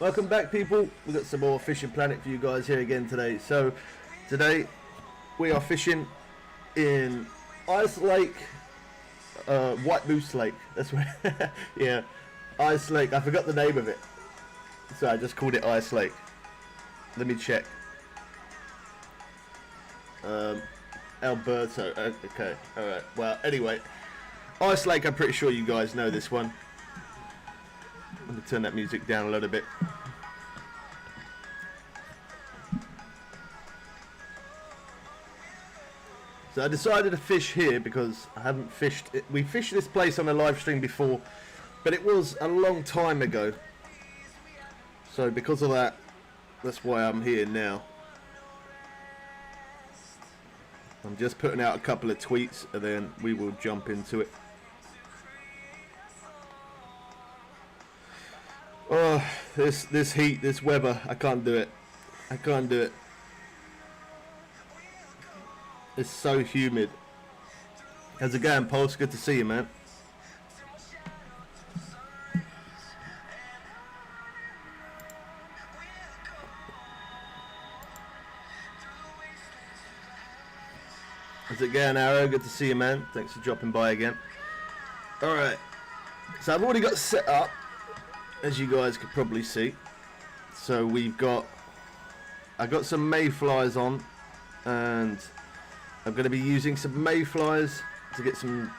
Welcome back, people. We've got some more Fishing Planet for you guys here again today. So today we are fishing in Ice Lake, White Moose Lake. That's where yeah, Ice Lake. I forgot the name of it, so I just called it Ice Lake. Let me check. Alberto. Okay, alright. Well, anyway, Ice Lake, I'm pretty sure you guys know this one. Let me turn that music down a little bit. So I decided to fish here because I haven't fished it. We fished this place on a live stream before, but it was a long time ago. So because of that, that's why I'm here now. I'm just putting out a couple of tweets and then we will jump into it. Oh, this heat, this weather, I can't do it. I can't do it. It's so humid. How's it going, Pulse? Good to see you, man. How's it going, Arrow? Good to see you, man. Thanks for dropping by again. Alright. So I've already got set up, as you guys could probably see. So I got some mayflies on, and I'm going to be using some mayflies to get some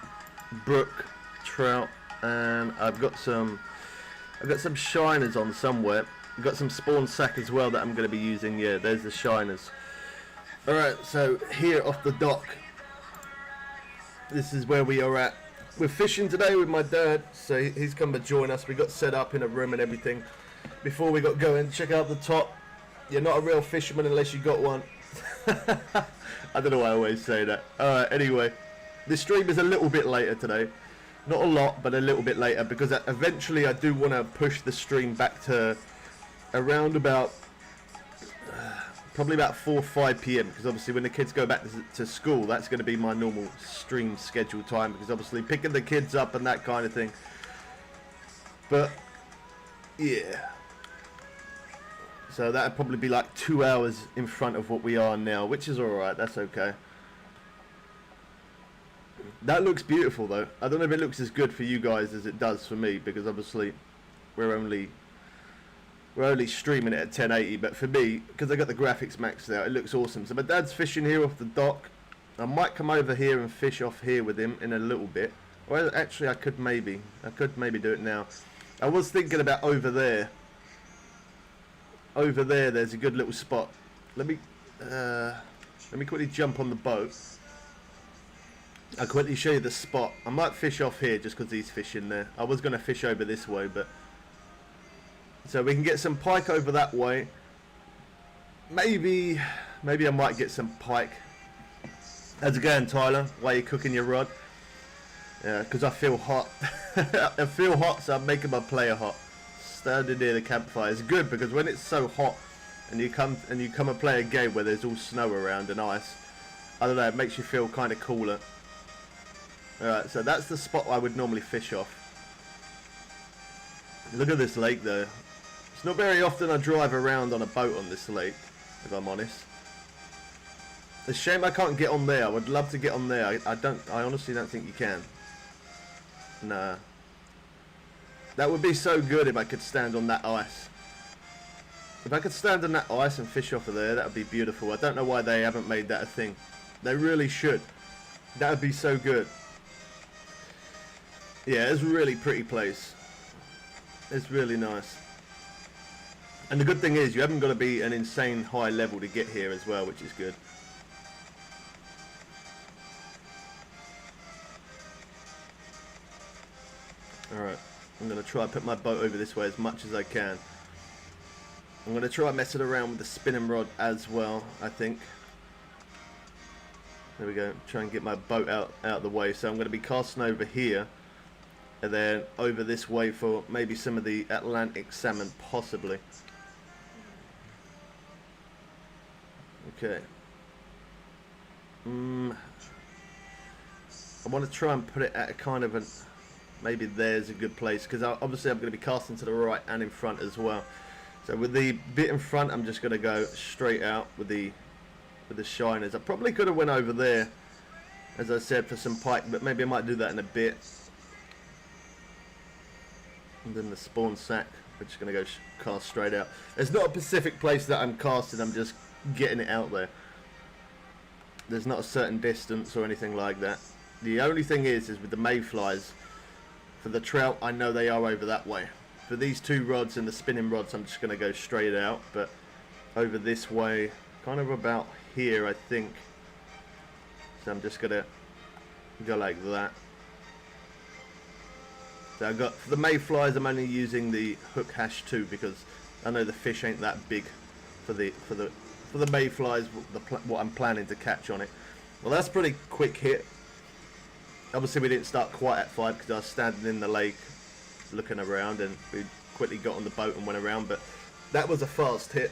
brook trout, and I've got some shiners on somewhere. I've got some spawn sack as well that I'm going to be using. Yeah, there's the shiners. Alright, so here off the dock, this is where we are at. We're fishing today with my dad, so he's come to join us. We got set up in a room and everything before we got going. Check out the top. You're not a real fisherman unless you got one. I don't know why I always say that. Alright, anyway, this stream is a little bit later today. Not a lot, but a little bit later, because eventually I do want to push the stream back to around about probably about 4 or 5 p.m. because obviously when the kids go back to school, that's going to be my normal stream schedule time, because obviously picking the kids up and that kind of thing. But yeah, so that would probably be like 2 hours in front of what we are now, which is alright, that's okay. That looks beautiful though. I don't know if it looks as good for you guys as it does for me, because obviously we're only streaming it at 1080, but for me, because I got the graphics maxed out, it looks awesome. So my dad's fishing here off the dock. I might come over here and fish off here with him in a little bit. Well, actually I could maybe do it now. I was thinking about over there. Over there, there's a good little spot. Let me quickly jump on the boat. I'll quickly show you the spot. I might fish off here just because he's fishing there. I was going to fish over this way, but so we can get some pike over that way. Maybe I might get some pike. How's it going, Tyler? Why are you cooking your rod? Yeah, because I feel hot. I feel hot, so I'm making my player hot. Standing near the campfire is good, because when it's so hot and you come and play a game where there's all snow around and ice, I don't know, it makes you feel kind of cooler. Alright, so that's the spot I would normally fish off. Look at this lake though. It's not very often I drive around on a boat on this lake, if I'm honest. It's a shame I can't get on there. I would love to get on there. I honestly don't think you can. Nah. That would be so good if I could stand on that ice. If I could stand on that ice and fish off of there, that would be beautiful. I don't know why they haven't made that a thing. They really should. That would be so good. Yeah, it's a really pretty place. It's really nice. And the good thing is you haven't got to be an insane high level to get here as well, which is good. Alright, I'm going to try and put my boat over this way as much as I can. I'm going to try messing around with the spinning rod as well, I think. There we go, try and get my boat out of the way. So I'm going to be casting over here, and then over this way for maybe some of the Atlantic salmon, possibly. Okay. I want to try and put it at a kind of a, maybe there's a good place, because obviously I'm going to be casting to the right and in front as well. So with the bit in front, I'm just going to go straight out with the shiners. I probably could have went over there, as I said, for some pike, but maybe I might do that in a bit. And then the spawn sack, we're just going to go cast straight out. There's not a specific place that I'm casting, I'm just getting it out there. There's not a certain distance or anything like that. The only thing is with the mayflies, for the trout, I know they are over that way. For these two rods and the spinning rods, I'm just going to go straight out, but over this way, kind of about here, I think. So I'm just going to go like that. So I've got, for the mayflies, I'm only using the hook hash 2 because I know the fish ain't that big for the mayflies, what I'm planning to catch on it. Well, that's a pretty quick hit. Obviously we didn't start quite at 5 because I was standing in the lake looking around, and we quickly got on the boat and went around, but that was a fast hit.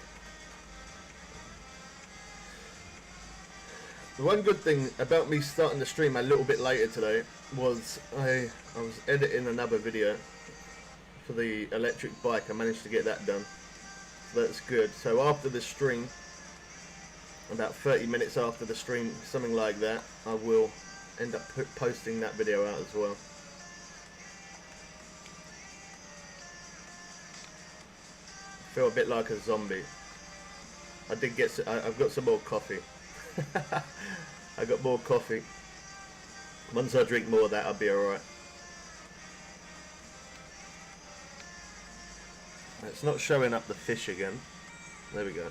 The one good thing about me starting the stream a little bit later today was I was editing another video for the electric bike. I managed to get that done, so that's good. So after the stream, about 30 minutes after the stream, something like that, I will end up posting that video out as well. I feel a bit like a zombie. I've got some more coffee. I got more coffee. Once I drink more of that, I'll be alright. It's not showing up the fish again. There we go.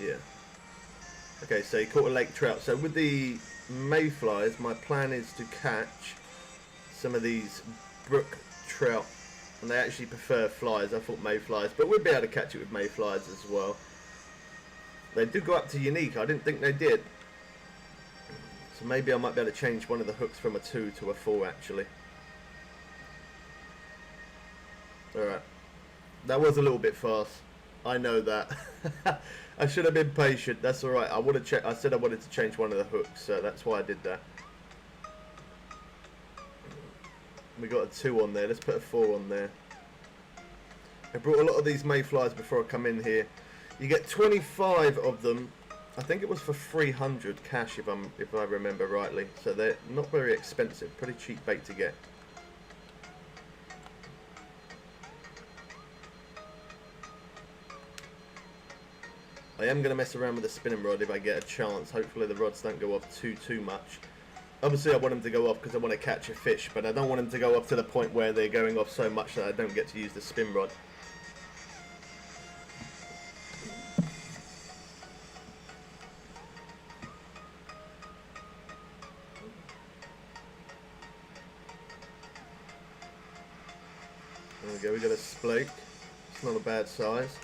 Yeah. Okay, so you caught a lake trout. So with the mayflies, my plan is to catch some of these brook trout. And they actually prefer flies. I thought mayflies, but we'll be able to catch it with mayflies as well. They do go up to unique. I didn't think they did. So maybe I might be able to change one of the hooks from a 2 to a 4 actually. Alright. That was a little bit fast. I know that. I should have been patient. That's alright. I said I wanted to change one of the hooks, so that's why I did that. We got a 2 on there. Let's put a 4 on there. I brought a lot of these mayflies before I come in here. You get 25 of them. I think it was for 300 cash if I remember rightly. So they're not very expensive. Pretty cheap bait to get. I am going to mess around with the spinning rod if I get a chance. Hopefully the rods don't go off too much. Obviously I want them to go off because I want to catch a fish, but I don't want them to go off to the point where they're going off so much that I don't get to use the spin rod. There we go, we got a splake. It's not a bad size.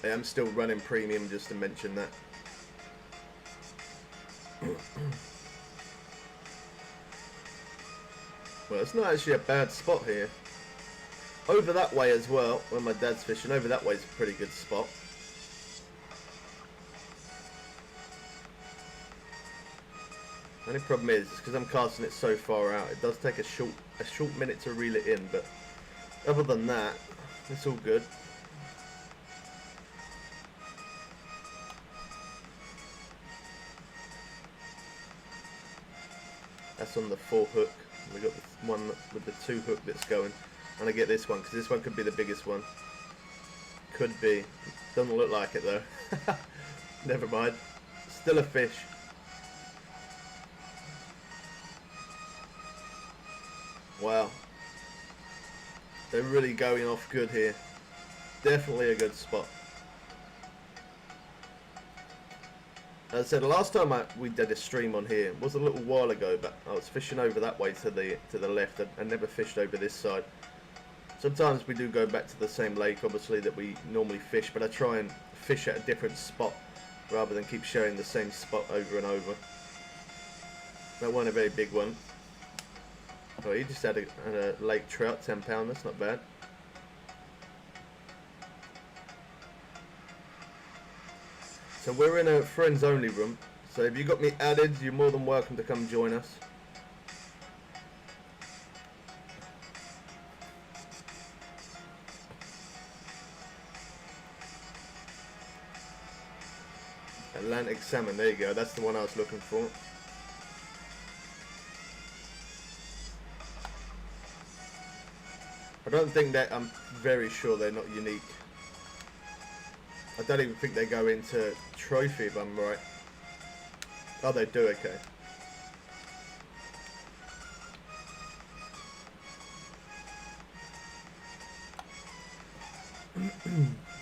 I am still running premium, just to mention that. Well, it's not actually a bad spot here. Over that way as well, where my dad's fishing, over that way is a pretty good spot. The only problem is because I'm casting it so far out, it does take a short minute to reel it in, but other than that, it's all good. That's on the 4 hook. We got the one with the 2 hook that's going. I'm gonna get this one because this one could be the biggest one. Could be. Doesn't look like it though. Never mind. Still a fish. Wow. They're really going off good here. Definitely a good spot. As I said, the last time we did a stream on here was a little while ago, but I was fishing over that way to the left. I never fished over this side. Sometimes we do go back to the same lake, obviously, that we normally fish, but I try and fish at a different spot rather than keep showing the same spot over and over. That wasn't a very big one. Oh, he just had a lake trout, 10 pound, that's not bad. So we're in a friends only room, so if you got me added, you're more than welcome to come join us. Atlantic Salmon, there you go, that's the one I was looking for. I don't think that, I'm very sure they're not unique. I don't even think they go into trophy if I'm right. Oh, they do, okay.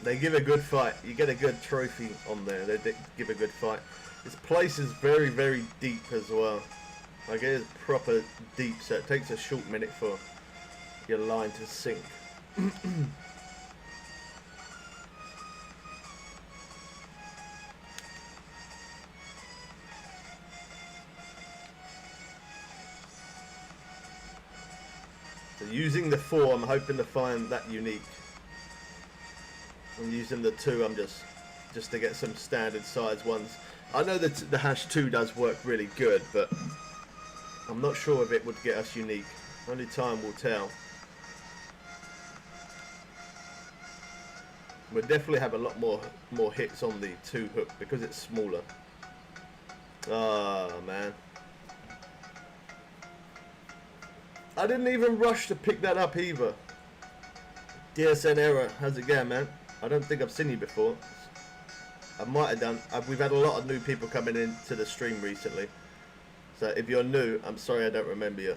They give a good fight. You get a good trophy on there. They give a good fight. This place is very, very deep as well. Like, it is proper deep, so it takes a short minute for your line to sink. So using the 4, I'm hoping to find that unique. I'm using the 2, I'm just to get some standard size ones. I know that the hash 2 does work really good, but I'm not sure if it would get us unique. Only time will tell. We'll definitely have a lot more hits on the 2 hook because it's smaller. Ah, man. I didn't even rush to pick that up either. DSN error, how's it going, man? I don't think I've seen you before. I might have done. We've had a lot of new people coming into the stream recently. So if you're new, I'm sorry I don't remember you.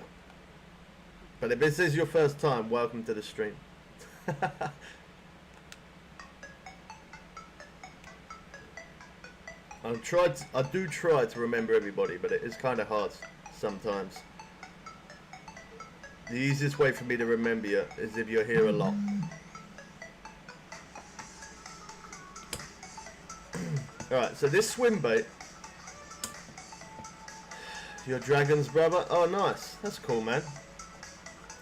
But if this is your first time, welcome to the stream. I do try to remember everybody, but it is kind of hard sometimes. The easiest way for me to remember you is if you're here a lot. Alright, so this swim bait, your dragon's brother. Oh, nice. That's cool, man.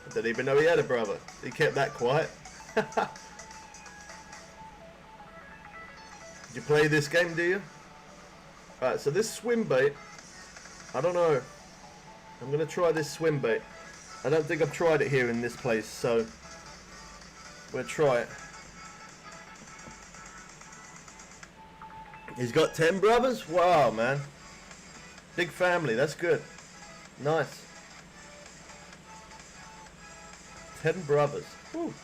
I didn't even know he had a brother. He kept that quiet. Did you play this game, do you? Alright, so this swim bait, I don't know. I'm going to try this swim bait. I don't think I've tried it here in this place, so we'll try it. He's got 10 brothers? Wow, man. Big family, that's good. Nice. 10 brothers. Whew.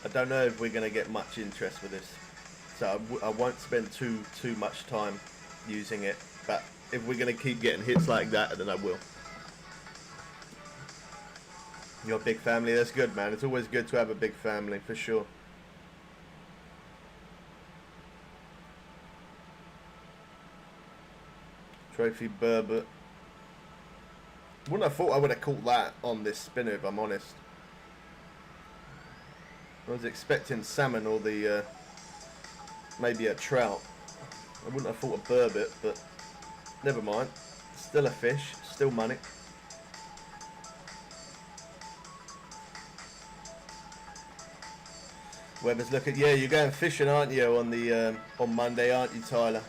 I don't know if we're going to get much interest with this. So I won't spend too much time using it. But if we're going to keep getting hits like that, then I will. Your big family, that's good, man. It's always good to have a big family, for sure. Trophy burbot. Wouldn't have thought I would have caught that on this spinner, if I'm honest. I was expecting salmon or the maybe a trout. I wouldn't have thought a burbot, but never mind. Still a fish, still money. Weber's looking. Yeah, you're going fishing, aren't you, on the on Monday, aren't you, Tyler?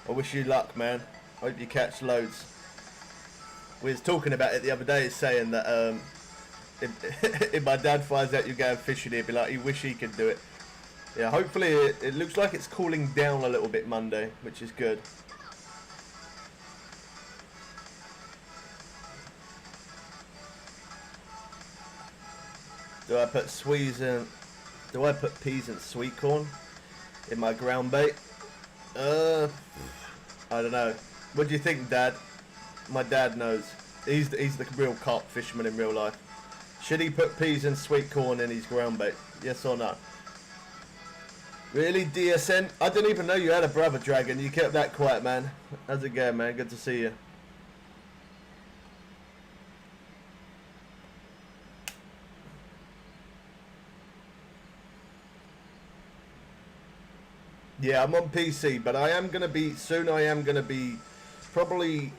I wish you luck, man. Hope you catch loads. We was talking about it the other day, saying that if my dad finds out you're going fishing, he'd be like, he wish he could do it. Yeah, hopefully it looks like it's cooling down a little bit Monday, which is good. Do I put peas and sweet corn in my ground bait? I don't know. What do you think, Dad? My dad knows. He's the real carp fisherman in real life. Should he put peas and sweet corn in his ground bait? Yes or no? Really, DSN? I didn't even know you had a brother, Dragon. You kept that quiet, man. How's it going, man? Good to see you. Yeah, I'm on PC, but I am going to be, soon I am going to be, probably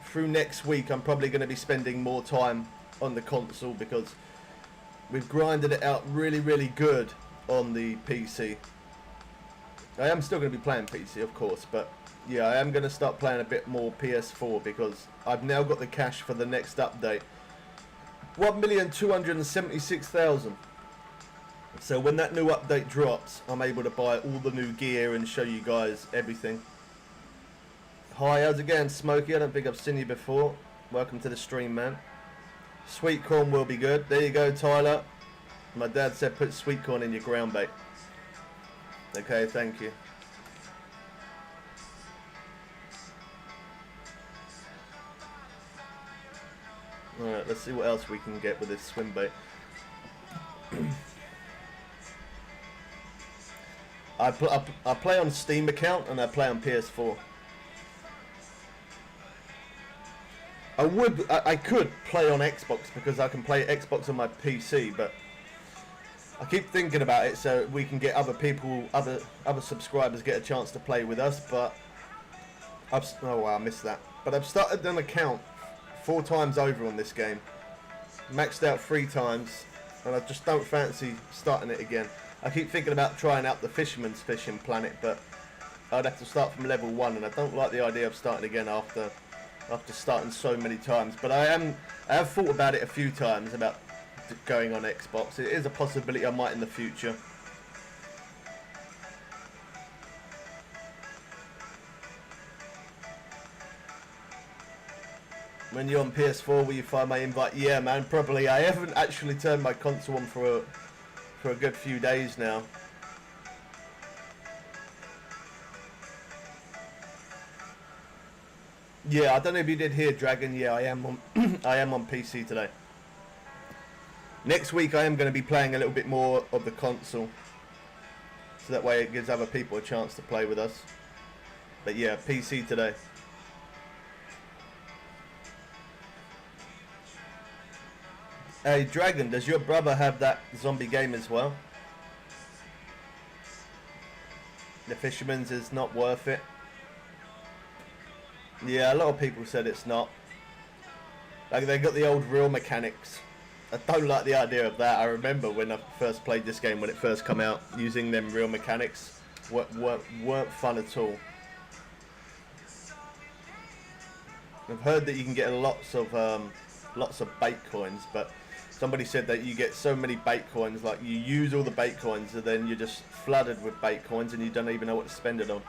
through next week, I'm probably going to be spending more time on the console because we've grinded it out really, really good on the PC. I am still going to be playing PC, of course, but yeah, I am going to start playing a bit more PS4 because I've now got the cash for the next update. 1,276,000. So when that new update drops, I'm able to buy all the new gear and show you guys everything. Hi, how's it going, Smokey? I don't think I've seen you before. Welcome to the stream, man. Sweet corn will be good. There you go, Tyler. My dad said put sweet corn in your ground bait. Okay, thank you. Alright, let's see what else we can get with this swim bait. I play on Steam account and I play on PS4. I could play on Xbox because I can play Xbox on my PC, but I keep thinking about it so we can get other people, other subscribers get a chance to play with us, but oh wow, I missed that. But I've started an account 4 times over on this game. Maxed out 3 times, and I just don't fancy starting it again. I keep thinking about trying out the Fisherman's Fishing Planet, but I'd have to start from level 1, and I don't like the idea of starting again after starting so many times. But I have thought about it a few times about going on Xbox. It is a possibility I might in the future. When you're on PS4, will you find my invite? Yeah, man, probably. I haven't actually turned my console on for a good few days now. Yeah, I don't know if you did hear, Dragon. Yeah, I am on I am on PC today. Next week I am going to be playing a little bit more of the console, so that way it gives other people a chance to play with us. But yeah, PC today. Hey Dragon, does your brother have that zombie game as well? The Fisherman's is not worth it. Yeah, a lot of people said it's not. Like, they got the old reel mechanics. I don't like the idea of that. I remember when I first played this game, when it first come out, using them reel mechanics weren't fun at all. I've heard that you can get lots of bait coins, but somebody said that you get so many bait coins, like you use all the bait coins and then you're just flooded with bait coins and you don't even know what to spend it on.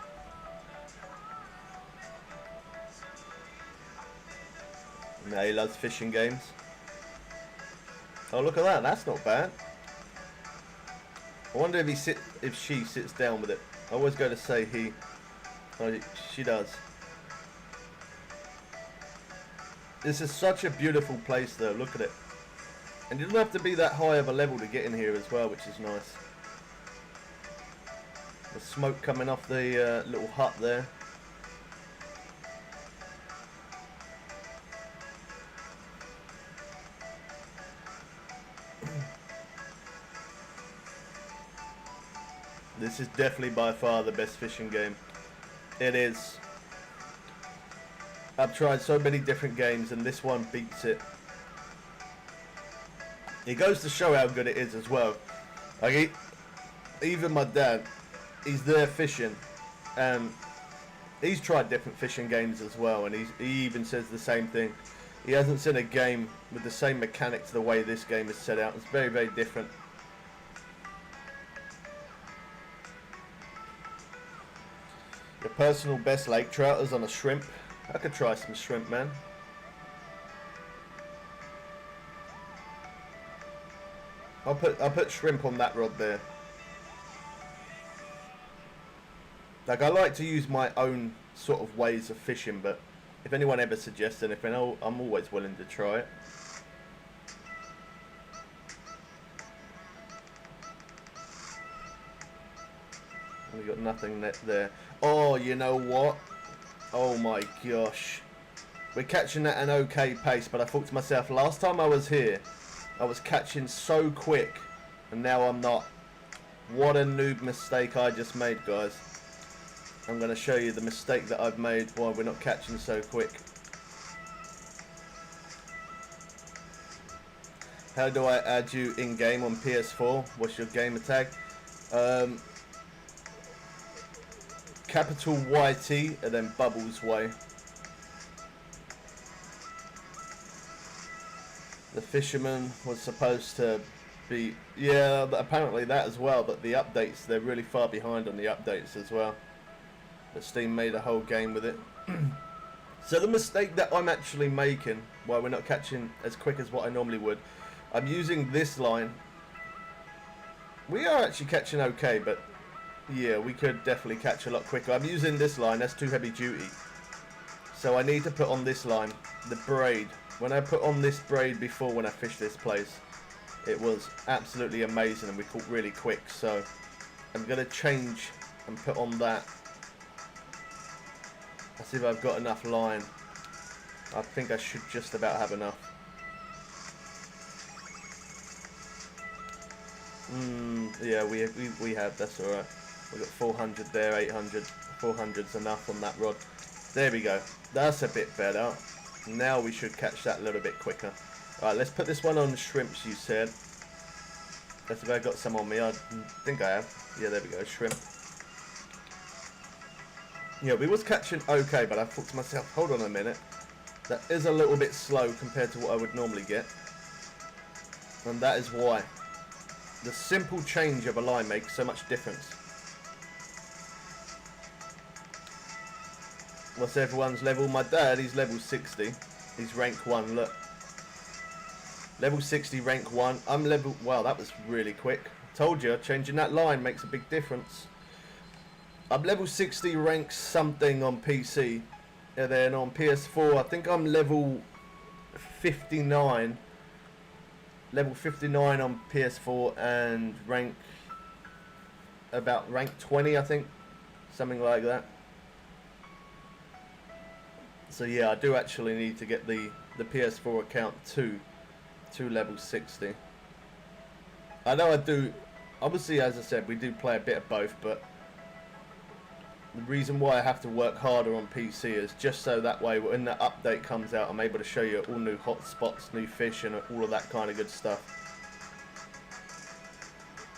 No, he loves fishing games. Oh, look at that. That's not bad. I wonder if she sits down with it. I always go to say he. Oh, she does. This is such a beautiful place, though. Look at it. And you don't have to be that high of a level to get in here as well, which is nice. The smoke coming off the little hut there. This is definitely by far the best fishing game. It is. I've tried so many different games and this one beats it. It goes to show how good it is as well. Like, even my dad, he's there fishing, and he's tried different fishing games as well, and he even says the same thing. He hasn't seen a game with the same mechanics the way this game is set out. It's very, very different. Your personal best lake trout is on a shrimp. I could try some shrimp, man. I'll put shrimp on that rod there. Like, I like to use my own sort of ways of fishing, but if anyone ever suggests anything, I'm always willing to try it. We got nothing there. Oh, you know what? Oh my gosh. We're catching at an okay pace, but I thought to myself, last time I was here, I was catching so quick, and now I'm not. What a noob mistake I just made, guys. I'm going to show you the mistake that I've made while we're not catching so quick. How do I add you in-game on PS4? What's your gamer tag? Capital YT and then Bubbles Way. The fisherman was supposed to be, yeah, apparently that as well, but the updates, they're really far behind on the updates as well. But Steam made a whole game with it. So the mistake that I'm actually making, while we're not catching as quick as what I normally would, I'm using this line. We are actually catching okay, but yeah, we could definitely catch a lot quicker. I'm using this line, that's too heavy duty. So I need to put on this line, the braid. When I put on this braid before when I fished this place, it was absolutely amazing and we caught really quick. So I'm going to change and put on that. Let's see if I've got enough line. I think I should just about have enough. Yeah, we have, that's alright. We've got 400 there, 800. 400's enough on that rod. There we go. That's a bit better. Now we should catch that a little bit quicker. Alright, let's put this one on shrimps, you said. That's if I got some on me. I think I have. Yeah, there we go, shrimp. Yeah, we was catching okay, but I thought to myself, hold on a minute. That is a little bit slow compared to what I would normally get. And that is why. The simple change of a line makes so much difference. What's everyone's level? My dad, he's level 60. He's rank 1, look. Level 60, rank 1. I'm level... Wow, that was really quick. Told you, changing that line makes a big difference. I'm level 60, rank something on PC. And then on PS4, I think I'm level 59. Level 59 on PS4 and rank... About rank 20, I think. Something like that. So yeah, I do actually need to get the PS4 account to level 60. I know I do, obviously as I said, we do play a bit of both, but the reason why I have to work harder on PC is just so that way when the update comes out, I'm able to show you all new hotspots, new fish and all of that kind of good stuff.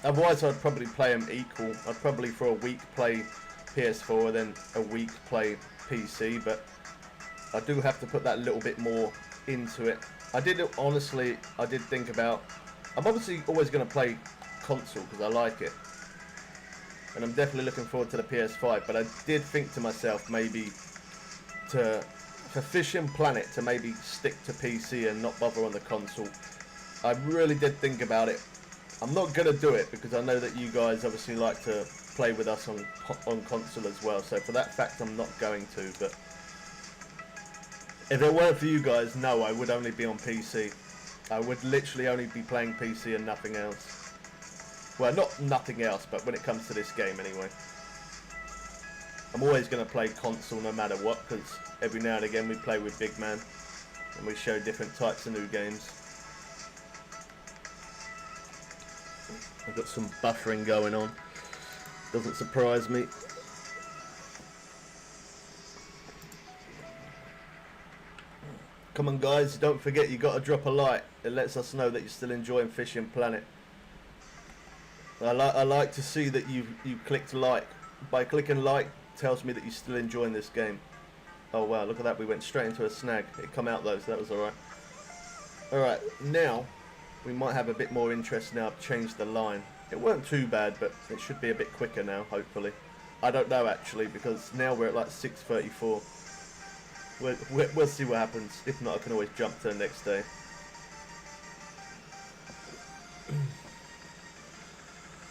Otherwise I'd probably play them equal. I'd probably for a week play PS4, then a week play PC, but I do have to put that little bit more into it. I did think about, I'm obviously always going to play console because I like it. And I'm definitely looking forward to the PS5, but I did think to myself maybe for Fishing Planet to maybe stick to PC and not bother on the console. I really did think about it. I'm not going to do it because I know that you guys obviously like to play with us on console as well. So for that fact I'm not going to, but if it weren't for you guys, no, I would only be on PC. I would literally only be playing PC and nothing else. Well, not nothing else, but when it comes to this game anyway. I'm always going to play console no matter what, because every now and again we play with Big Man. And we show different types of new games. I've got some buffering going on. Doesn't surprise me. Come on guys, don't forget you got to drop a like. It lets us know that you're still enjoying Fishing Planet. I like to see that you clicked like. By clicking like tells me that you're still enjoying this game. Oh wow, look at that, we went straight into a snag. It come out though, so that was alright. Alright, now we might have a bit more interest now. I've changed the line. It weren't too bad, but it should be a bit quicker now, hopefully. I don't know actually, because now we're at like 6:34. We'll see what happens. If not, I can always jump to the next day.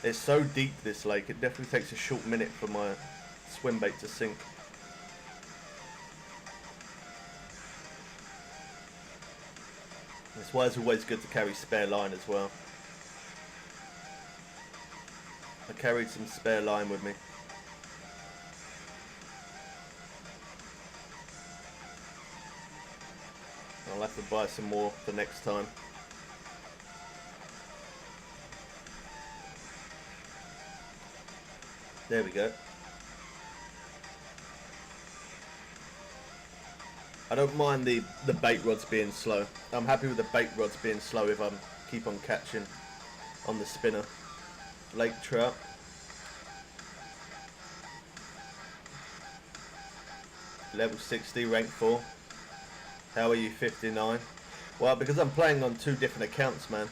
It's so deep, this lake. It definitely takes a short minute for my swim bait to sink. That's why it's always good to carry spare line as well. I carried some spare line with me. I'll have to buy some more for next time. There we go. I don't mind the bait rods being slow. I'm happy with the bait rods being slow if I keep on catching on the spinner. Lake trout. Level 60, rank 4. How are you, 59? Well, because I'm playing on 2 different accounts, man.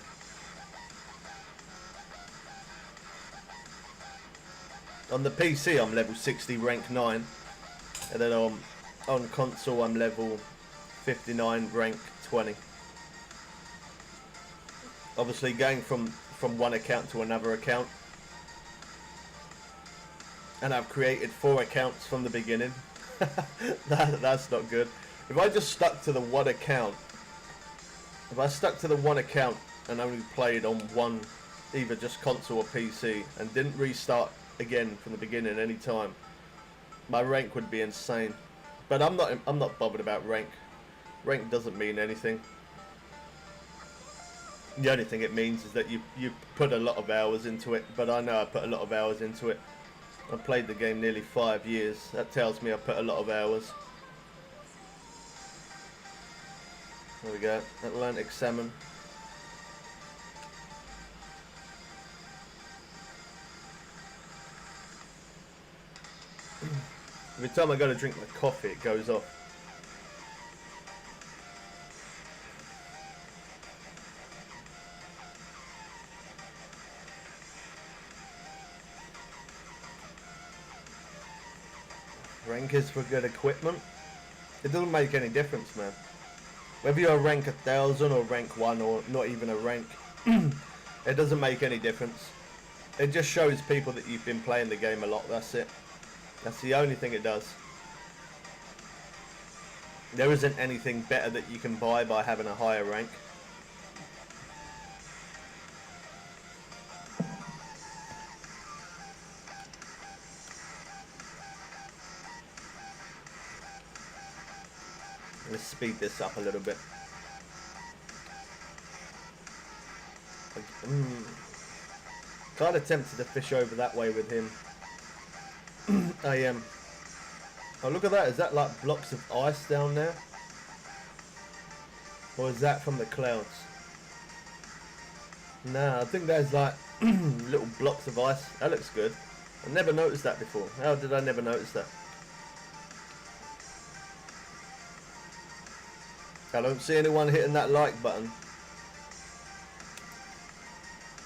On the PC, I'm level 60, rank 9. And then on console, I'm level 59, rank 20. Obviously, going from one account to another account. And I've created 4 accounts from the beginning. That's not good. If I just stuck to the one account, and only played on one, either just console or PC, and didn't restart again from the beginning any time, my rank would be insane. But I'm not bothered about rank. Rank doesn't mean anything. The only thing it means is that you put a lot of hours into it. But I know I put a lot of hours into it. I've played the game nearly 5 years. That tells me I put a lot of hours. There we go, Atlantic salmon. Every time I go to drink my coffee, it goes off. Rank is for good equipment. It doesn't make any difference, man. Whether you're rank 1000 or rank 1 or not even a rank, it doesn't make any difference. It just shows people that you've been playing the game a lot, that's it. That's the only thing it does. There isn't anything better that you can buy by having a higher rank. Let's speed this up a little bit. Kind of tempted to fish over that way with him. I am. Oh, look at that. Is that like blocks of ice down there? Or is that from the clouds? Nah, I think there's like little blocks of ice. That looks good. I never noticed that before. How did I never notice that? I don't see anyone hitting that like button.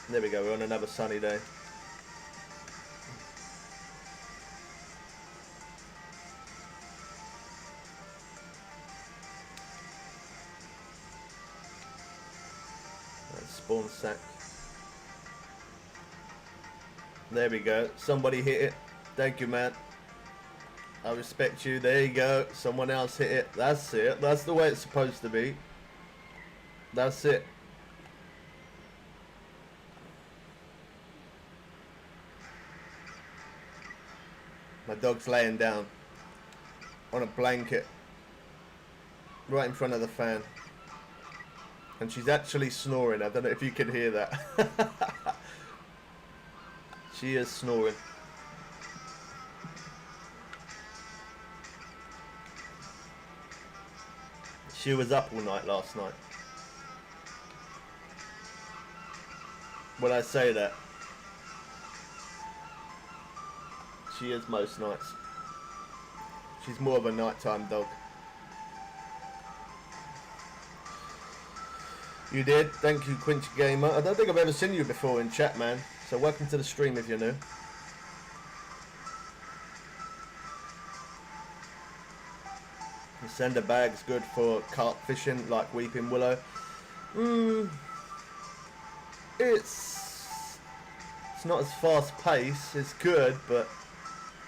There we go, we're on another sunny day. That's spawn sack. There we go, somebody hit it. Thank you, man. I respect you. There you go. Someone else hit it. That's it. That's the way it's supposed to be. That's it. My dog's laying down on a blanket right in front of the fan. And she's actually snoring. I don't know if you can hear that. She is snoring. She was up all night last night. When I say that, she is most nights. She's more of a nighttime dog. You did? Thank you, Quinch Gamer. I don't think I've ever seen you before in chat, man. So welcome to the stream if you're new. The sender bag's good for carp fishing, like weeping willow. It's not as fast paced. It's good, but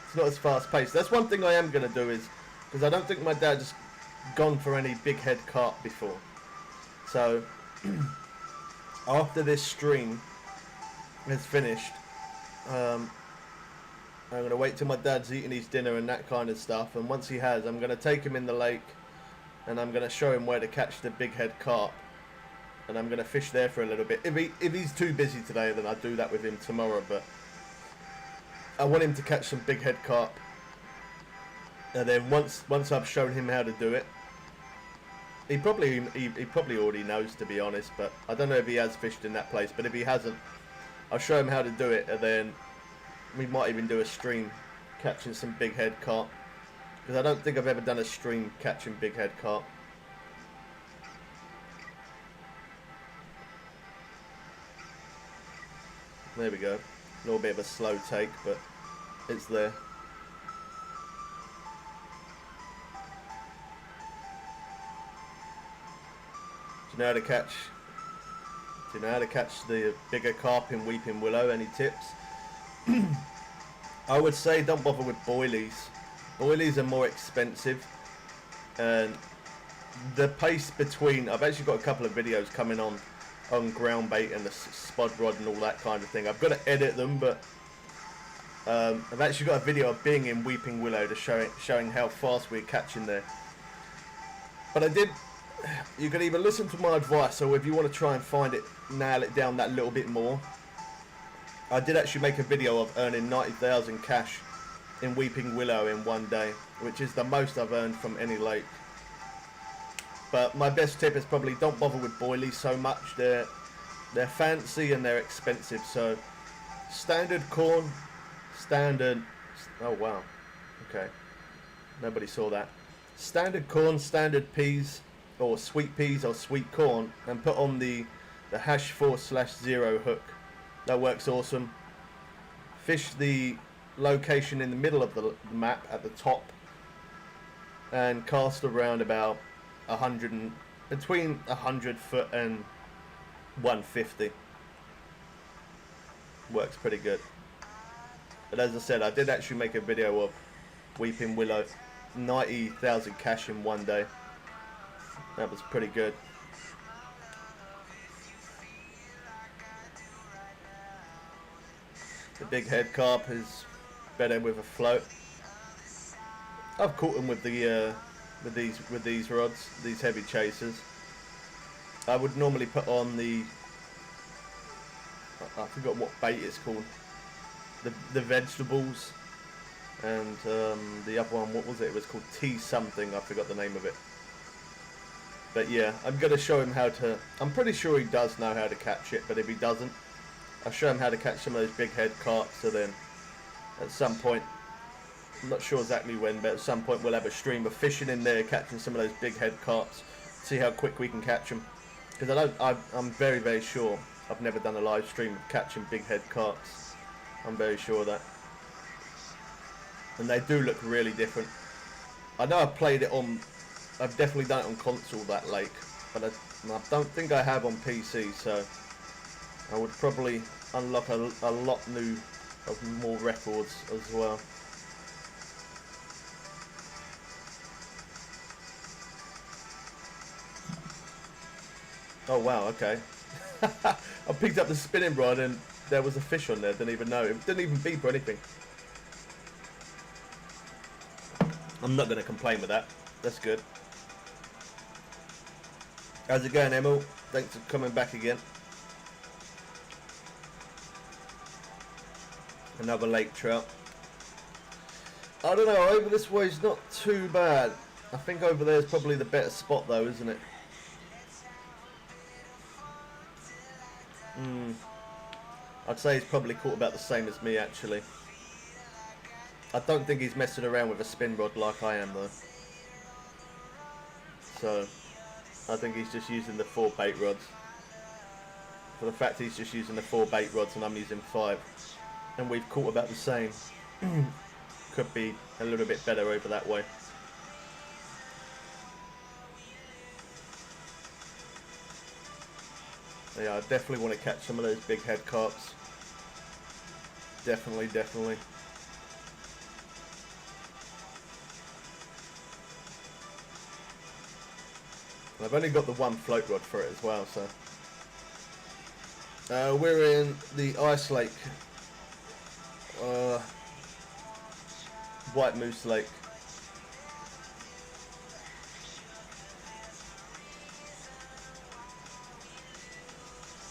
it's not as fast paced. That's one thing I am gonna do is because I don't think my dad's gone for any big head carp before. So after this stream is finished, I'm going to wait till my dad's eating his dinner and that kind of stuff, and once he has, I'm going to take him in the lake and I'm going to show him where to catch the big head carp, and I'm going to fish there for a little bit. If he's too busy today, then I'll do that with him tomorrow, but I want him to catch some big head carp, and then once I've shown him how to do it, he probably already knows, to be honest, but I don't know if he has fished in that place, but if he hasn't, I'll show him how to do it, and then we might even do a stream catching some big head carp, because I don't think I've ever done a stream catching big head carp. There we go. A little bit of a slow take, but it's there. Do you know how to catch? Do you know how to catch the bigger carp in weeping willow? Any tips? I would say don't bother with boilies. Boilies are more expensive, and the pace between, I've actually got a couple of videos coming on ground bait and the spud rod and all that kind of thing. I've got to edit them, but I've actually got a video of being in weeping willow to showing how fast we're catching there. But you can either listen to my advice, or if you want to try and find it, nail it down that little bit more. I did actually make a video of earning 90,000 cash in weeping willow in one day, which is the most I've earned from any lake. But my best tip is probably don't bother with boilies so much. They're fancy and they're expensive. So standard corn, standard. Oh wow, okay, nobody saw that. Standard corn, standard peas, or sweet peas or sweet corn, and put on the #4/0 hook. That works awesome. Fish the location in the middle of the map at the top, and cast around about between 100 foot and 150. Works pretty good. But as I said, I did actually make a video of weeping willow, 90,000 cash in one day. That was pretty good. The big head carp is better with a float. I've caught them with the with these rods, these heavy chasers. I would normally put on the, I forgot what bait it's called, the vegetables, and the other one, what was it? It was called T something. I forgot the name of it. But yeah, I'm gonna show him how to. I'm pretty sure he does know how to catch it, but if he doesn't, I'll show him how to catch some of those big head carps. So then, at some point, I'm not sure exactly when, but at some point we'll have a stream of fishing in there, catching some of those big head carps, see how quick we can catch them. Because I'm very, very sure I've never done a live stream of catching big head carps. I'm very sure of that. And they do look really different. I know I've played it on, I've definitely done it on console, that lake, but I don't think I have on PC, so I would probably unlock a lot more records as well. Oh wow, okay. I picked up the spinning rod and there was a fish on there, didn't even know. It didn't even beep or anything. I'm not going to complain with that. That's good. How's it going, Emil? Thanks for coming back again. Another lake trout. I don't know, over this way is not too bad. I think over there is probably the better spot though, isn't it? I'd say he's probably caught about the same as me actually. I don't think he's messing around with a spin rod like I am though. So I think he's just using the 4 bait rods. For the fact he's just using the 4 bait rods and I'm using 5. And we've caught about the same. Could be a little bit better over that way. Yeah, I definitely want to catch some of those big head carps. Definitely, definitely. And I've only got the 1 float rod for it as well, so. We're in the ice lake. White Moose Lake.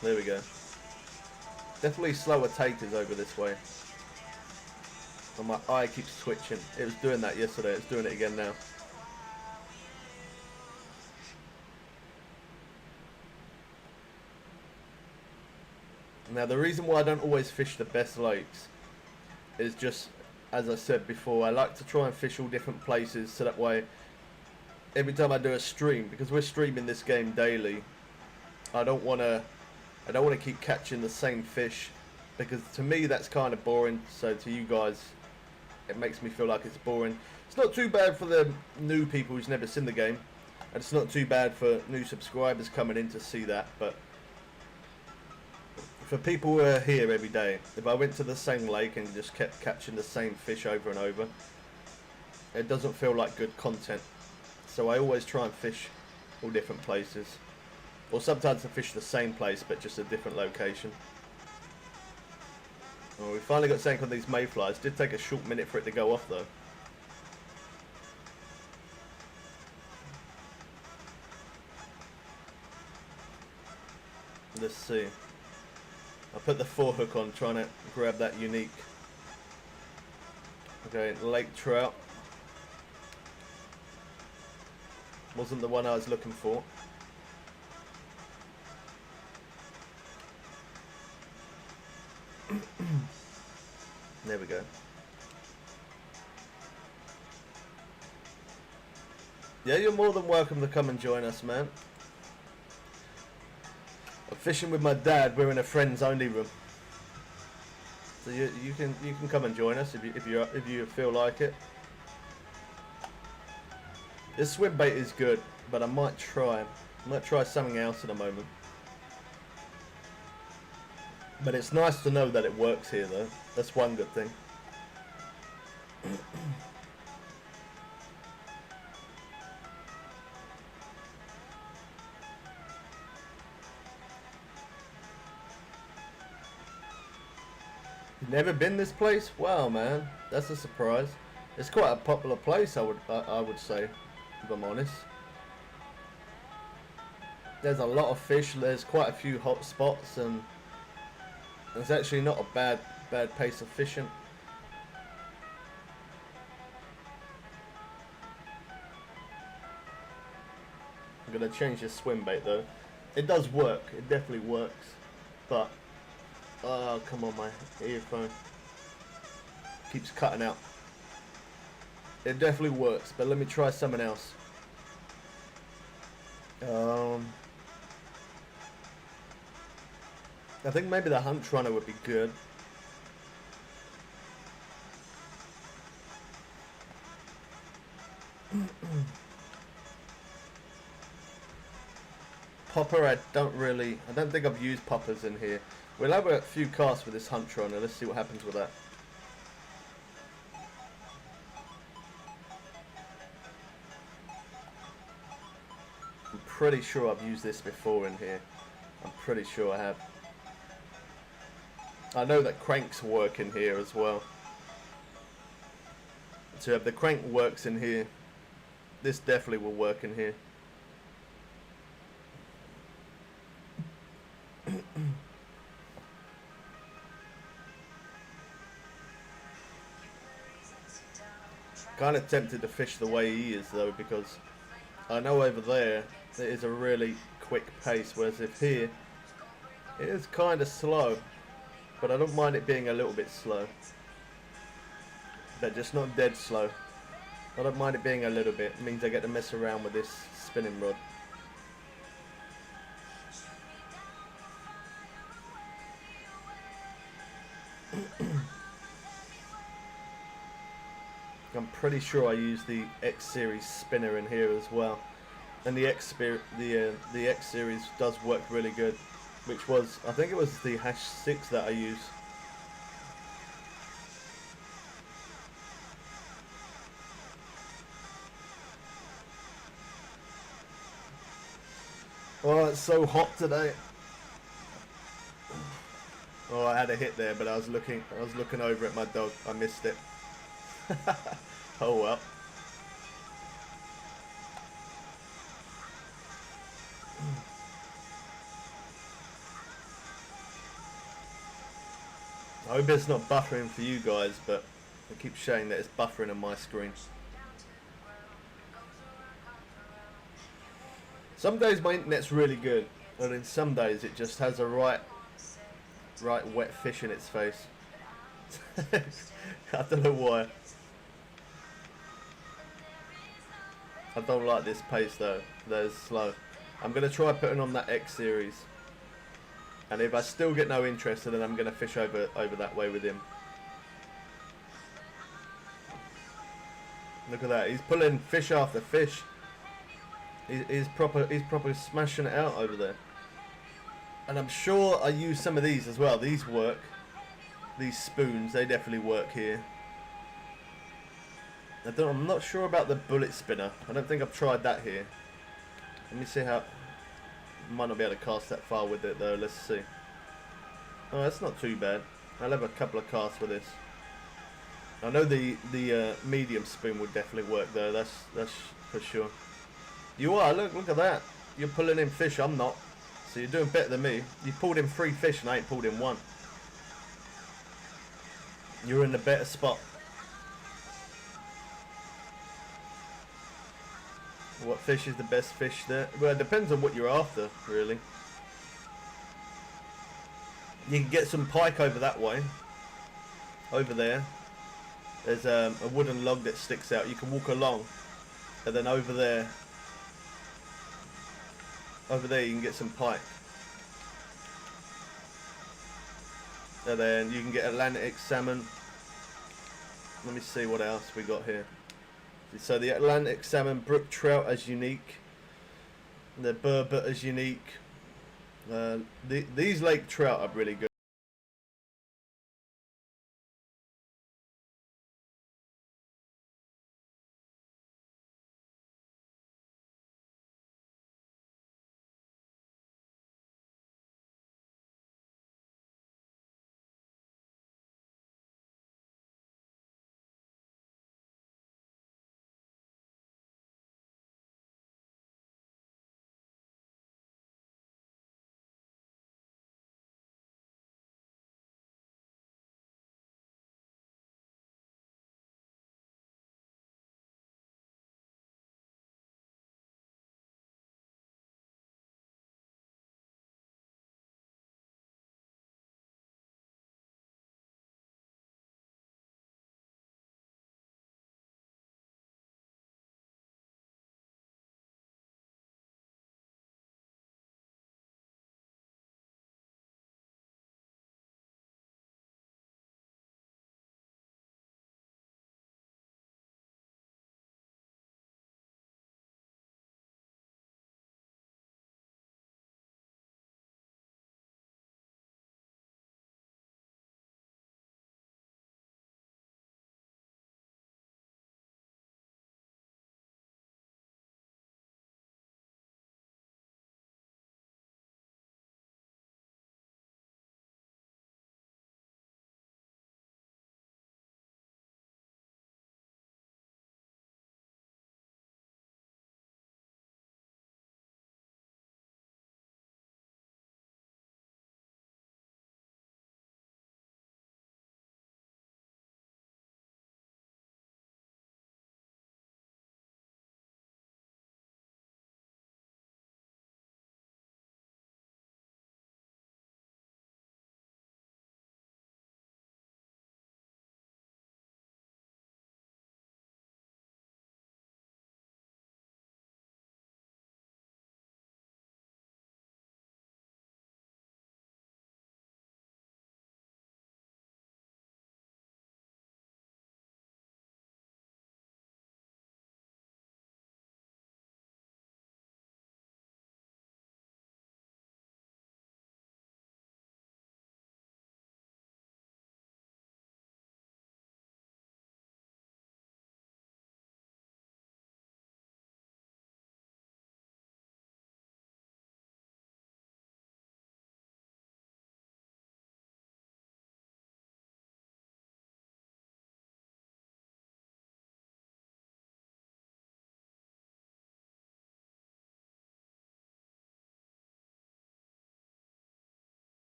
There we go. Definitely slower takers over this way. And my eye keeps twitching. It was doing that yesterday, it's doing it again now. Now the reason why I don't always fish the best lakes is just, as I said before, I like to try and fish all different places so that way every time I do a stream, because we're streaming this game daily, I don't want to keep catching the same fish because to me that's kind of boring. So to you guys, it makes me feel like it's boring. It's not too bad for the new people who's never seen the game, and it's not too bad for new subscribers coming in to see that. But for people who are here every day, if I went to the same lake and just kept catching the same fish over and over, it doesn't feel like good content. So I always try and fish all different places, or sometimes I fish the same place but just a different location. Well, we finally got sank on these mayflies. Did take a short minute for it to go off though. Let's see. I put the forehook on, trying to grab that unique. Okay, lake trout. Wasn't the one I was looking for. There we go. Yeah, you're more than welcome to come and join us, man. I'm fishing with my dad. We're in a friends only room, so you can come and join us if you feel like it. This swim bait is good, but I might try something else in a moment. But it's nice to know that it works here, though. That's one good thing. You've never been this place? Wow, man, that's a surprise. It's quite a popular place, I would say, if I'm honest. There's a lot of fish. There's quite a few hot spots, and it's actually not a bad pace of fishing. I'm gonna change this swim bait though. It does work. It definitely works, but oh, come on, my earphone keeps cutting out. It definitely works, but let me try something else. I think maybe the Hunt Runner would be good. Popper, I don't think I've used poppers in here. We'll have a few casts with this Hunt Runner. Let's see what happens with that. I'm pretty sure I've used this before in here. I'm pretty sure I have. I know that cranks work in here as well. So if the crank works in here, this definitely will work in here. Kind of tempted to fish the way he is though, because I know over there it is a really quick pace, whereas if here it is kind of slow, but I don't mind it being a little bit slow, but just not dead slow. I don't mind it being a little bit. It means I get to mess around with this spinning rod. I'm pretty sure I use the X series spinner in here as well, and the X series does work really good, which was, I think it was the #6 that I use. Oh, it's so hot today. Oh, I had a hit there, but I was looking over at my dog. I missed it. Oh well. I hope it's not buffering for you guys, but it keeps showing that it's buffering on my screen. Some days my internet's really good, and then some days it just has a right wet fish in its face. I don't know why. I don't like this pace though. That is slow. I'm gonna try putting on that X series. And if I still get no interest, then I'm going to fish over that way with him. Look at that. He's pulling fish after fish. He's proper smashing it out over there. And I'm sure I use some of these as well. These work. These spoons, they definitely work here. I'm not sure about the bullet spinner. I don't think I've tried that here. Let me see how... Might not be able to cast that far with it though. Let's see. Oh, that's not too bad. I'll have a couple of casts with this. I know the medium spoon would definitely work though. That's for sure. You are. Look at that. You're pulling in fish. I'm not. So you're doing better than me. You pulled in 3 fish and I ain't pulled in 1. You're in the better spot. What fish is the best fish there? Well, it depends on what you're after, really. You can get some pike over that way. Over there. There's a wooden log that sticks out. You can walk along. And then over there. Over there you can get some pike. And then you can get Atlantic salmon. Let me see what else we got here. So the Atlantic salmon, brook trout as unique. The burbot as unique. These lake trout are really good.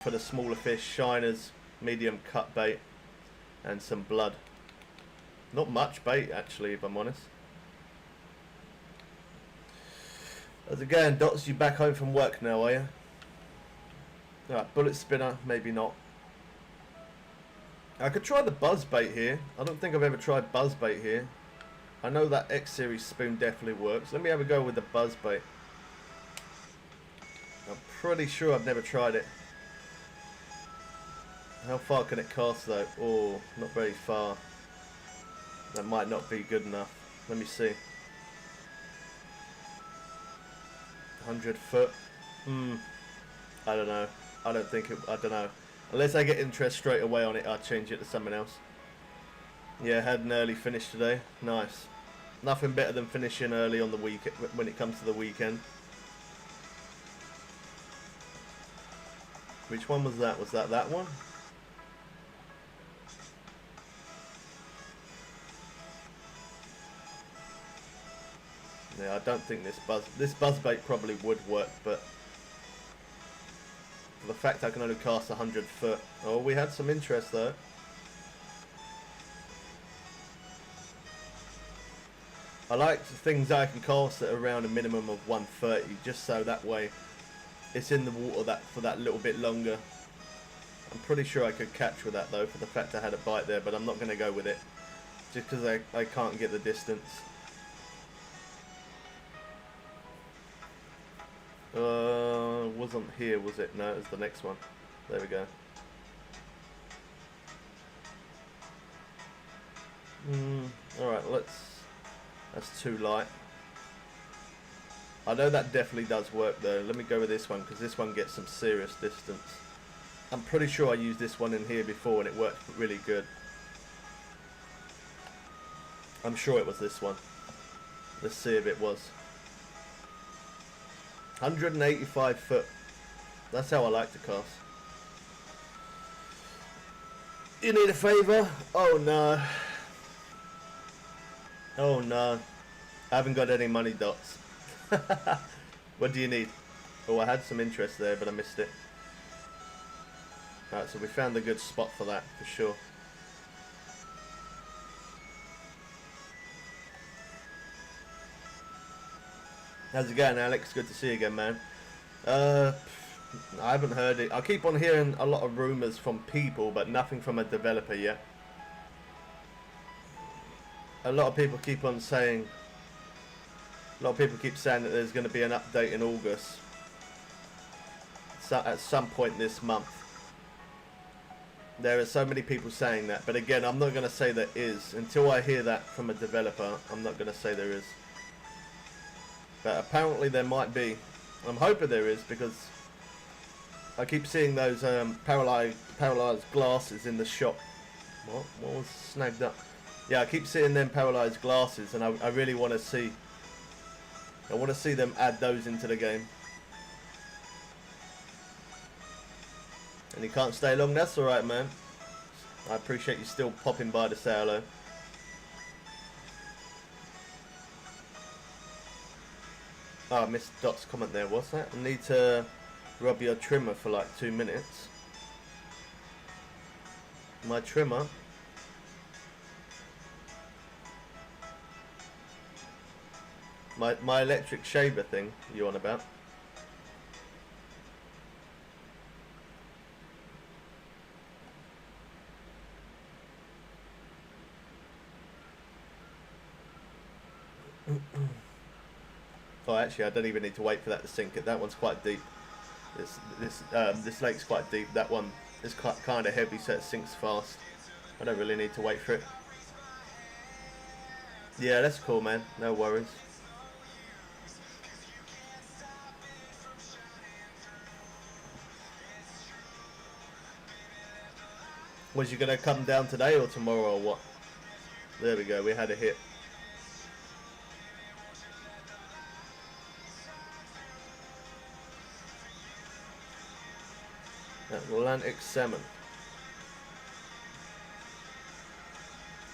For the smaller fish, shiners, medium cut bait, and some blood. Not much bait actually, if I'm honest. As again, Dots, you back home from work now, are you? Alright, bullet spinner, maybe not. I could try the Buzzbait here. I don't think I've ever tried Buzzbait here. I know that X series spoon definitely works. Let me have a go with the Buzzbait. I'm pretty sure I've never tried it. How far can it cast though? Oh, not very far. That might not be good enough. Let me see. 100 foot. I don't know. I don't think it. I don't know. Unless I get interest straight away on it, I'll change it to something else. Yeah, had an early finish today. Nice. Nothing better than finishing early on the week when it comes to the weekend. Which one was that? Was that one? Yeah, I don't think this buzzbait probably would work, but for the fact I can only cast 100 foot. Oh, we had some interest though. I like things I can cast at around a minimum of 130, just so that way it's in the water for that little bit longer. I'm pretty sure I could catch with that though, for the fact I had a bite there, but I'm not going to go with it just because I can't get the distance. Wasn't here, was it? No, it was the next one. There we go. Alright, that's too light. I know that definitely does work though. Let me go with this one, because this one gets some serious distance. I'm pretty sure I used this one in here before and it worked really good. I'm sure it was this one. Let's see if it was. 185 foot. That's how I like to cast. You need a favour? Oh no. Oh no. I haven't got any money dots. What do you need? Oh, I had some interest there, but I missed it. Alright, so we found a good spot for that, for sure. How's it going, Alex? Good to see you again, man. I haven't heard it. I keep on hearing a lot of rumours from people, but nothing from a developer yet. A lot of people keep on saying... A lot of people keep saying that there's going to be an update in August. So at some point this month. There are so many people saying that, but again, I'm not going to say there is. Until I hear that from a developer, I'm not going to say there is. But apparently there might be. I'm hoping there is, because I keep seeing those paralyzed glasses in the shop. What was snagged up? Yeah, I keep seeing them paralyzed glasses, and I really want to see. I want to see them add those into the game. And you can't stay long, that's alright, man. I appreciate you still popping by to say hello. Oh, I missed Dot's comment there, what's that? I need to rub your trimmer for like 2 minutes. My trimmer? My electric shaver thing you on about? Oh, actually, I don't even need to wait for that to sink. That one's quite deep. This lake's quite deep. That one is kind of heavy, so it sinks fast. I don't really need to wait for it. Yeah, that's cool, man. No worries. Was you gonna come down today or tomorrow or what? There we go. We had a hit. Atlantic salmon.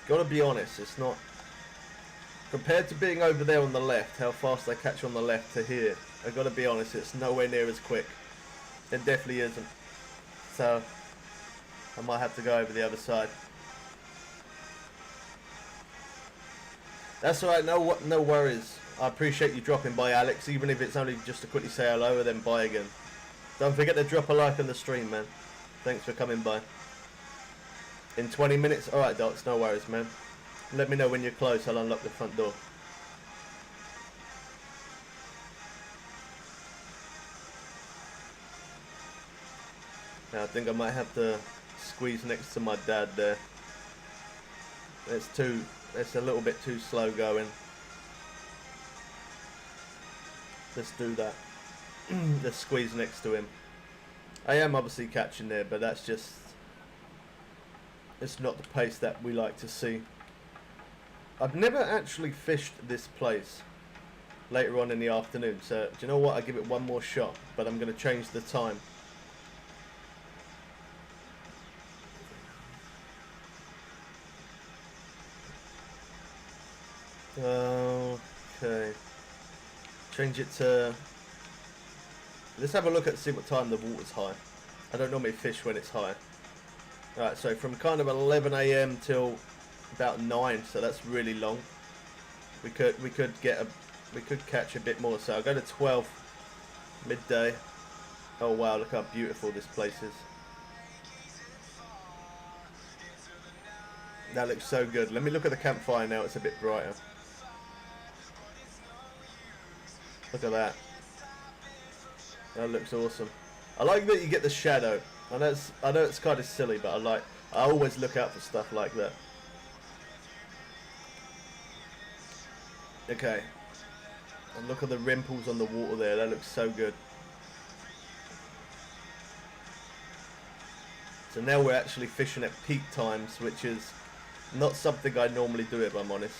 Gotta be honest, it's not compared to being over there on the left, how fast they catch on the left to here. I gotta be honest, it's nowhere near as quick. It definitely isn't. So I might have to go over the other side. That's alright, no worries. I appreciate you dropping by, Alex, even if it's only just to quickly say hello and then bye again. Don't forget to drop a like on the stream, man. Thanks for coming by. In 20 minutes? Alright, Docs, no worries, man. Let me know when you're close, I'll unlock the front door. Now I think I might have to squeeze next to my dad there. It's a little bit too slow going. Let's do that. Let's squeeze next to him. I am obviously catching there, but that's just, it's not the pace that we like to see. I've never actually fished this place later on in the afternoon, so do you know what, I'll give it one more shot, but I'm going to change the time. Okay, change it to, let's have a look at see what time the water's high. I don't normally fish when it's high. Right, so from kind of 11 AM till about 9, so that's really long. We could catch a bit more, so I'll go to 12 midday. Oh wow, look how beautiful this place is. That looks so good. Let me look at the campfire now, it's a bit brighter. Look at that. That looks awesome. I like that you get the shadow. I know it's kind of silly, but I always look out for stuff like that. Okay. And look at the rimples on the water there. That looks so good. So now we're actually fishing at peak times, which is not something I normally do, if I'm honest.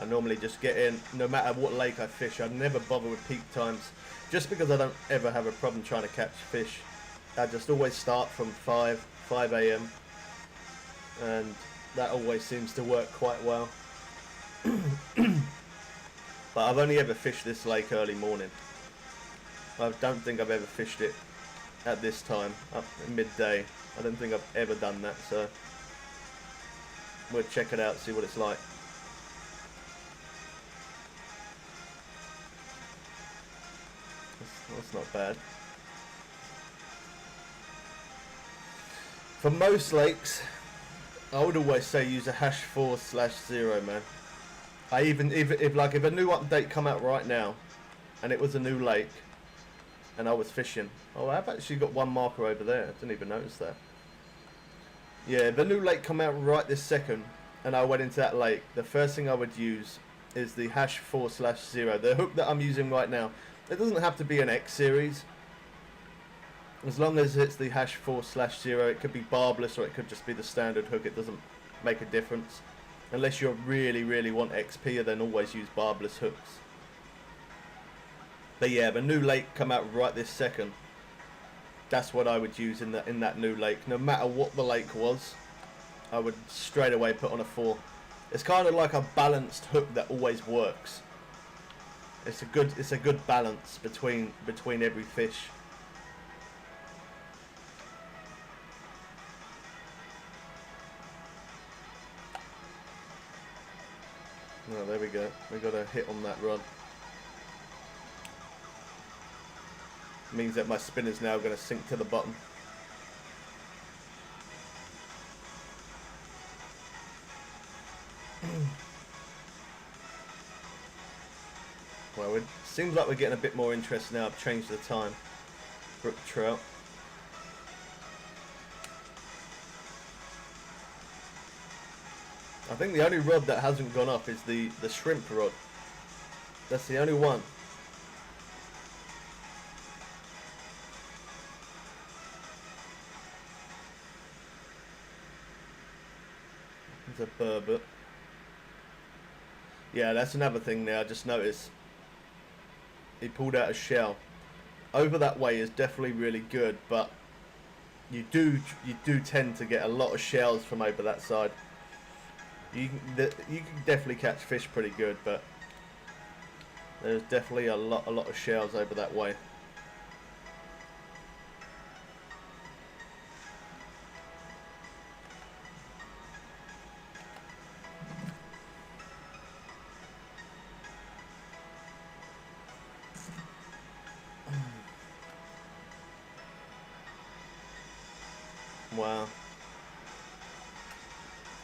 I normally just get in, no matter what lake I fish. I never bother with peak times, just because I don't ever have a problem trying to catch fish. I just always start from 5 AM, and that always seems to work quite well. But I've only ever fished this lake early morning. I don't think I've ever fished it at this time, up at midday. I don't think I've ever done that, so we'll check it out, see what it's like. That's not bad. For most lakes, I would always say use a #4/0, man. If a new update come out right now, and it was a new lake, and I was fishing. Oh, I've actually got one marker over there. I didn't even notice that. Yeah, if a new lake come out right this second, and I went into that lake, the first thing I would use is the #4/0. The hook that I'm using right now. It doesn't have to be an X series. As long as it's the #4/0, it could be barbless or it could just be the standard hook. It doesn't make a difference. Unless you really want XP, then always use barbless hooks. But yeah, the new lake come out right this second. That's what I would use in that new lake. No matter what the lake was, I would straight away put on a 4. It's kind of like a balanced hook that always works. It's a good balance between every fish. Oh, there we go. We got a hit on that rod. Means that my spinner's now going to sink to the bottom. Well, it seems like we're getting a bit more interest now. I've changed the time. Brook trout. I think the only rod that hasn't gone up is the shrimp rod. That's the only one. It's a burbot. Yeah, that's another thing there. I just noticed. He pulled out a shell. Over that way is definitely really good, but you do tend to get a lot of shells from over that side. You can definitely catch fish pretty good, but there's definitely a lot of shells over that way. Wow.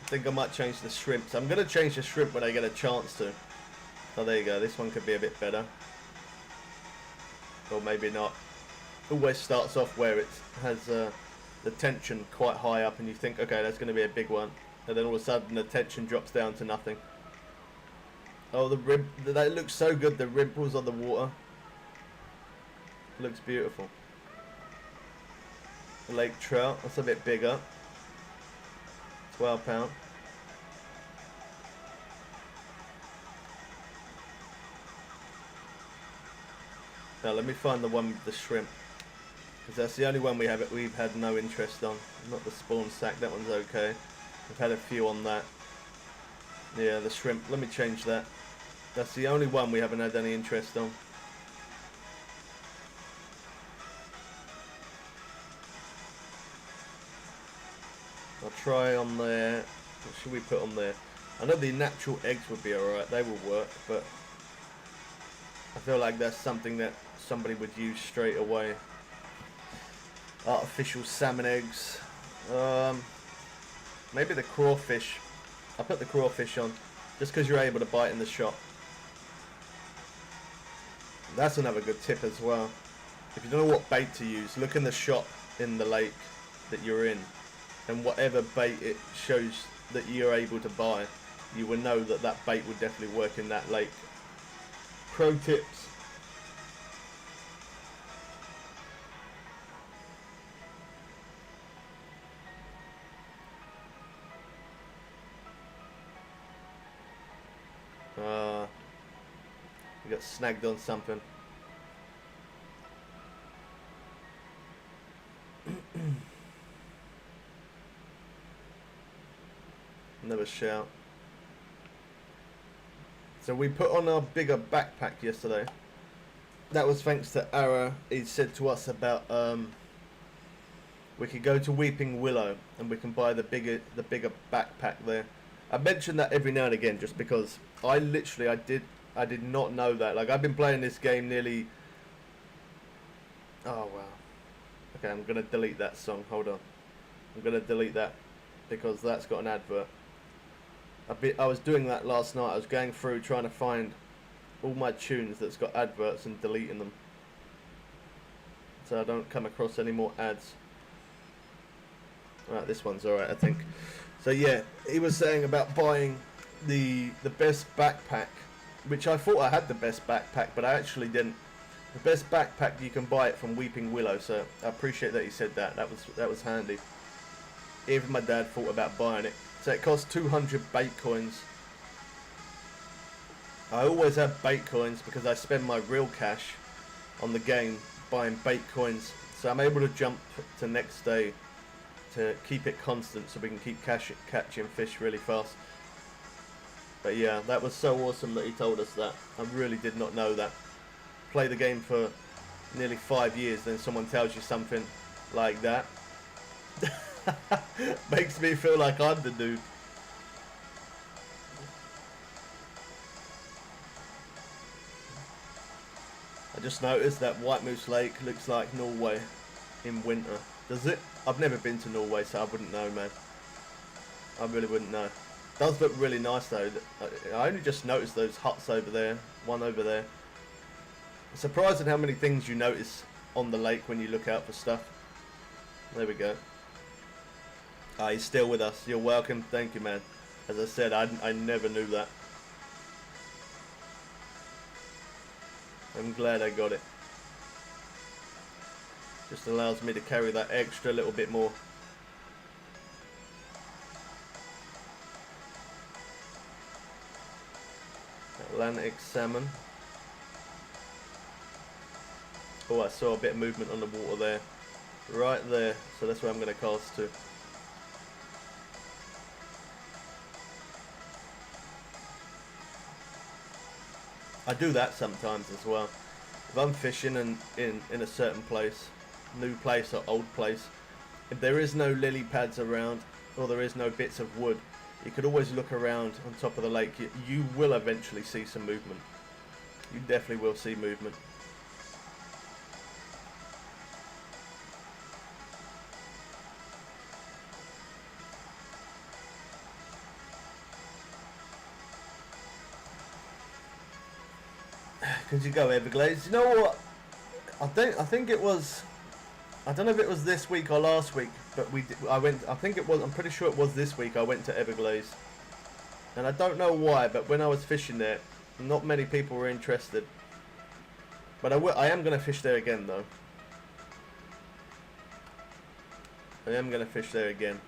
I think I might change the shrimps. I'm going to change the shrimp when I get a chance to. Oh, there you go. This one could be a bit better. Or maybe not. Always starts off where it has the tension quite high up and you think, okay, that's going to be a big one. And then all of a sudden the tension drops down to nothing. Oh, the rib, that looks so good, the ripples on the water. Looks beautiful. Lake trout, that's a bit bigger. 12 pound. Now let me find the one with the shrimp, because that's the only one we've had no interest on. Not the spawn sack, that one's okay. We've had a few on that. Yeah, the shrimp, let me change that. That's the only one we haven't had any interest on. I'll try on there. What should we put on there? I know the natural eggs would be alright, they will work, but I feel like that's something that somebody would use straight away. Artificial salmon eggs. Maybe the crawfish. I'll put the crawfish on, just because you're able to bite in the shop. That's another good tip as well. If you don't know what bait to use, look in the shop in the lake that you're in, and whatever bait it shows that you're able to buy, you will know that that bait would definitely work in that lake. Pro tips. We got snagged on something. Another shout. So we put on our bigger backpack yesterday. That was thanks to Ara. He said to us about we could go to Weeping Willow and we can buy the bigger backpack there. I mention that every now and again just because I did not know that. Like, I've been playing this game nearly... Oh, wow. Okay, I'm going to delete that song. Hold on. I'm going to delete that because that's got an advert. I was doing that last night. I was going through trying to find all my tunes that's got adverts and deleting them, so I don't come across any more ads. Alright, this one's alright, I think. So yeah, he was saying about buying the best backpack, which I thought I had the best backpack, but I actually didn't. The best backpack, you can buy it from Weeping Willow, so I appreciate that he said that. That was handy. Even my dad thought about buying it. So it costs 200 bait coins. I always have bait coins because I spend my real cash on the game buying bait coins. So I'm able to jump to next day to keep it constant so we can keep catching fish really fast. But yeah, that was so awesome that he told us that. I really did not know that. Play the game for nearly 5 years, then someone tells you something like that. Makes me feel like I'm the dude. I just noticed that White Moose Lake looks like Norway in winter. Does it? I've never been to Norway, so I wouldn't know, man. I really wouldn't know. It does look really nice though. I only just noticed those huts over there, one over there. It's surprising how many things you notice on the lake when you look out for stuff. There we go. Ah, he's still with us. You're welcome. Thank you, man. As I said, I never knew that. I'm glad I got it. Just allows me to carry that extra little bit more. Atlantic salmon. Oh, I saw a bit of movement on the water there. Right there. So that's where I'm going to cast to. I do that sometimes as well. If I'm fishing in a certain place, new place or old place, if there is no lily pads around or there is no bits of wood, you could always look around on top of the lake. You will eventually see some movement. You definitely will see movement. Could you go Everglades? You know what? I think it was. I don't know if it was this week or last week, but I went. I think it was. I'm pretty sure it was this week. I went to Everglades, and I don't know why. But when I was fishing there, not many people were interested. But I am going to fish there again, though. I am going to fish there again.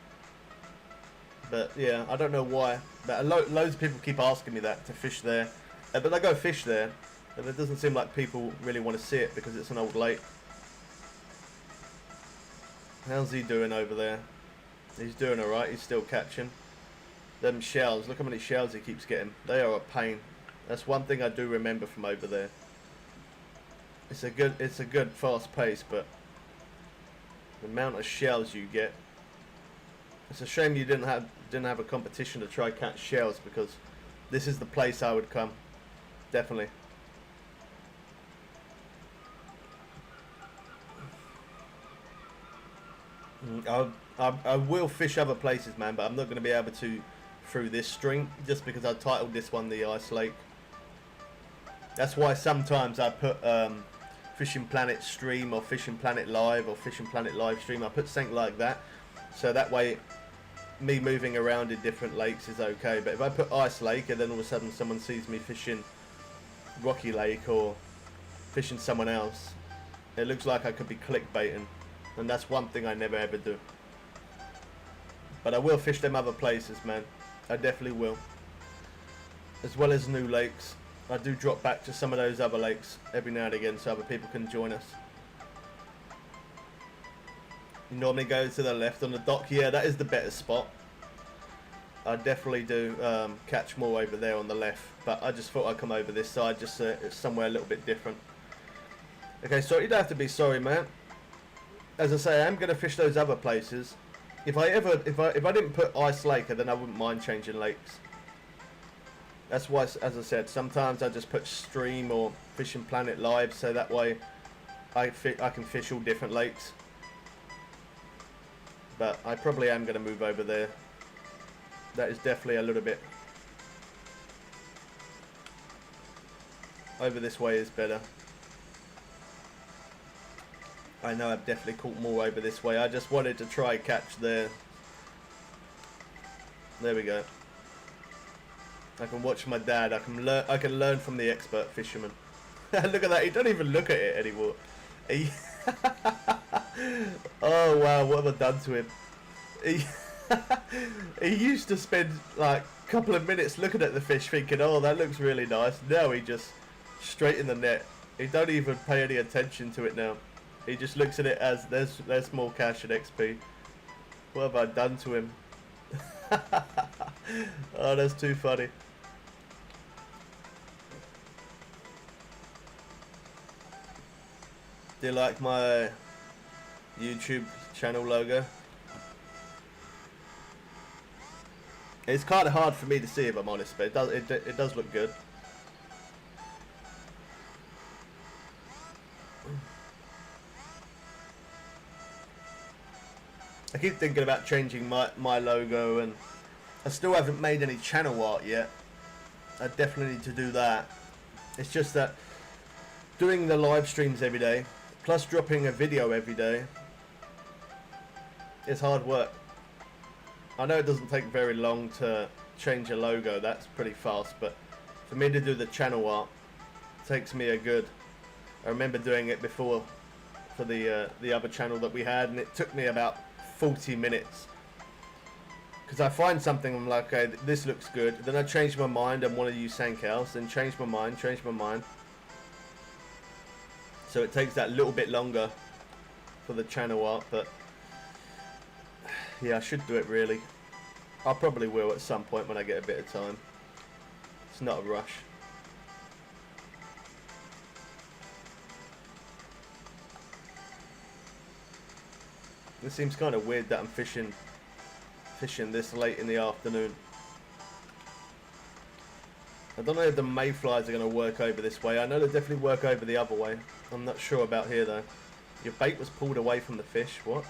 But yeah, I don't know why. But loads of people keep asking me that to fish there. But I go fish there, and it doesn't seem like people really want to see it because it's an old lake. How's he doing over there? He's doing alright. He's still catching. Them shells. Look how many shells he keeps getting. They are a pain. That's one thing I do remember from over there. It's a good fast pace, but the amount of shells you get. It's a shame you didn't have a competition to try catch shells, because this is the place I would come. Definitely. I will fish other places, man, but I'm not going to be able to through this stream, just because I titled this one the Ice Lake. That's why sometimes I put Fishing Planet Stream or Fishing Planet Live or Fishing Planet Live Stream. I put something like that, so that way me moving around in different lakes is okay. But if I put Ice Lake and then all of a sudden someone sees me fishing Rocky Lake or fishing someone else, it looks like I could be clickbaiting, and that's one thing I never ever do. But I will fish them other places, man. I definitely will. As well as new lakes. I do drop back to some of those other lakes every now and again so other people can join us. You normally go to the left on the dock. Yeah, that is the better spot. I definitely do catch more over there on the left, but I just thought I'd come over this side, just it's somewhere a little bit different. Okay, so you don't have to be sorry, man. As I say, I'm going to fish those other places. If I didn't put Ice Lake, then I wouldn't mind changing lakes. That's why, as I said, sometimes I just put Stream or Fishing Planet Live, so that way I can fish all different lakes. But I probably am going to move over there. That is definitely a little bit. Over this way is better. I know I've definitely caught more over this way. I just wanted to try catch there. There we go. I can watch my dad. I can learn from the expert fisherman. Look at that. He don't even look at it anymore. He oh wow, what have I done to him? He used to spend like a couple of minutes looking at the fish thinking, oh, that looks really nice. Now he just straight in the net. He don't even pay any attention to it now. He just looks at it as there's more cash and XP. What have I done to him? Oh, that's too funny. Do you like my YouTube channel logo? It's kind of hard for me to see, if I'm honest, but it does look good. I keep thinking about changing my logo, and I still haven't made any channel art yet. I definitely need to do that. It's just that doing the live streams every day, plus dropping a video every day, is hard work. I know it doesn't take very long to change a logo, that's pretty fast, but for me to do the channel art, it takes me a good... I remember doing it before for the other channel that we had, and it took me about 40 minutes. Because I find something, I'm like, okay, this looks good, then I change my mind and want to use something else, then change my mind. So it takes that little bit longer for the channel art, but yeah, I should do it really. I probably will at some point when I get a bit of time. It's not a rush. It seems kind of weird that I'm fishing this late in the afternoon. I don't know if the mayflies are going to work over this way. I know they definitely work over the other way. I'm not sure about here though. Your bait was pulled away from the fish. What?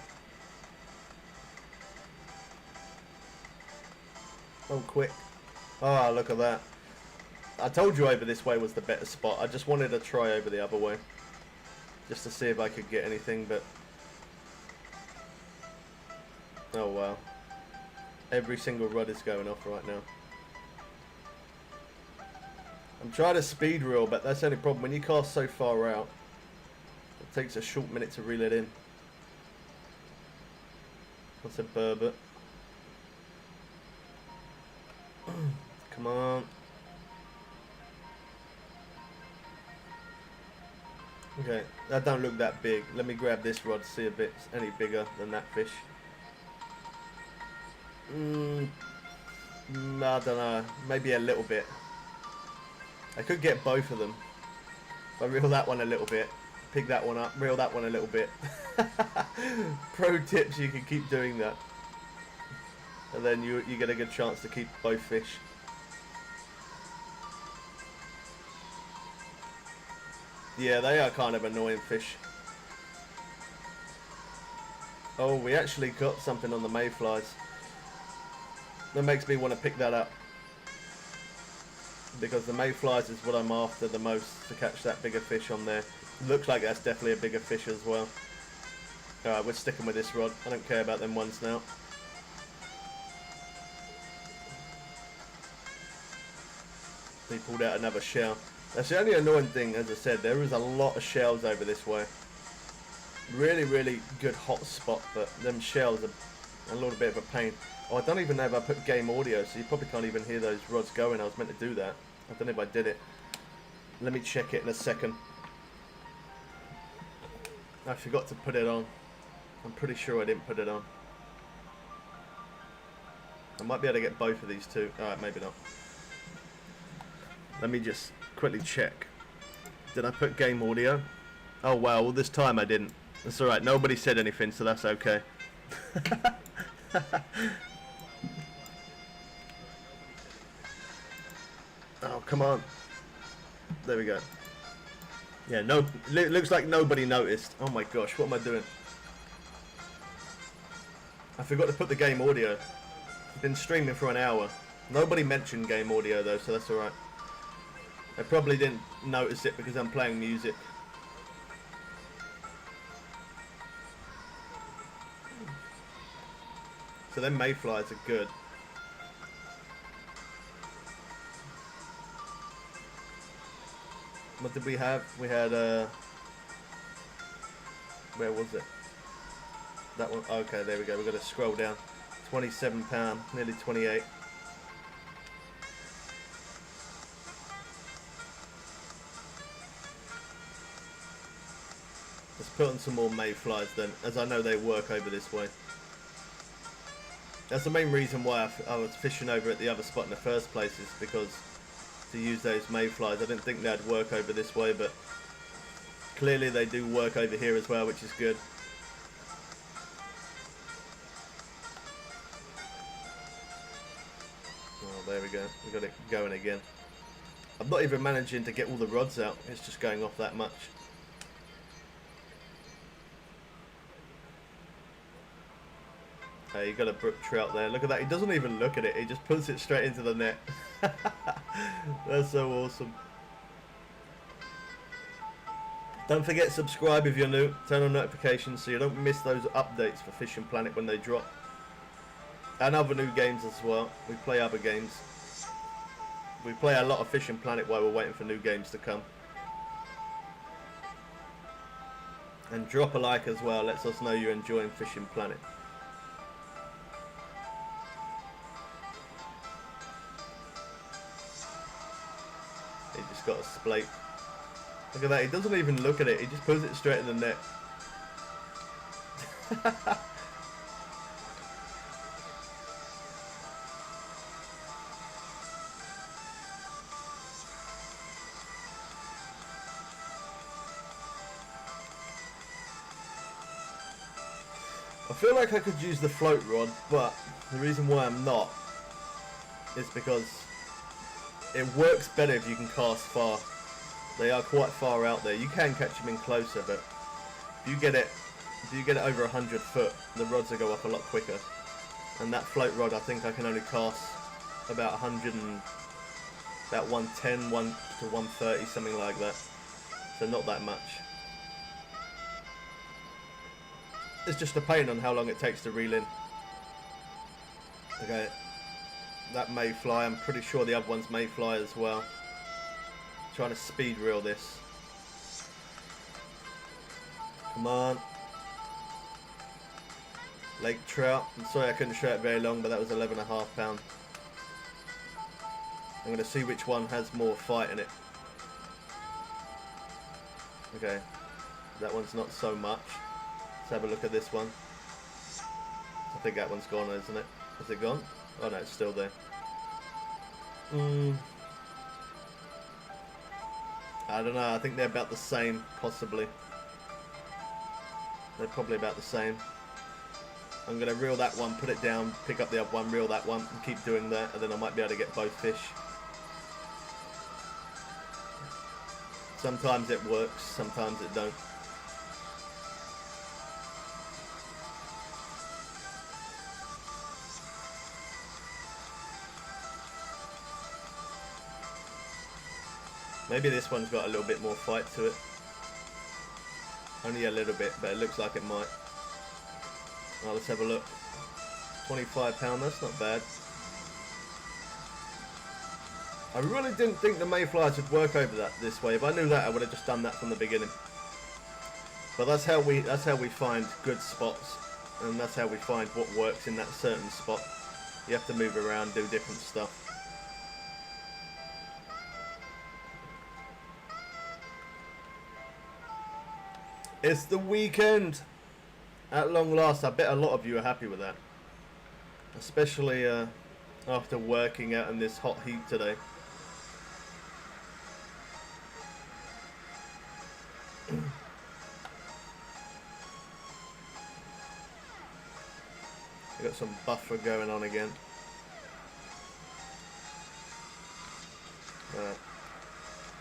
Oh, quick. Oh, look at that. I told you over this way was the better spot. I just wanted to try over the other way, just to see if I could get anything, but oh wow. Every single rod is going off right now. I'm trying to speed reel, but that's the only problem. When you cast so far out, it takes a short minute to reel it in. That's a burbot. Come on. Okay, that don't look that big. Let me grab this rod, see if it's any bigger than that fish. I don't know. Maybe a little bit. I could get both of them. If I reel that one a little bit, pick that one up, reel that one a little bit. Pro tips, you can keep doing that. And then you get a good chance to keep both fish. Yeah, they are kind of annoying fish. Oh, we actually got something on the mayflies. That makes me want to pick that up. Because the mayflies is what I'm after the most, to catch that bigger fish on there. Looks like that's definitely a bigger fish as well. Alright, we're sticking with this rod. I don't care about them ones now. He pulled out another shell. That's the only annoying thing, as I said, there is a lot of shells over this way. Really, really good hot spot, but them shells are a little bit of a pain. Oh, I don't even know if I put game audio, so you probably can't even hear those rods going. I was meant to do that. I don't know if I did it. Let me check it in a second. I forgot to put it on. I'm pretty sure I didn't put it on. I might be able to get both of these two. Alright, maybe not. Let me just quickly check. Did I put game audio? Oh wow, all this time I didn't. That's alright, nobody said anything, so that's okay. Oh, come on. There we go. Yeah, no, looks like nobody noticed. Oh my gosh, what am I doing? I forgot to put the game audio. I've been streaming for an hour. Nobody mentioned game audio though, so that's alright. I probably didn't notice it because I'm playing music. So them mayflies are good. What did we have? We had where was it? That one. Okay, there we go. We've got to scroll down. £27, nearly 28. Let's put on some more mayflies then, as I know they work over this way. That's the main reason why I was fishing over at the other spot in the first place, is because to use those mayflies. I didn't think they'd work over this way, but clearly they do work over here as well, which is good. Oh, there we go. We got it going again. I'm not even managing to get all the rods out. It's just going off that much. You got a brook trout there. Look at that. He doesn't even look at it. He just puts it straight into the net. That's so awesome. Don't forget, subscribe if you're new. Turn on notifications so you don't miss those updates for Fishing Planet when they drop. And other new games as well. We play other games. We play a lot of Fishing Planet while we're waiting for new games to come. And drop a like as well. Lets us know you're enjoying Fishing Planet. He just got a splake. Look at that, he doesn't even look at it, he just puts it straight in the net. I feel like I could use the float rod, but the reason why I'm not is because it works better if you can cast far. They are quite far out there. You can catch them in closer, but if you get it over 100 foot, the rods will go up a lot quicker. And that float rod, I think I can only cast about 100 and About 110, 1 to 130, something like that. So not that much. It's just a pain on how long it takes to reel in. Okay, that may fly. I'm pretty sure the other ones may fly as well. Trying to speed reel this. Come on. Lake trout. I'm sorry I couldn't show it very long, but that was 11.5 pounds. I'm going to see which one has more fight in it. Okay, that one's not so much. Let's have a look at this one. I think that one's gone, isn't it? Is it gone? Oh no, it's still there. I don't know, I think they're about the same, possibly. They're probably about the same. I'm going to reel that one, put it down, pick up the other one, reel that one, and keep doing that, and then I might be able to get both fish. Sometimes it works, sometimes it don't. Maybe this one's got a little bit more fight to it. Only a little bit, but it looks like it might. Well, let's have a look. 25 pound, that's not bad. I really didn't think the mayflies would work over that this way. If I knew that, I would have just done that from the beginning. But that's how we find good spots, and that's how we find what works in that certain spot. You have to move around, do different stuff. It's the weekend! At long last. I bet a lot of you are happy with that. Especially after working out in this hot heat today. I got some buffer going on again.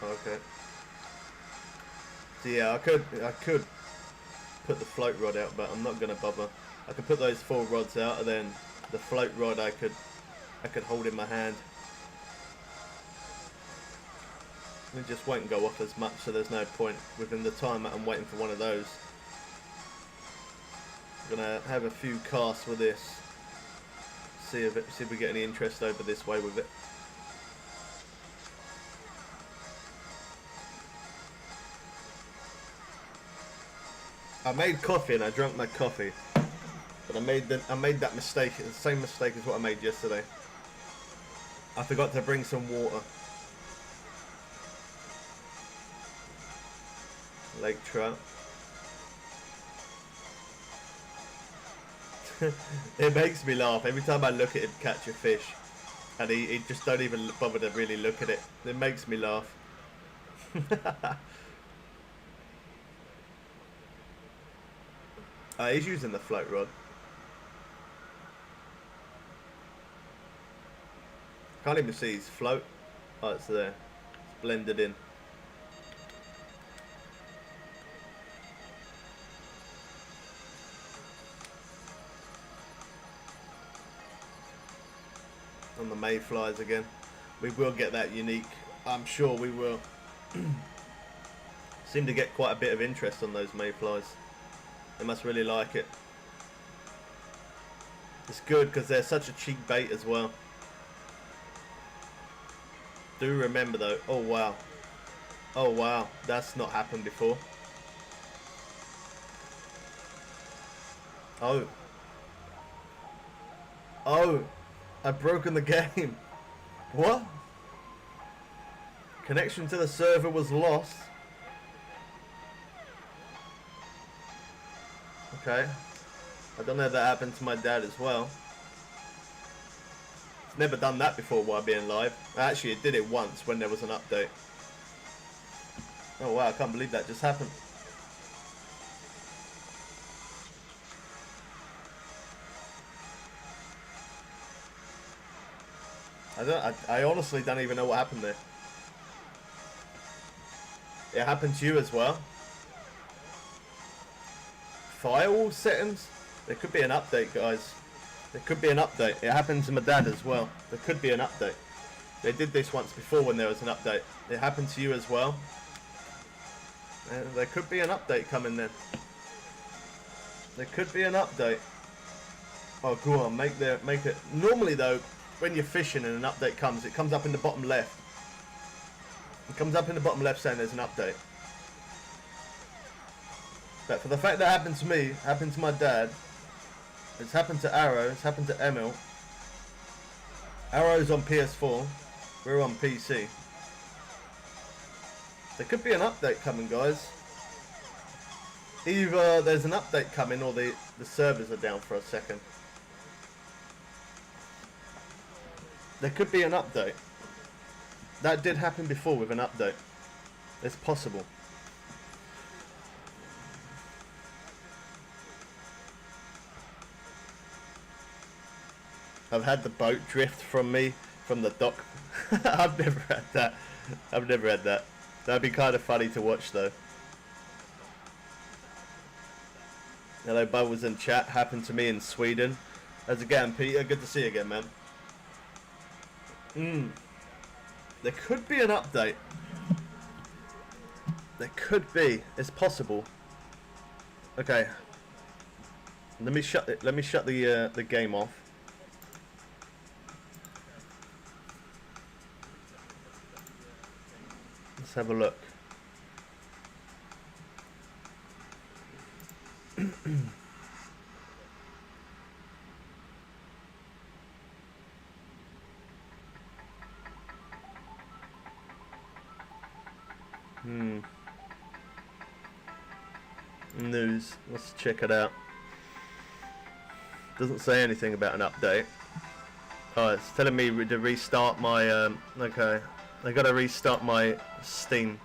Okay. So yeah, I could put the float rod out, but I'm not gonna bother. I could put those 4 rods out, and then the float rod I could hold in my hand. It just won't go off as much, so there's no point within the time that I'm waiting for one of those. I'm gonna have a few casts with this. See if we get any interest over this way with it. I made coffee and I drank my coffee, but I made that mistake, the same mistake as what I made yesterday. I forgot to bring some water. Lake trout. It makes me laugh every time I look at him catch a fish, and he just don't even bother to really look at it. It makes me laugh. He's using the float rod. Can't even see his float. Oh, it's there. It's blended in. On the mayflies again. We will get that unique. I'm sure we will. Seem to get quite a bit of interest on those mayflies. They must really like it. It's good because they're such a cheap bait as well. Do remember though. Oh wow. Oh wow. That's not happened before. Oh. Oh. I've broken the game. What? Connection to the server was lost. Okay. I don't know if that happened to my dad as well. It's never done that before while being live. Actually, it did it once when there was an update. Oh wow, I can't believe that just happened. I honestly don't even know what happened there. It happened to you as well. Firewall settings? There could be an update, guys. There could be an update. It happened to my dad as well. There could be an update. They did this once before when there was an update. It happened to you as well. There could be an update coming then. There could be an update. Oh, go on, make it. Normally though, when you're fishing and an update comes, it comes up in the bottom left. It comes up in the bottom left saying there's an update. But for the fact that happened to me, happened to my dad, it's happened to Arrow, it's happened to Emil. Arrow's on PS4, we're on PC. There could be an update coming, guys. Either there's an update coming or the servers are down for a second. There could be an update. That did happen before with an update. It's possible. I've had the boat drift from me, from the dock. I've never had that. I've never had that. That'd be kind of funny to watch though. Hello Bubbles in chat, happened to me in Sweden. How's it going, Peter? Good to see you again, man. There could be an update. There could be. It's possible. Okay. Let me shut the game off. Let's have a look. News. Let's check it out. Doesn't say anything about an update. Oh, it's telling me to restart my. Okay, I gotta restart my Steam.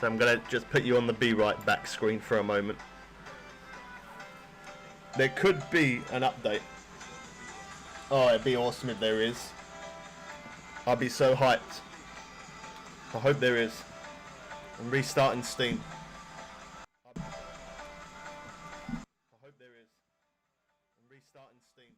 So I'm gonna just put you on the Be Right Back screen for a moment. There could be an update. Oh, it'd be awesome if there is. I'd be so hyped. I hope there is. I'm restarting Steam. I hope there is. I'm restarting Steam.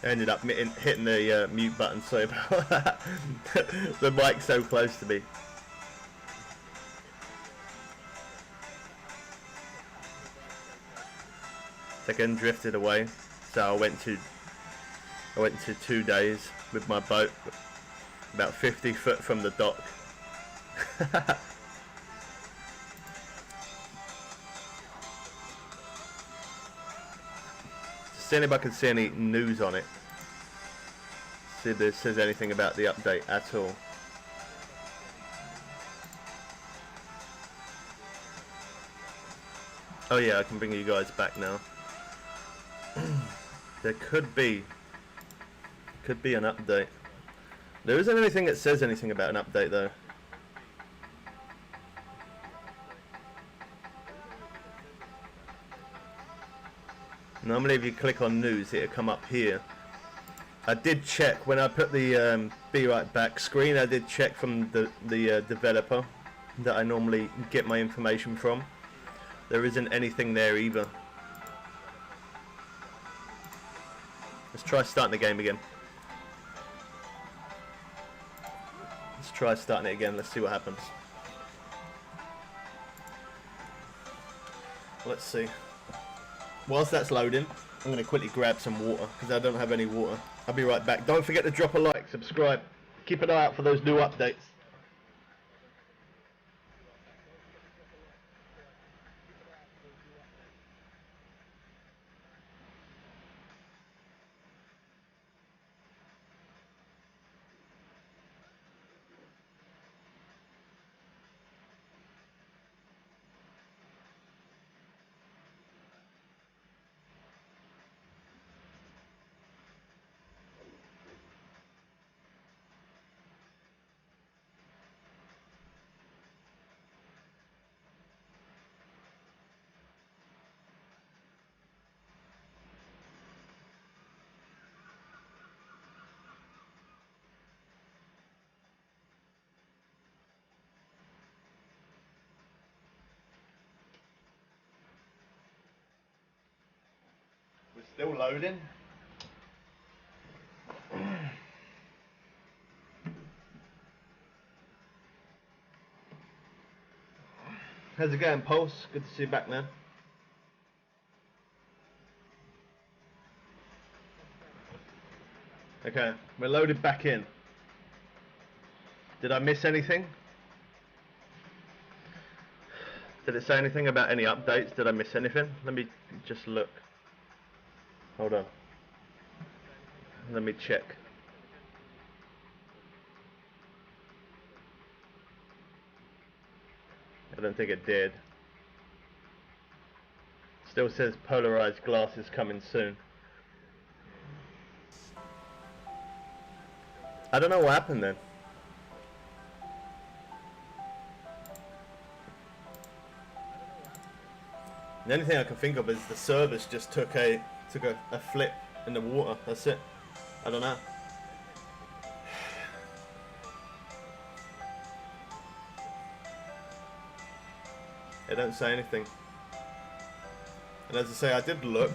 I ended up hitting the mute button, sorry about that. The mic's so close to me. Second drifted away, so I went to 2 days with my boat, about 50 foot from the dock. Seeing if I can see any news on it. See if this says anything about the update at all. Oh yeah, I can bring you guys back now. There could be an update. There isn't anything that says anything about an update though. Normally if you click on news it'll come up here. I did check when I put the Be Right Back screen, I did check from the developer that I normally get my information from. There isn't anything there either. Let's try starting the game again. Let's try starting it again, let's see what happens. Let's see. Whilst that's loading, I'm going to quickly grab some water because I don't have any water. I'll be right back. Don't forget to drop a like, subscribe. Keep an eye out for those new updates. Still loading. How's it going, Pulse? Good to see you back, man. Okay, we're loaded back in. Did I miss anything? Did it say anything about any updates? Did I miss anything? Let me just look. Hold on. Let me check. I don't think it did. Still says polarized glasses coming soon. I don't know what happened then. The only thing I can think of is the service just took a flip in the water. That's it. I don't know. It don't say anything. And as I say, I did look.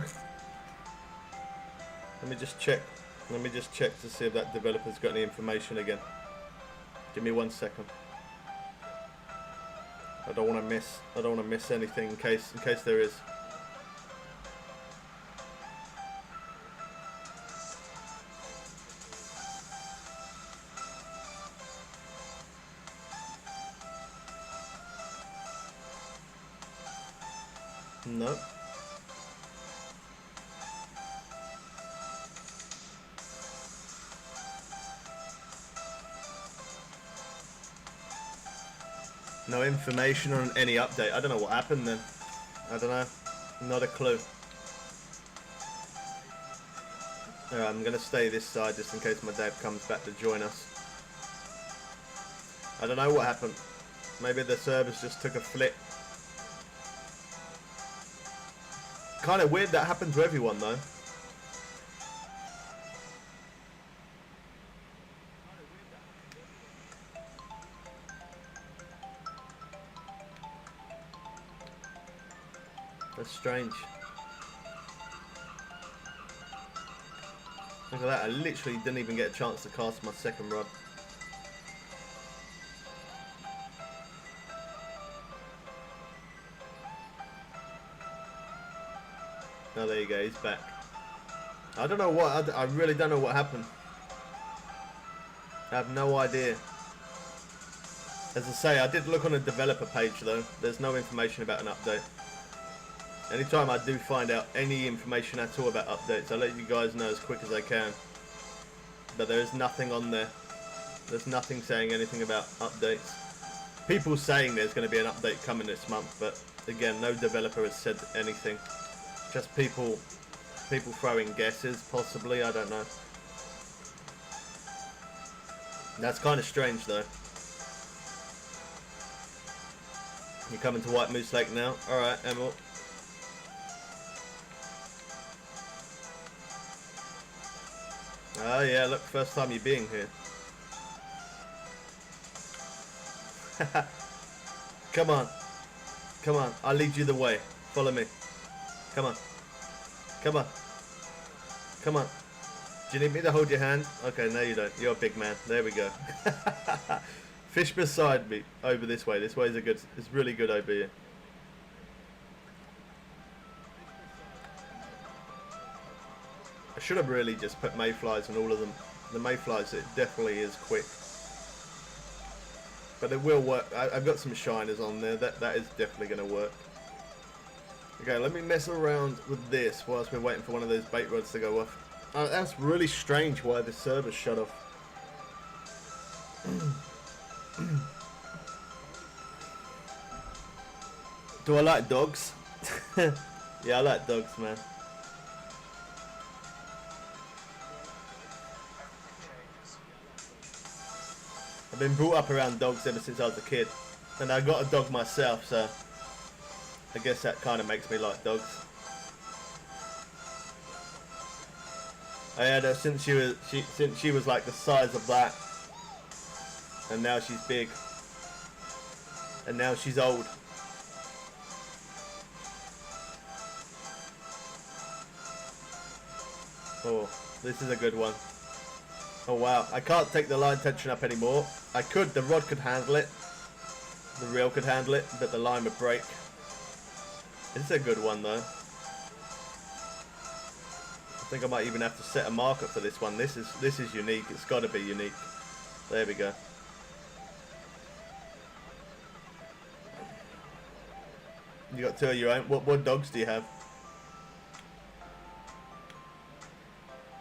Let me just check. Let me just check to see if that developer's got any information again. Give me 1 second. I don't want to miss anything in case there is. No. No information on any update. I don't know what happened then. I don't know. Not a clue. Alright, I'm going to stay this side just in case my dad comes back to join us. I don't know what happened. Maybe the service just took a flip. Kind of weird that happened to everyone though. That's strange. Look at that, I literally didn't even get a chance to cast my second rod. Oh, there you go, he's back. I don't know what, I really don't know what happened. I have no idea. As I say, I did look on the developer page though. There's no information about an update. Anytime I do find out any information at all about updates, I'll let you guys know as quick as I can. But there is nothing on there. There's nothing saying anything about updates. People saying there's going to be an update coming this month, but again, no developer has said anything. Just people throwing guesses, possibly, I don't know. That's kind of strange though. You're coming to White Moose Lake now? Alright, Emil. Oh yeah, look, first time you being here. Come on. Come on, I'll lead you the way. Follow me. Come on. Come on. Come on. Do you need me to hold your hand? Okay, no you don't. You're a big man. There we go. Fish beside me. Over this way. This way is it's really good over here. I should have really just put mayflies on all of them. The mayflies, it definitely is quick. But it will work. I've got some shiners on there. That is definitely going to work. Okay, let me mess around with this whilst we're waiting for one of those bait rods to go off. That's really strange why the server shut off. Do I like dogs? Yeah, I like dogs, man. I've been brought up around dogs ever since I was a kid. And I got a dog myself, so I guess that kind of makes me like dogs. I had her since she was like the size of that, and now she's big, and now she's old. Oh, this is a good one. Oh wow, I can't take the line tension up anymore. I could, the rod could handle it. The reel could handle it, but the line would break. It's a good one though. I think I might even have to set a marker for this one. This is unique. It's got to be unique. There we go. You got two of your own. What dogs do you have?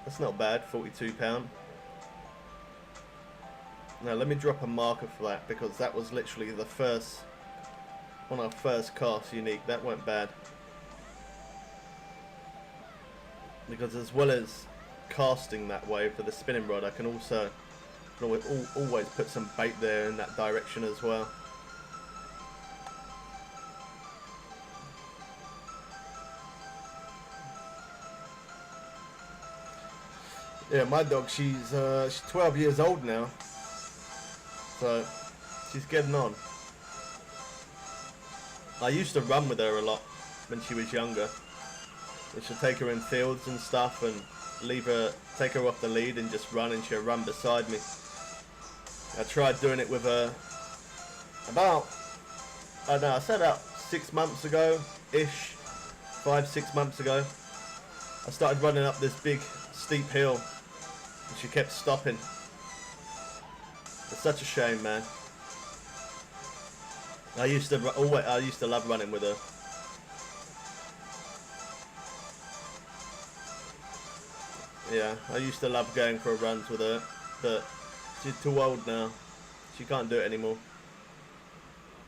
That's not bad. 42 pound. Now let me drop a marker for that, because that was literally the first, on our first cast unique. That went bad. Because as well as casting that way for the spinning rod, I can also always put some bait there in that direction as well. Yeah, my dog, she's 12 years old now, so she's getting on. I used to run with her a lot when she was younger. I should take her in fields and stuff and take her off the lead and just run, and she'll run beside me. I tried doing it with her about, I don't know, I said about 6 months ago-ish, 5-6 months ago. I started running up this big steep hill and she kept stopping. It's such a shame, man. I used to love running with her. Yeah, I used to love going for runs with her, but she's too old now. She can't do it anymore.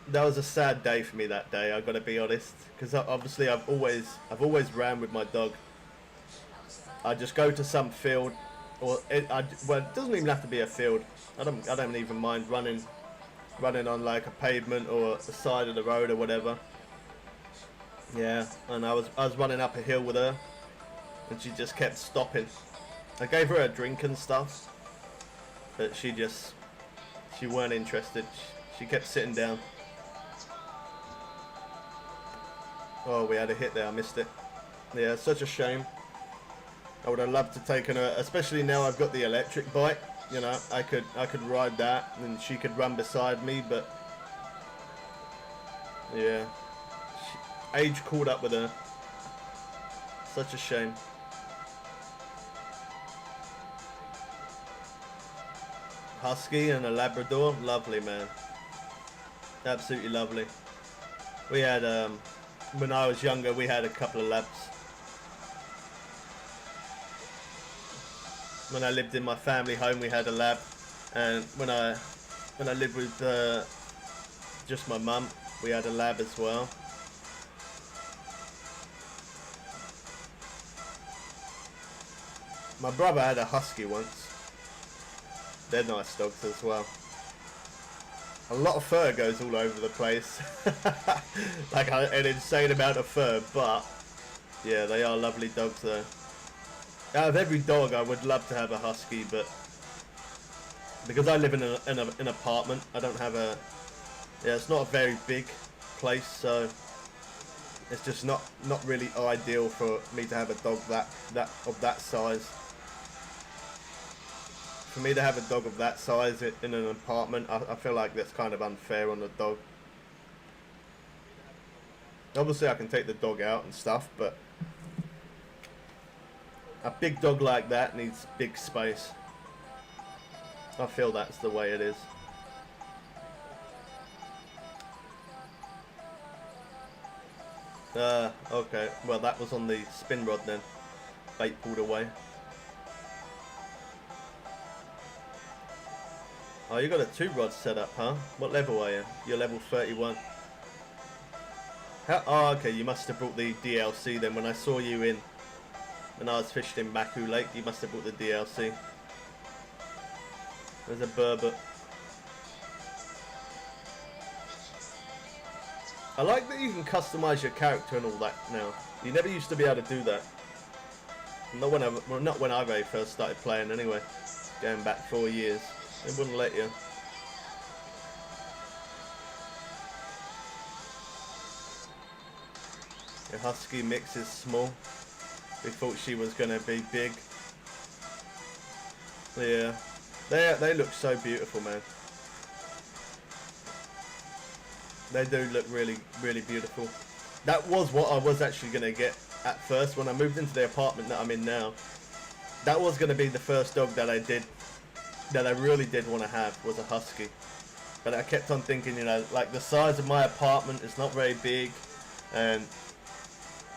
That was a sad day for me that day, I gotta be honest, because obviously I've always ran with my dog. I just go to some field, or well, it doesn't even have to be a field. I don't even mind running on like a pavement or the side of the road or whatever. Yeah, and I was running up a hill with her, and she just kept stopping. I gave her a drink and stuff, but she weren't interested. She kept sitting down. Oh, we had a hit there, I missed it. Yeah, such a shame. I would have loved to take her, especially now I've got the electric bike. You know, I could ride that and she could run beside me, but yeah, age caught up with her. Such a shame. Husky and a Labrador, lovely, man. Absolutely lovely. We had, when I was younger, we had a couple of labs. When I lived in my family home, we had a lab, and when I lived with just my mum, we had a lab as well. My brother had a husky once. They're nice dogs as well. A lot of fur goes all over the place. Like an insane amount of fur, but yeah, they are lovely dogs though. Out of every dog, I would love to have a husky, but because I live in an apartment, I don't have a. Yeah, it's not a very big place, so it's just not really ideal for me to have a dog of that size. For me to have a dog of that size in an apartment, I feel like that's kind of unfair on the dog. Obviously, I can take the dog out and stuff, but a big dog like that needs big space. I feel that's the way it is. Okay. Well, that was on the spin rod then. Bait pulled away. Oh, you got a 2 rod set up, huh? What level are you? You're level 31. Oh, okay. You must have brought the DLC then. When I saw you when I was fishing in Baku Lake, you must have brought the DLC. There's a burbot. I like that you can customize your character and all that now. You never used to be able to do that. Not when I very first started playing anyway. Going back 4 years. It wouldn't let you. The husky mix is small. We thought she was going to be big. Yeah, they look so beautiful, man. They do look really, really beautiful. That was what I was actually going to get at first when I moved into the apartment that I'm in now. That was going to be the first dog that I really did want to have, was a husky. But I kept on thinking, you know, like the size of my apartment is not very big, and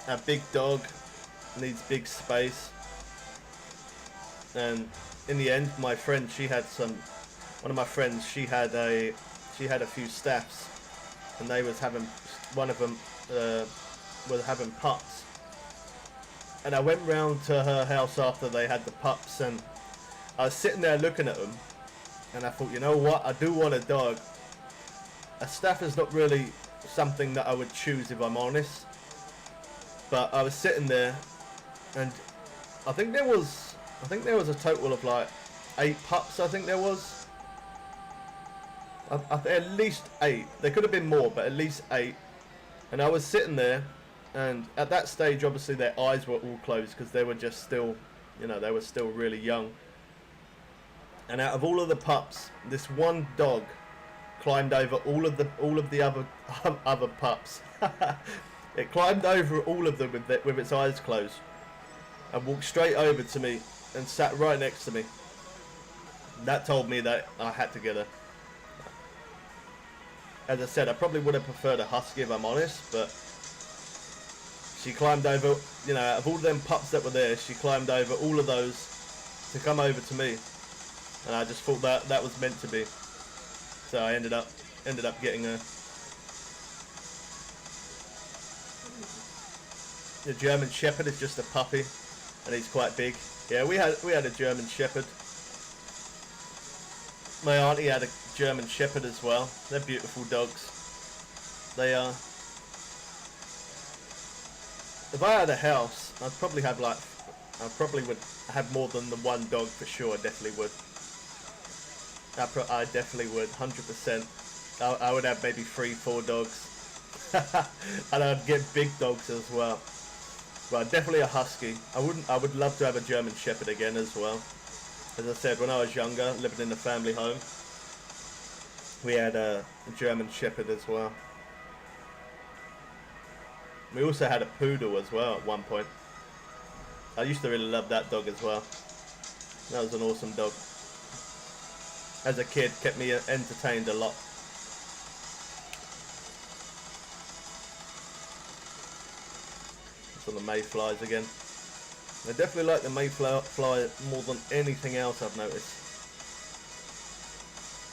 a big dog needs big space. And in the end, my friend, one of my friends, she had a few staffs, and they was having, one of them was having pups. And I went round to her house after they had the pups, and I was sitting there looking at them, and I thought, you know what, I do want a dog. A staff is not really something that I would choose, if I'm honest. But I was sitting there, and I think there was a total of like 8 pups. I think there was. At least 8. There could have been more, but at least 8. And I was sitting there, and at that stage, obviously their eyes were all closed because they were just still, you know, they were still really young. And out of all of the pups, this one dog climbed over all of the other pups. It climbed over all of them with its eyes closed, and walked straight over to me and sat right next to me. That told me that I had to get her. As I said, I probably would have preferred a husky, if I'm honest, but she climbed over, you know, out of all of them pups that were there, she climbed over all of those to come over to me, and I just thought that was meant to be. So I ended up getting her. The German Shepherd is just a puppy, and he's quite big. Yeah, we had a German Shepherd. My auntie had a German Shepherd as well. They're beautiful dogs. They are. If I had a house, I'd probably have like, I probably would have more than the one dog for sure. I definitely would. I definitely would, 100%. I would have maybe 3-4 dogs. And I'd get big dogs as well. But definitely a husky. I would love to have a German Shepherd again as well. As I said, when I was younger, living in the family home, we had a German Shepherd as well. We also had a poodle as well at one point. I used to really love that dog as well. That was an awesome dog. As a kid, kept me entertained a lot. It's on the mayflies again. I definitely like the mayfly more than anything else I've noticed.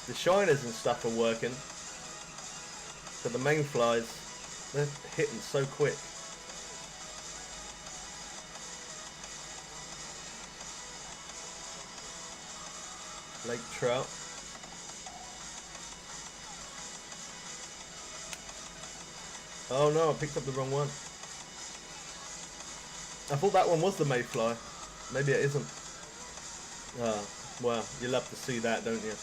The shiners and stuff are working, but the mayflies, they're hitting so quick. Lake trout. Oh no, I picked up the wrong one. I thought that one was the mayfly. Maybe it isn't. Ah, well, you love to see that, don't you?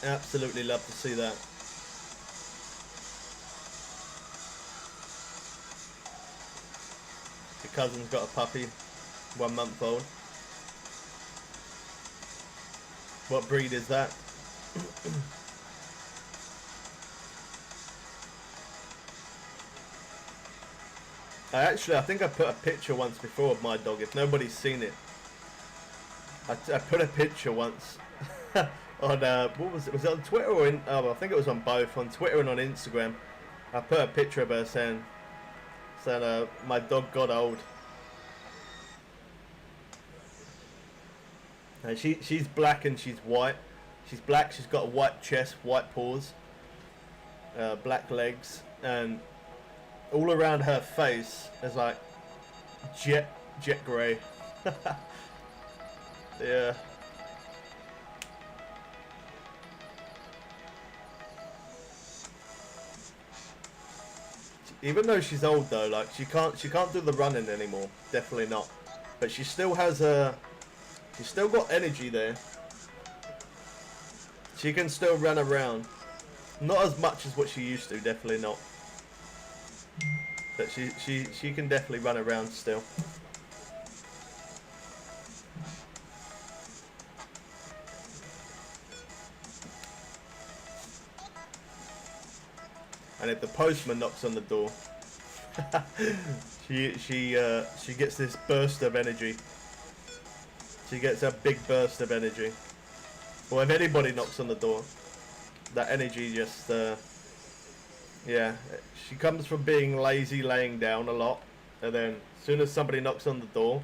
Absolutely love to see that. Your cousin's got a puppy, 1 month old. What breed is that? I think I put a picture once before of my dog, if nobody's seen it. I put a picture once on, what was it? Was it on Twitter or I think it was on both, on Twitter and on Instagram. I put a picture of her saying my dog got old. And she's black and she's white. She's black, she's got a white chest, white paws, black legs, and all around her face is like jet grey. Yeah. Even though she's old though, like she can't do the running anymore. Definitely not. But she still has she's still got energy there. She can still run around. Not as much as what she used to, definitely not. But she can definitely run around still. and if the postman knocks on the door, she gets this burst of energy. She gets a big burst of energy. Or if anybody knocks on the door, that energy just, yeah. She comes from being lazy, laying down a lot, and then as soon as somebody knocks on the door,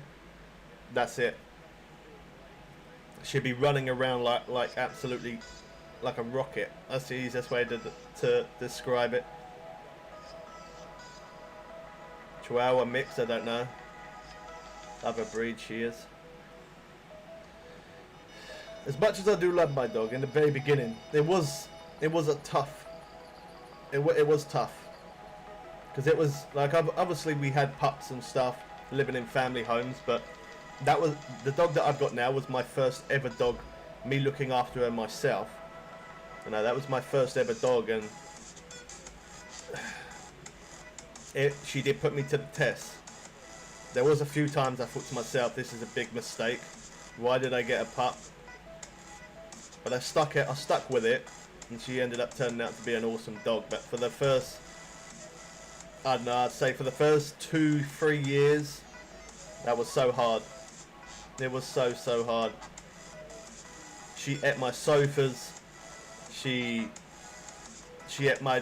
that's it. She'd be running around like absolutely like a rocket. That's the easiest way to describe it. Chihuahua mix, I don't know. Other breed she is. As much as I do love my dog, in the very beginning, it was a tough. It was tough. Because it was like, obviously we had pups and stuff living in family homes, but that was the dog that I've got now was my first ever dog, me looking after her myself. You know, that was my first ever dog, and she did put me to the test. There was a few times I thought to myself, this is a big mistake. Why did I get a pup? But I stuck with it, and she ended up turning out to be an awesome dog. But for the first, I don't know, I'd say for the first 2-3 years, that was so hard. It was so hard. She ate my sofas. She ate my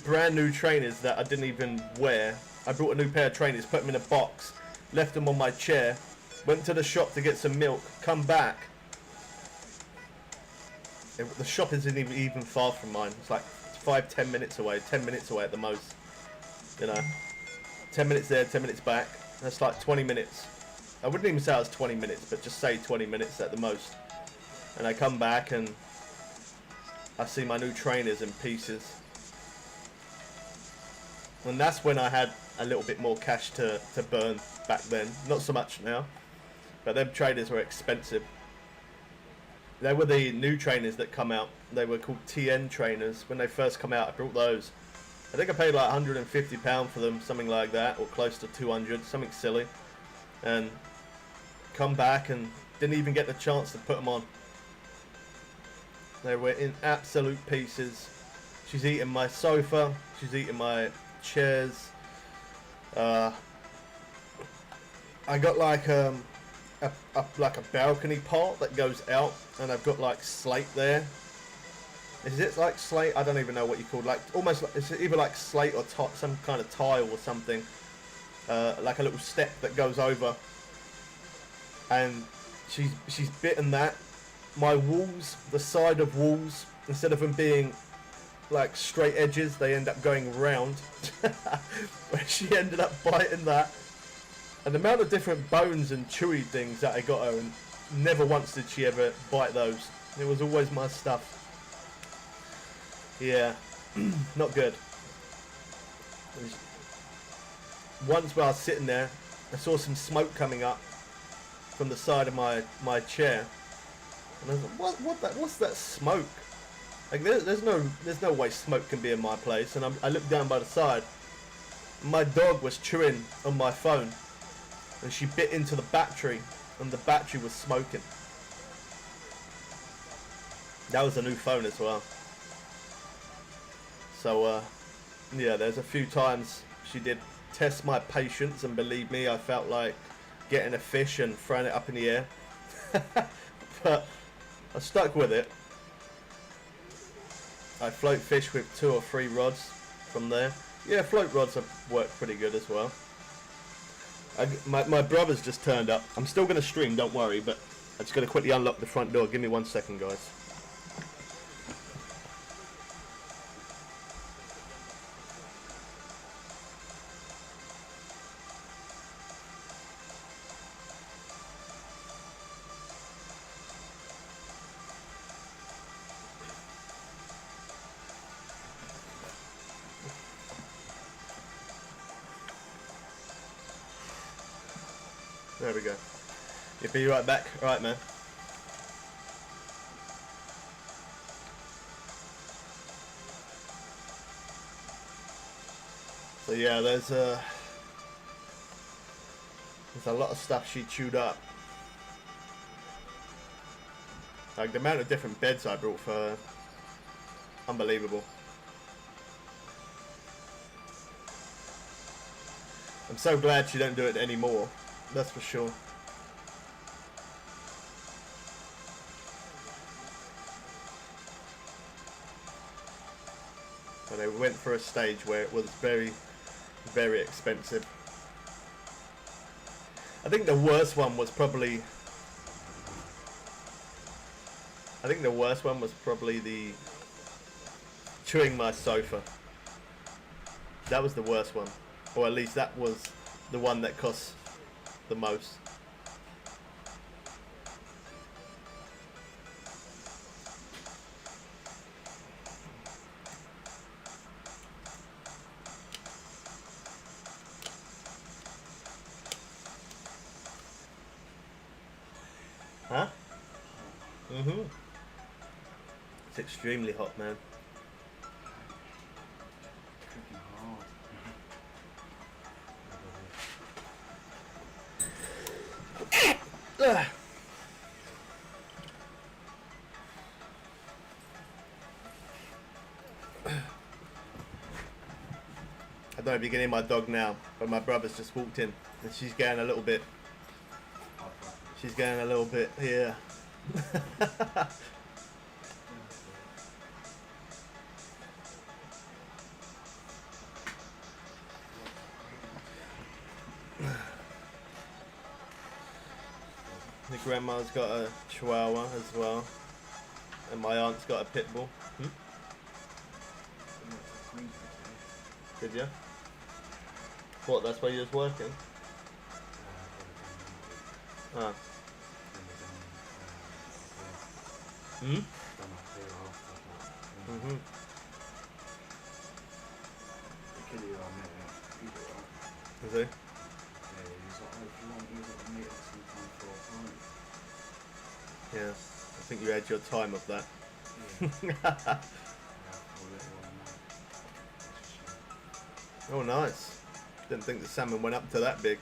brand new trainers that I didn't even wear. I brought a new pair of trainers, put them in a box, left them on my chair, went to the shop to get some milk, come back. The shop isn't even far from mine. It's like 5-10 minutes away, 10 minutes away at the most. You know, 10 minutes there, 10 minutes back. That's like 20 minutes. I wouldn't even say it was 20 minutes, but just say 20 minutes at the most. And I come back and I see my new trainers in pieces. And that's when I had a little bit more cash to burn back then. Not so much now. But them trainers were expensive. They were the new trainers that come out. They were called TN trainers. When they first come out, I brought those. I think I paid like £150 for them, something like that, or close to 200, something silly. And come back and didn't even get the chance to put them on. They were in absolute pieces. She's eating my sofa. She's eating my chairs. I got like a balcony part that goes out, and I've got like slate there. Is it like slate? I don't even know what you call it. Like almost like, it's either like slate or some kind of tile or something. Like a little step that goes over. And she's bitten that. My walls, the side of walls, instead of them being like straight edges, they end up going round. Where she ended up biting that. And the amount of different bones and chewy things that I got her, and never once did she ever bite those. It was always my stuff. Yeah, not good. Once while I was sitting there, I saw some smoke coming up from the side of my chair. And I was like, what's that smoke? Like there's no way smoke can be in my place. And I looked down by the side. My dog was chewing on my phone, and she bit into the battery, and the battery was smoking. That was a new phone as well. So yeah, there's a few times she did test my patience, and believe me, I felt like getting a fish and throwing it up in the air. But I stuck with it. I float fish with 2 or 3 rods from there. Yeah, float rods have worked pretty good as well. My brother's just turned up. I'm still going to stream, don't worry, but I'm just going to quickly unlock the front door. Give me 1 second, guys. There we go. You'll be right back. Alright, man. So yeah, there's a lot of stuff she chewed up. Like the amount of different beds I brought for her, unbelievable. I'm so glad she don't do it anymore. That's for sure. But they went for a stage where it was very, very expensive. I think the worst one was probably... the chewing my sofa. That was the worst one. Or at least that was the one that cost the most. Huh? Mm-hmm. It's extremely hot, man. I don't know if you can hear my dog now, but my brother's just walked in and she's getting a little bit. She's getting a little bit here. The grandma's got a chihuahua as well, and my aunt's got a pit bull. Did you? What, that's where you was working? Ah. Hmm? Mm-hmm. Is he? Yeah, I think you had your time of that. Yeah. Oh, nice. Didn't think the salmon went up to that big.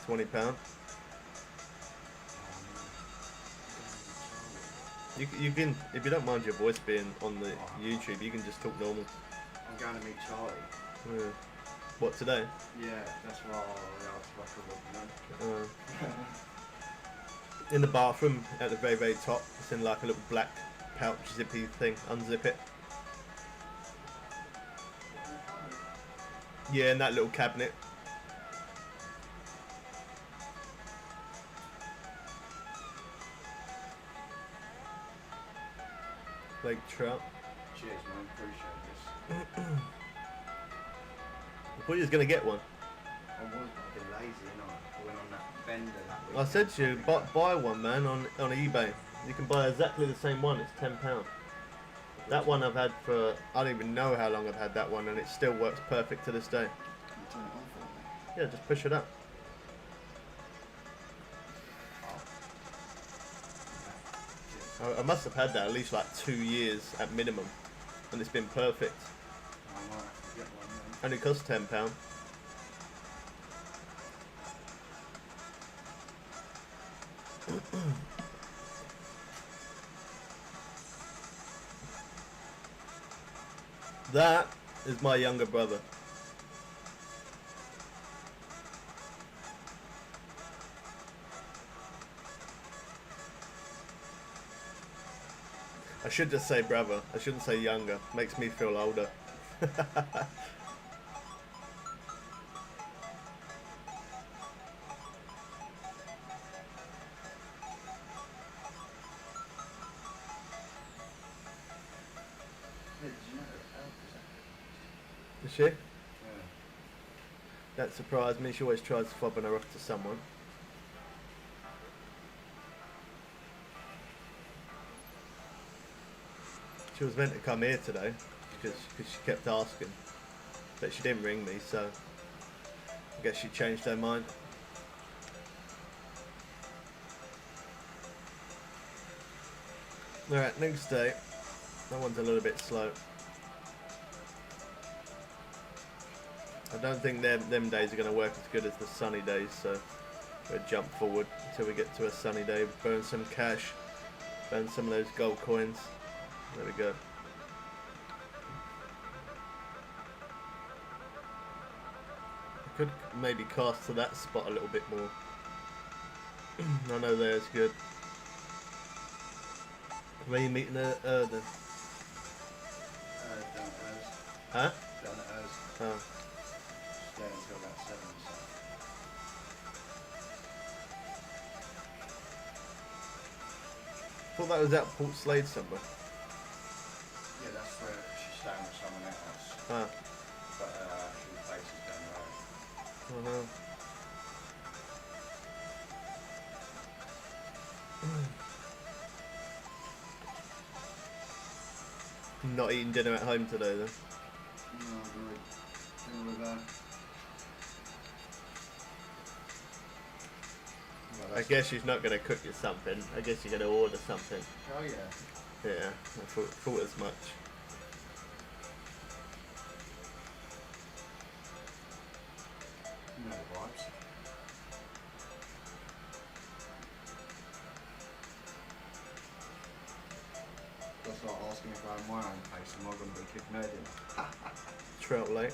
£20. You can, if you don't mind your voice being on the YouTube, you can just talk normal. I'm going to meet Charlie. Yeah. What, today? Yeah, that's why I asked In the bathroom at the very, very top, it's in like a little black pouch zippy thing. Unzip it. Yeah, in that little cabinet. Like trout. Cheers, man. Appreciate this. I thought you was going to get one. I was a bit lazy, and I went on that bender that week. I said to you, buy one, man, on eBay. You can buy exactly the same one. It's £10. That one I've had for, I don't even know how long I've had that one, and it still works perfect to this day. Can you turn it on for me? Yeah, just push it up. I must have had that at least like 2 years at minimum, and it's been perfect. I might have to get one then. And it costs £10. That is my younger brother. I should just say brother. I shouldn't say younger. Makes me feel older. Is she? Yeah. That surprised me. She always tries fobbing her off to someone. She was meant to come here today because she kept asking, but she didn't ring me, so I guess she changed her mind. Alright, next day. That one's a little bit slow. I don't think them days are going to work as good as the sunny days, so we'll jump forward until we get to a sunny day. Burn some cash, burn some of those gold coins. There we go. Could maybe cast to that spot a little bit more. I know there's good. Where are you meeting her then? Down at Ours. Huh? Down at Ours. Oh. Stay until about 7 so. I thought that was at Port Slade somewhere. Yeah, that's where she's staying with someone else. Ah. But actual place is down the road. Not eating dinner at home today then? No, really. Dinner with her. Well, I guess she's not going to cook you something. I guess you're going to order something. Oh yeah. Yeah, I thought as much. You know the vibes. That's like asking if I have my own place, am I going to be cooking her dinner? Trout Lake.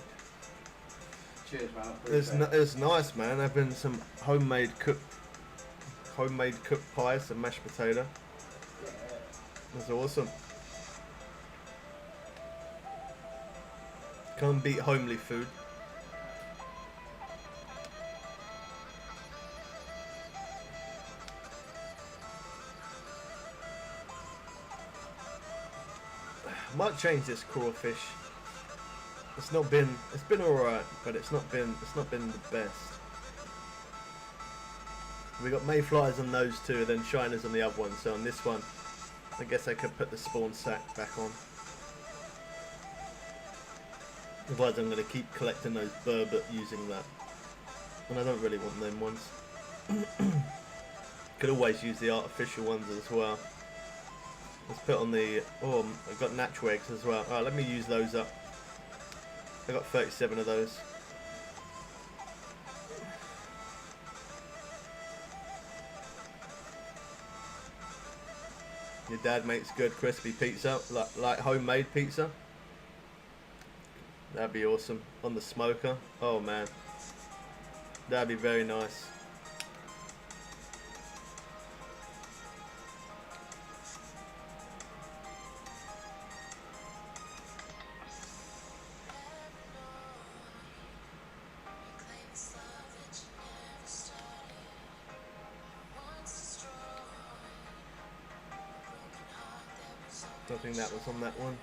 Cheers, man. I appreciate it. It's nice, man. Having some homemade cooked pie, some mashed potato. Yeah. That's awesome. Can't beat homely food. Might change this crawfish. It's been alright, but it's not been the best. We got mayflies on those two, then shiners on the other one. So on this one, I guess I could put the spawn sack back on. Otherwise, I'm going to keep collecting those burbot using that, and I don't really want them ones. Could always use the artificial ones as well. Let's put on the. Oh, I've got natural eggs as well. Alright, let me use those up. I got 37 of those. Your dad makes good crispy pizza, like homemade pizza. That'd be awesome on the smoker. Oh man, that'd be very nice. I think that was on that one.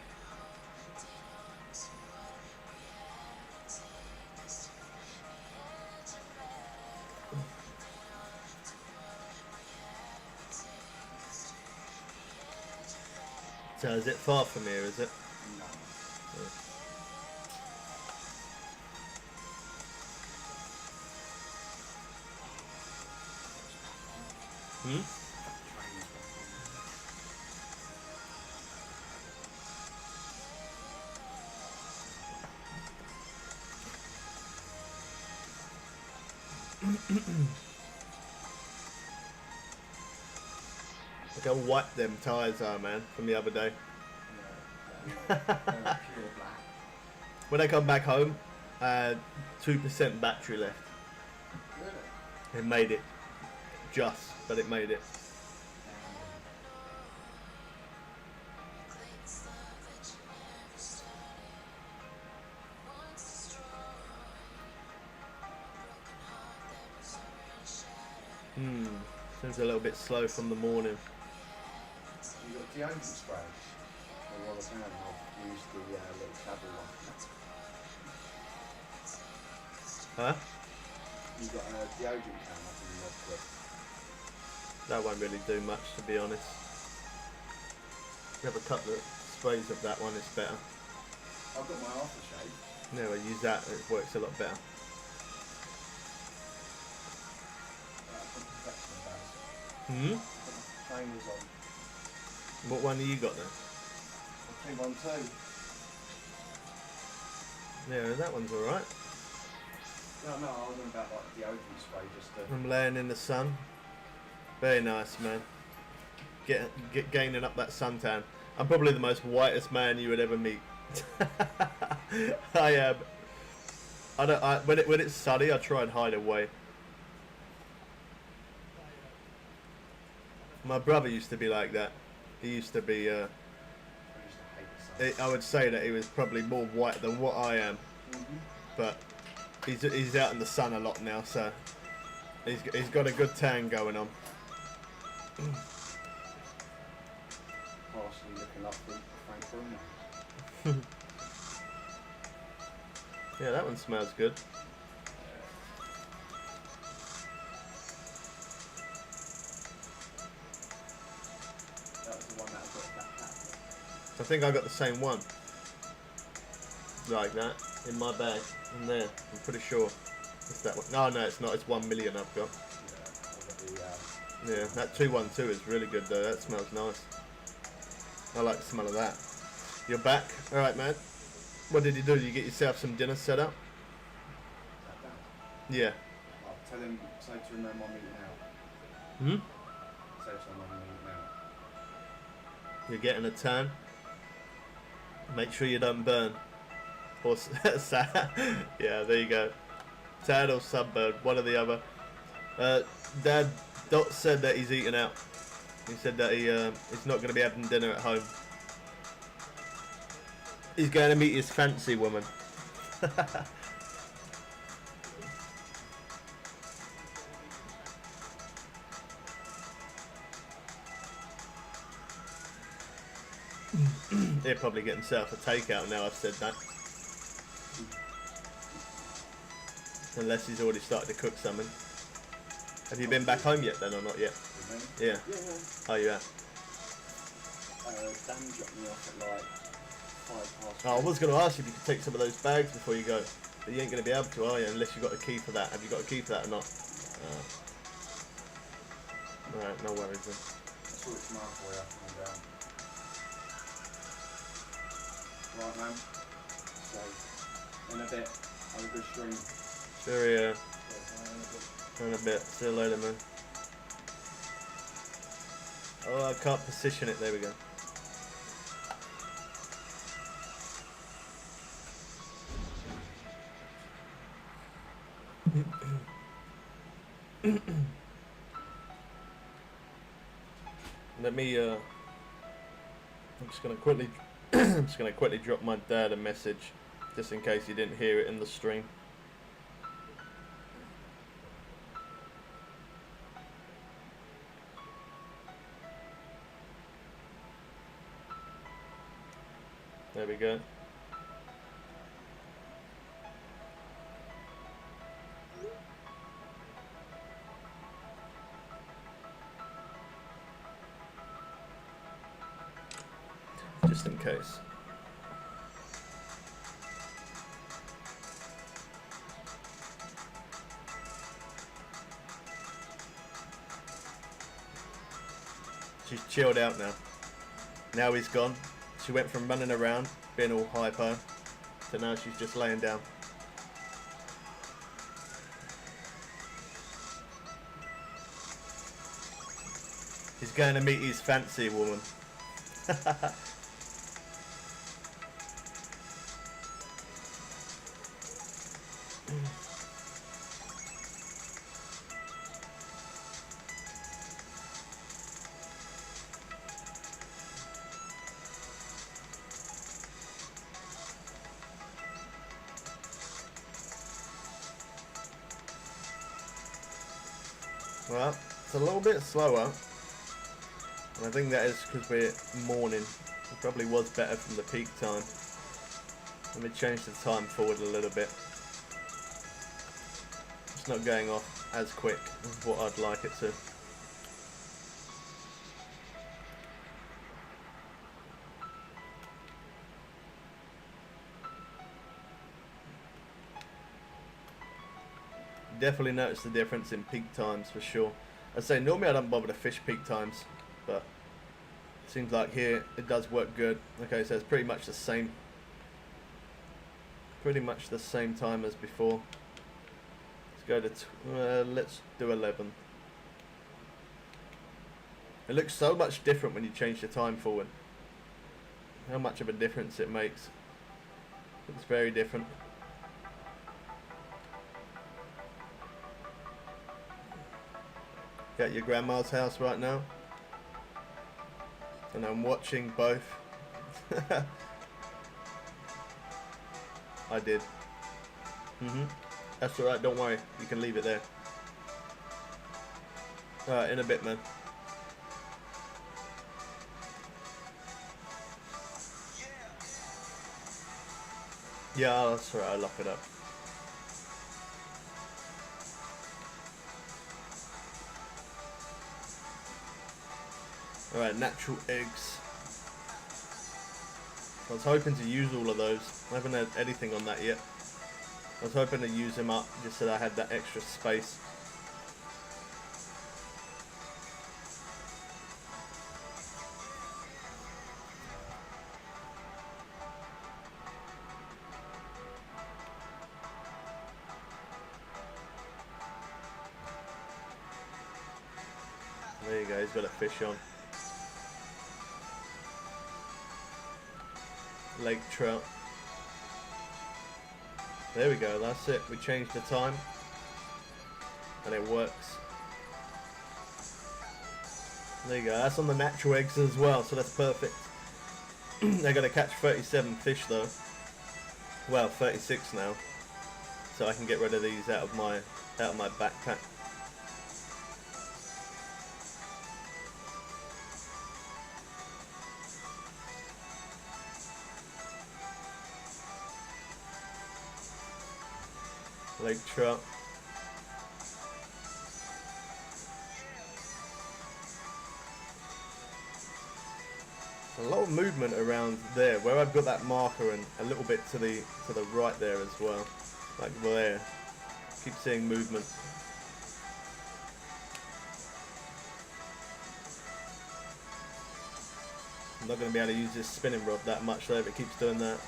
So is it far from here, is it? No. Hmm? Look how white them tyres are, man, from the other day. Yeah. Pure black. When I come back home, 2% battery left. Really? It made it. Just, but it made it. Seems a little bit slow from the morning. You got deodorant spray? Or what I I've used the little travel one. Huh? You got a deodorant can up in the clip. That won't really do much, to be honest. You have a couple of sprays of that one, it's better. I've got my aftershave. No, I use that, it works a lot better. Hmm? Trainers on. What one have you got then? 212. Yeah, that one's alright. No, I was on about like deodorant spray just to. I'm laying in the sun. Very nice, man. Gaining up that suntan. I'm probably the most whitest man you would ever meet. I am. I don't. When it's sunny, I try and hide away. My brother used to be like that. He used to be. I used to hate the sun. I would say that he was probably more white than what I am, but he's out in the sun a lot now, so he's got a good tan going on. Partially looking up for Frank Bruno. Yeah, that one smells good. That was the one that I got that cat. I think I got the same one, like that, in my bag, in there. I'm pretty sure it's that one. No, it's not. It's 1 million I've got. Yeah, that 212 is really good though. That smells nice. I like the smell of that. You're back. All right, man. What did you do? Did you get yourself some dinner set up? Yeah. I'll tell him, say to him I'm eating out. Hmm? Say to him I'm eating out. You're getting a tan. Make sure you don't burn. Or yeah, there you go. Tan or sunburn, one or the other. Dad Dot said that he's eating out. He said that he's not going to be having dinner at home. He's going to meet his fancy woman. He'll probably get himself a takeout now I've said that. Unless he's already started to cook something. Have you been back home yet then or not yet? Yeah. Oh, you have? Dan dropped me off at like 5 past. Oh, I was going to ask you if you could take some of those bags before you go. But you ain't going to be able to, are you? Unless you've got a key for that. Have you got a key for that or not? Alright, no worries then. I'll sort it tomorrow for you. Calm down. Right, man. So, in a bit, have a good stream. Sure, yeah. In a bit. See you later, man. Oh, I can't position it. There we go. Let me. I'm just gonna quickly. I'm just gonna quickly drop my dad a message, just in case he didn't hear it in the stream. There we go. Just in case. She's chilled out now. Now he's gone. She went from running around, being all hyper, to now she's just laying down. He's going to meet his fancy woman. Well, it's a little bit slower, and I think that is because we're morning. It probably was better from the peak time. Let me change the time forward a little bit. It's not going off as quick as what I'd like it to. Definitely notice the difference in peak times for sure. I say normally I don't bother to fish peak times, but it seems like here it does work good. Okay, so it's pretty much the same. Pretty much the same time as before. Let's go to let's do 11. It looks so much different when you change the time forward. How much of a difference it makes. It's very different. at your grandma's house right now, and I'm watching both. I did. That's alright, don't worry. You can leave it there. Alright, in a bit, man. Yeah, that's alright, I'll lock it up. Alright, natural eggs. I was hoping to use all of those. I haven't had anything on that yet. I was hoping to use them up just so that I had that extra space. There you go, he's got a fish on. Lake trout. There we go, that's it. We changed the time and it works. There you go, that's on the natural eggs as well, so that's perfect. They're going to catch 37 fish though. Well, 36 now. So I can get rid of these out of my backpack. Lake trout. A lot of movement around there, where I've got that marker, and a little bit to the right there as well, like there. Keep seeing movement. I'm not going to be able to use this spinning rod that much though if it keeps doing that.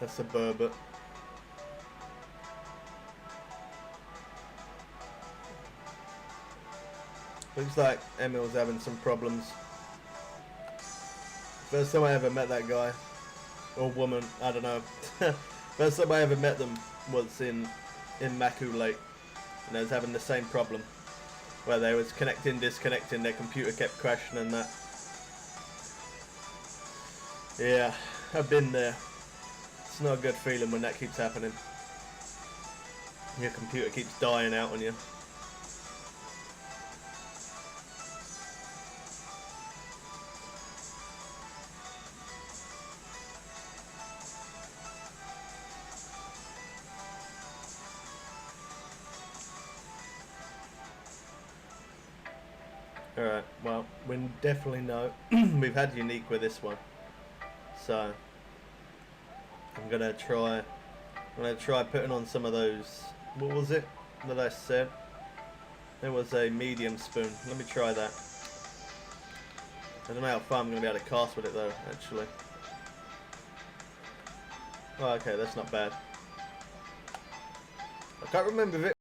That's a burbot. Looks like Emil's having some problems. First time I ever met that guy. Or woman, I don't know. First time I ever met them was in Maku Lake. And I was having the same problem. Where they was connecting, disconnecting, their computer kept crashing and that. Yeah, I've been there. It's not a good feeling when that keeps happening. Your computer keeps dying out on you. Alright, well, we definitely know we've had unique with this one. So I'm gonna try putting on some of those. What was it that I said? There was a medium spoon. Let me try that. I don't know how far I'm gonna be able to cast with it though, actually. Oh, okay, that's not bad. I can't remember if it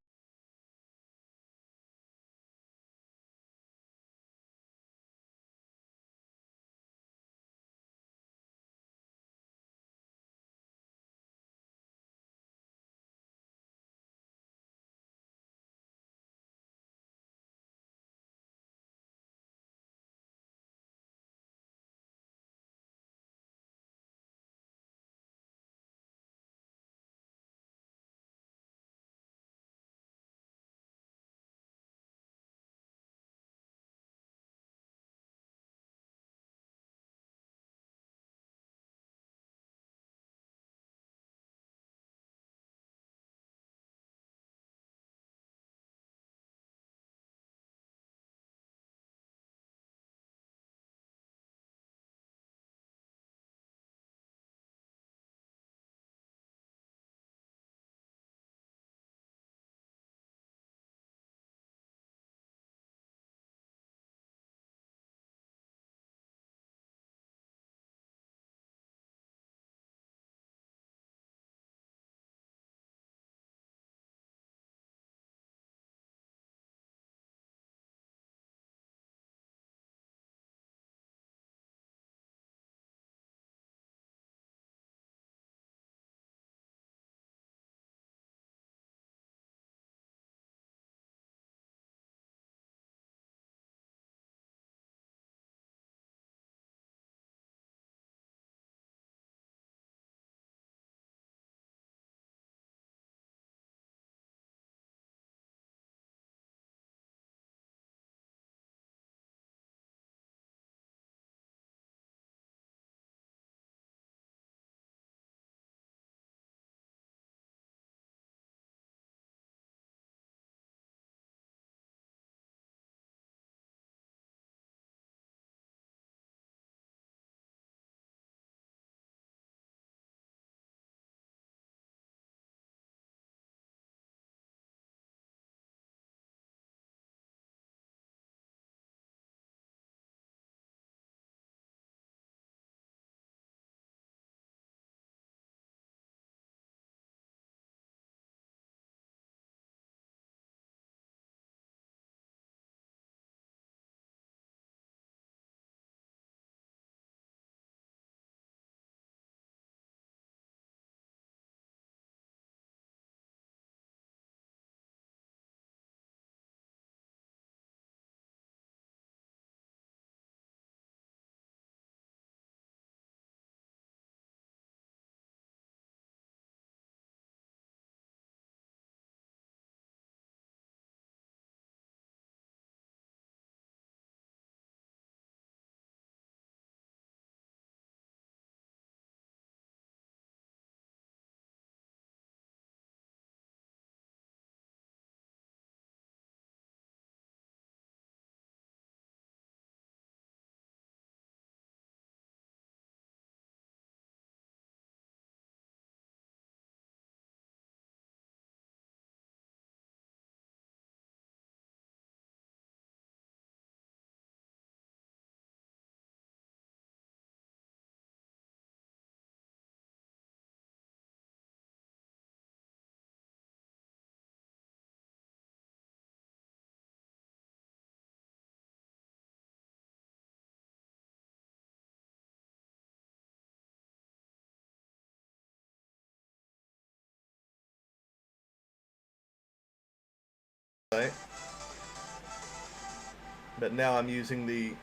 but now I'm using the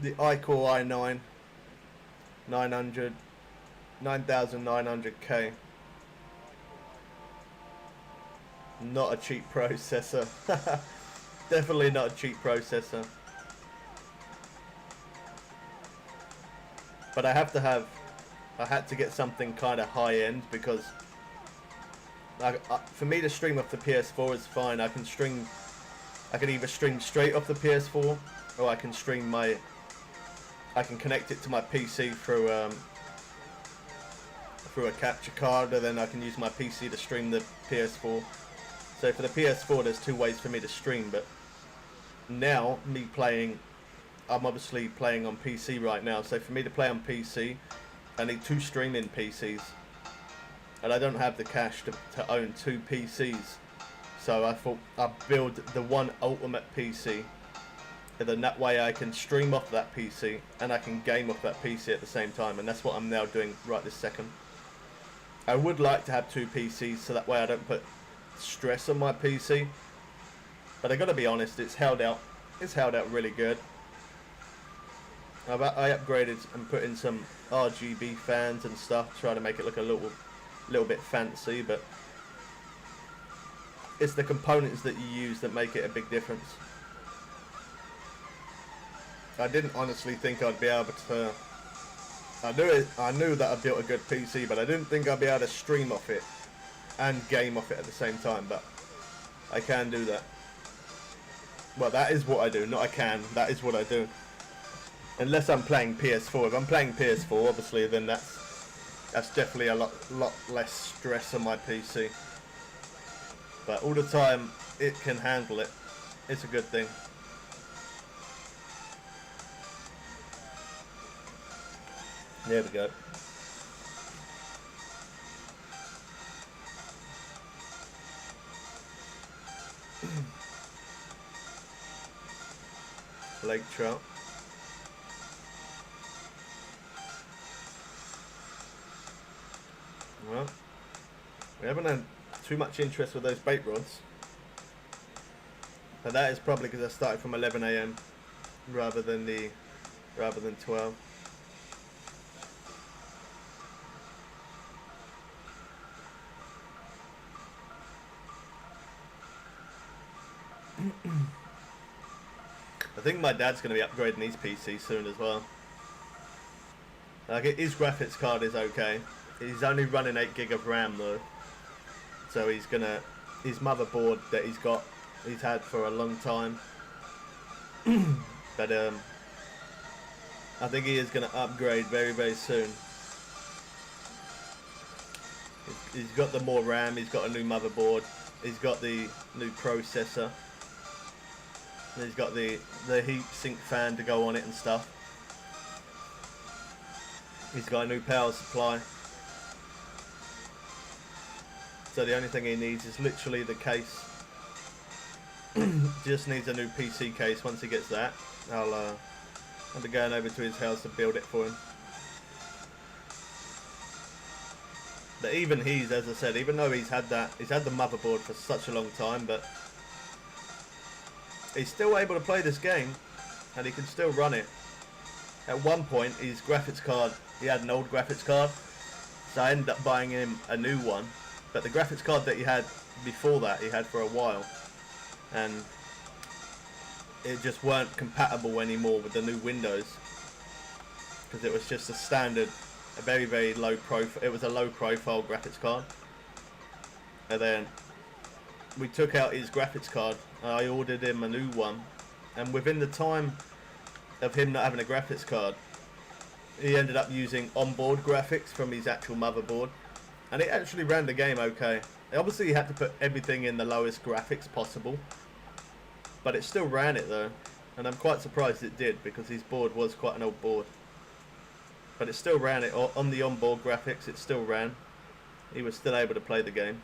iCore i9 9900K. Not a cheap processor. Definitely not a cheap processor. But I had to get something kind of high end because for me to stream off the PS4 is fine. I can either stream straight off the PS4 or I can connect it to my PC through a capture card, and then I can use my PC to stream the PS4. So for the PS4 there's two ways for me to stream, but now I'm obviously playing on PC right now, so for me to play on PC I need two streaming PCs, and I don't have the cash to own two PCs, so I thought I'd build the one ultimate PC, and then that way I can stream off that PC and I can game off that PC at the same time, and that's what I'm now doing right this second. I would like to have two PCs so that way I don't put stress on my PC, but I gotta be honest, it's held out really good. I upgraded and put in some RGB fans and stuff, try to make it look a little bit fancy, but it's the components that you use that make it a big difference. I didn't honestly think I'd be able to. I knew that I built a good PC, but I didn't think I'd be able to stream off it and game off it at the same time, but I can do that. Well, that is what I do, not I can, that is what I do. Unless I'm playing PS4. If I'm playing PS4, obviously, then that's definitely a lot less stress on my PC. But all the time, it can handle it. It's a good thing. There we go. Lake trout. Well, we haven't had too much interest with those bait rods, but that is probably because I started from 11 AM rather than 12. I think my dad's going to be upgrading his PC soon as well. Like, his graphics card is okay. He's only running 8 gig of RAM though. So his motherboard that he's had for a long time. But I think he is going to upgrade very, very soon. He's got the more RAM, he's got a new motherboard, he's got the new processor. And he's got the heat sink fan to go on it and stuff. He's got a new power supply. So the only thing he needs is literally the case. Just needs a new PC case. Once he gets that, I'll be going over to his house to build it for him. But even as I said, even though he's had the motherboard for such a long time, but he's still able to play this game, and he can still run it. At one point, his graphics card, he had an old graphics card, so I ended up buying him a new one. But the graphics card that he had before that, he had for a while, and it just weren't compatible anymore with the new Windows, because it was just a standard, a very, very low profile. It was a low profile graphics card, and then we took out his graphics card. I ordered him a new one, and within the time of him not having a graphics card, he ended up using onboard graphics from his actual motherboard, and it actually ran the game okay. Obviously he had to put everything in the lowest graphics possible, but it still ran it though, and I'm quite surprised it did, because his board was quite an old board. But it still ran it on the onboard graphics. It still ran. He was still able to play the game.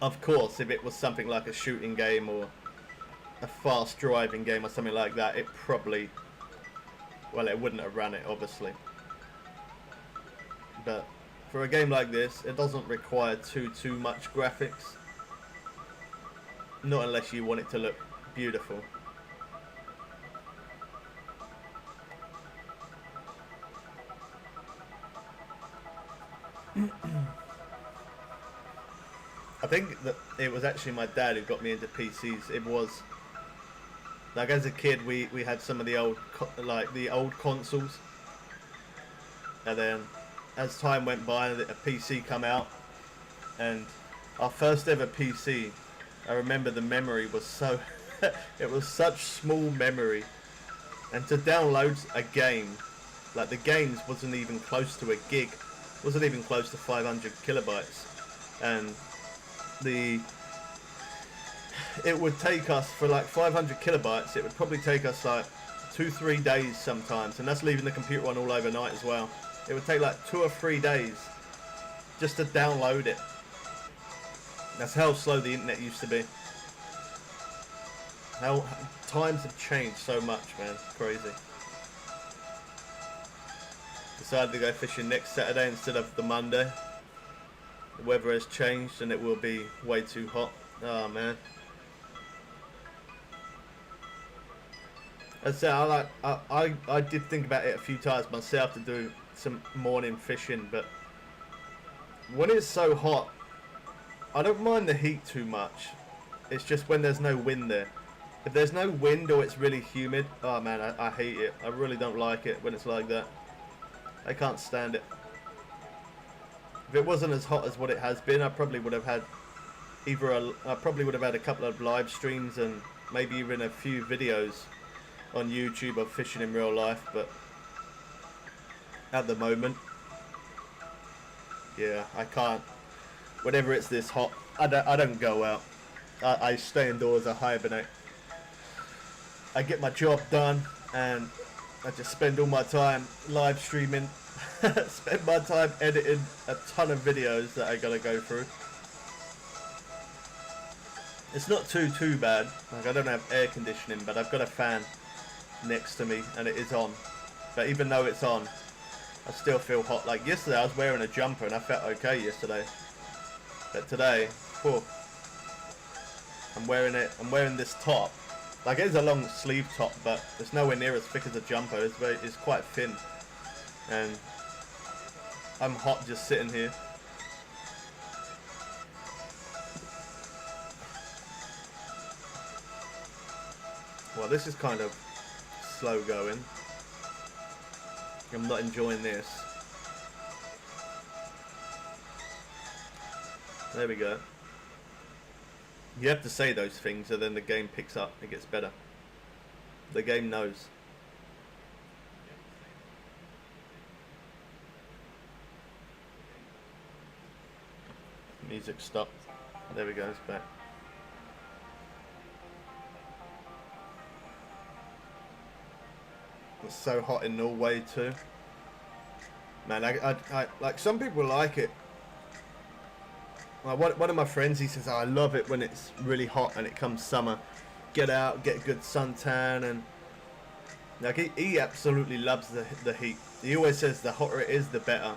Of course, if it was something like a shooting game or a fast driving game or something like that, it probably, well, it wouldn't have ran it, obviously. But for a game like this, it doesn't require too much graphics. Not unless you want it to look beautiful. I think that it was actually my dad who got me into PCs. It was like, as a kid we had some of the old consoles, and then as time went by a PC come out, and our first ever PC, I remember the memory was so it was such small memory, and to download a game, like the games wasn't even close to a gig, wasn't even close to 500 kilobytes, and it would take us, for like 500 kilobytes, it would probably take us like 2-3 days sometimes, and that's leaving the computer on all overnight as well. It would take like 2 or 3 days just to download it. That's how slow the internet used to be. How times have changed so much, man. It's crazy. Decided to go fishing next Saturday instead of the Monday. The weather has changed and it will be way too hot. Oh man. As I said, I did think about it a few times myself to do some morning fishing, but when it's so hot, I don't mind the heat too much. It's just when there's no wind there. If there's no wind or it's really humid, oh man, I hate it. I really don't like it when it's like that. I can't stand it. If it wasn't as hot as what it has been, I probably would have had a couple of live streams and maybe even a few videos on YouTube of fishing in real life, but at the moment, yeah, I can't. Whenever it's this hot, I don't go out. I stay indoors, I hibernate. I get my job done and I just spend all my time live streaming. Spend my time editing a ton of videos that I gotta go through. It's not too bad. Like, I don't have air conditioning, but I've got a fan next to me and it is on. But even though it's on, I still feel hot. Like yesterday I was wearing a jumper and I felt okay yesterday. But today, whew, I'm wearing this top. Like, it is a long sleeve top, but it's nowhere near as thick as a jumper. It's quite thin. And I'm hot just sitting here. Well, this is kind of slow going. I'm not enjoying this. There we go. You have to say those things and then the game picks up. It gets better. The game knows. Music stopped. There we go, it's back. It's so hot in Norway too. Man, I like, some people like it. One of my friends, he says, oh, I love it when it's really hot and it comes summer. Get out, get a good suntan, and like he absolutely loves the heat. He always says the hotter it is, the better.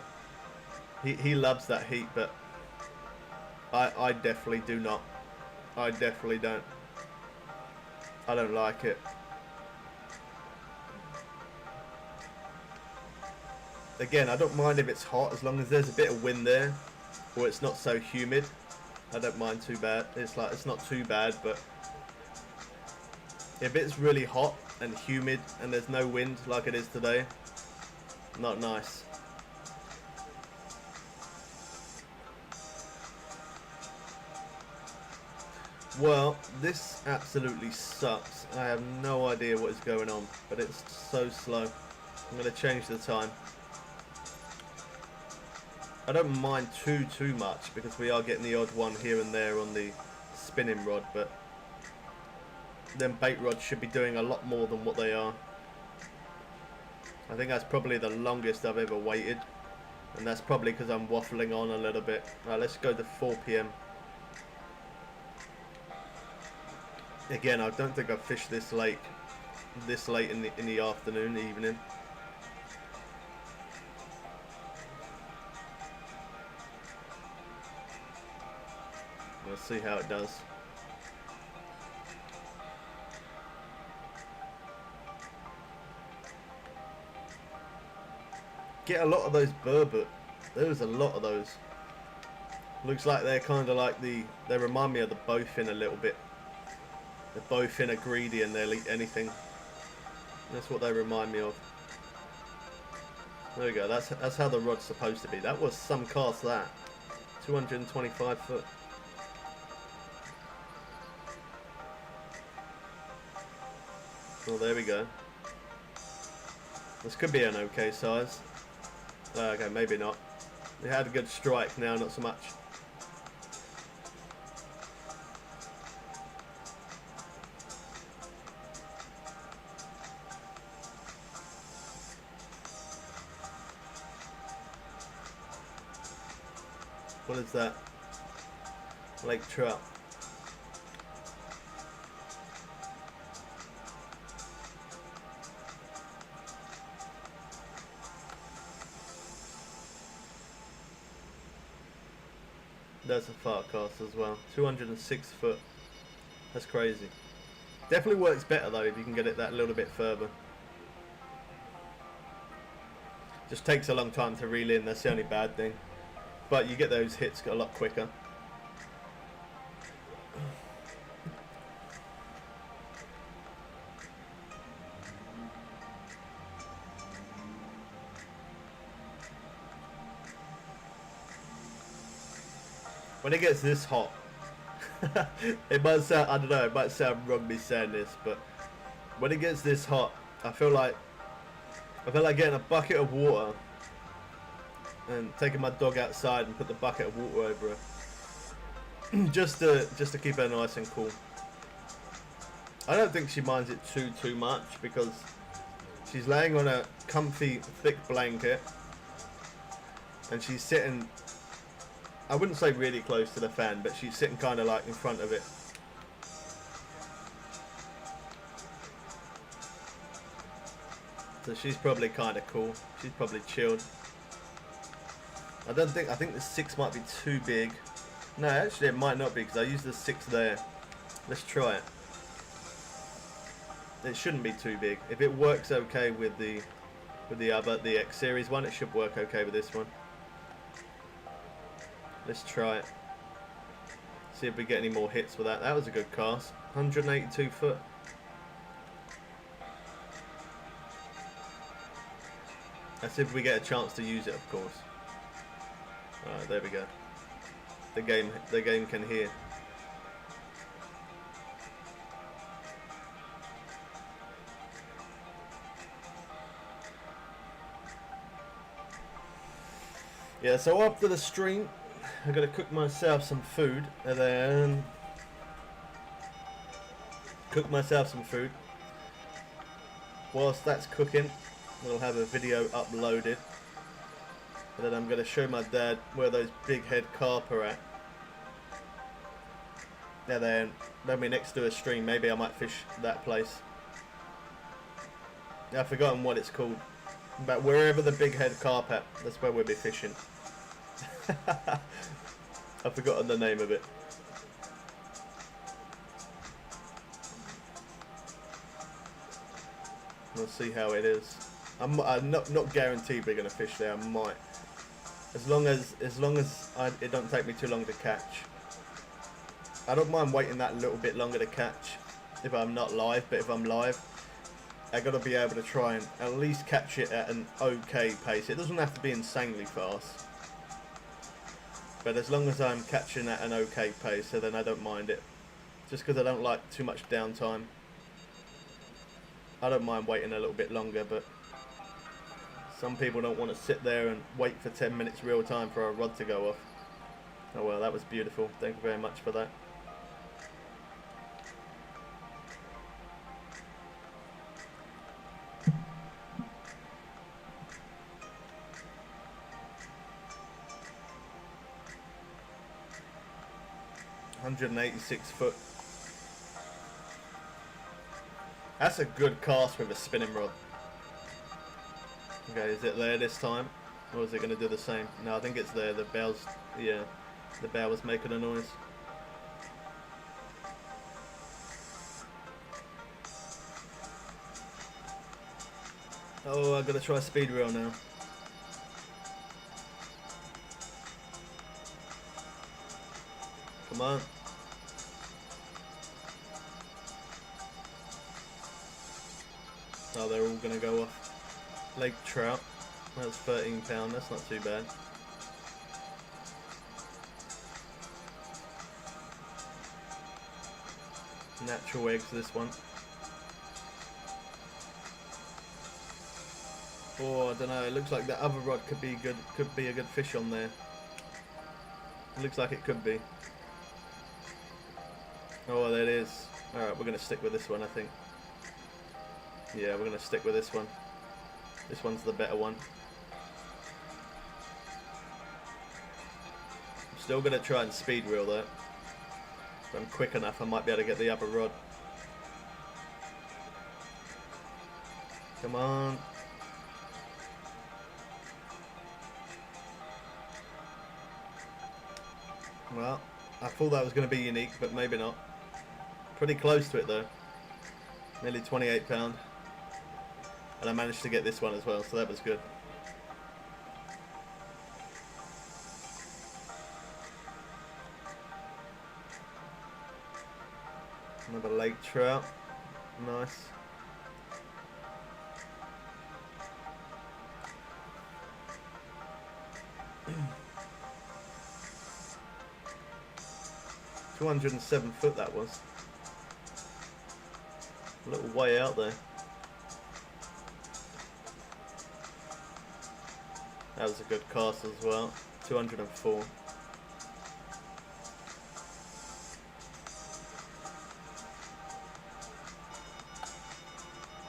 He loves that heat, but I definitely do not. I definitely don't. I don't like it. Again, I don't mind if it's hot as long as there's a bit of wind there, or it's not so humid. I don't mind too bad. It's not too bad, but if it's really hot and humid and there's no wind like it is today, not nice. Well, this absolutely sucks. I have no idea what is going on, but it's so slow. I'm going to change the time. I don't mind too much because we are getting the odd one here and there on the spinning rod, but them bait rods should be doing a lot more than what they are. I think that's probably the longest I've ever waited, and that's probably because I'm waffling on a little bit. Right, let's go to 4 PM. Again, I don't think I've fished this late in the afternoon, evening. Let's see how it does. get a lot of those burbot. There's a lot of those. Looks like they're kind of like they remind me of the bowfin a little bit. The bowfin are greedy and they'll eat anything. That's what they remind me of. There we go, that's how the rod's supposed to be. That was some cast, that. 225 foot. Well, there we go. This could be an okay size. Okay, maybe not. It had a good strike, now not so much. What is that? Lake trout. That's a far cast as well. 206 foot. That's crazy. Definitely works better though if you can get it that little bit further. Just takes a long time to reel in, that's the only bad thing. But you get those hits a lot quicker. When it gets this hot, it might sound, I don't know, it might sound wrong me saying this, but when it gets this hot, I feel like getting a bucket of water and taking my dog outside and put the bucket of water over her, just to keep her nice and cool. I don't think she minds it too much because she's laying on a comfy thick blanket and she's sitting, I wouldn't say really close to the fan, but she's sitting kind of like in front of it. So she's probably kind of cool. She's probably chilled. I think the 6 might be too big. No, actually it might not be because I used the 6 there. Let's try it. It shouldn't be too big. If it works okay with the X series one, it should work okay with this one. Let's try it. See if we get any more hits with that. That was a good cast. 182 foot. Let's see if we get a chance to use it, of course. Alright, there we go. The game can hear. Yeah, so after the stream, I'm gonna cook myself some food, and then Whilst that's cooking, we'll have a video uploaded. And then I'm going to show my dad where those big head carp are at. And then when we next do a stream, maybe I might fish that place. I've forgotten what it's called. But wherever the big head carp at, that's where we'll be fishing. I've forgotten the name of it. We'll see how it is. I'm not guaranteed we're going to fish there. I might. As long as it don't take me too long to catch. I don't mind waiting that little bit longer to catch if I'm not live, but if I'm live, I gotta be able to try and at least catch it at an okay pace. It doesn't have to be insanely fast, but as long as I'm catching at an okay pace, so then I don't mind it. Just because I don't like too much downtime. I don't mind waiting a little bit longer, but some people don't want to sit there and wait for 10 minutes real time for a rod to go off. Oh well, that was beautiful. Thank you very much for that. $186 foot. That's a good cast with a spinning rod. Okay, is it there this time? Or is it going to do the same? No, I think it's there. The bell's, yeah, the bell was making a noise. Oh, I've got to try speed reel now. Come on. Oh, they're all going to go off. Lake trout. That's £13. That's not too bad. Natural eggs, this one. Oh, I don't know. It looks like the other rod could be good. Could be a good fish on there. It looks like it could be. Oh, there it is. All right, we're gonna stick with this one, I think. Yeah, we're gonna stick with this one. This one's the better one. I'm still gonna try and speed reel though. If I'm quick enough, I might be able to get the upper rod. Come on. Well, I thought that was going to be unique, but maybe not. Pretty close to it though. Nearly £28. And I managed to get this one as well, so that was good. Another lake trout. Nice. £207 that was. A little way out there. That was a good cast as well. 204.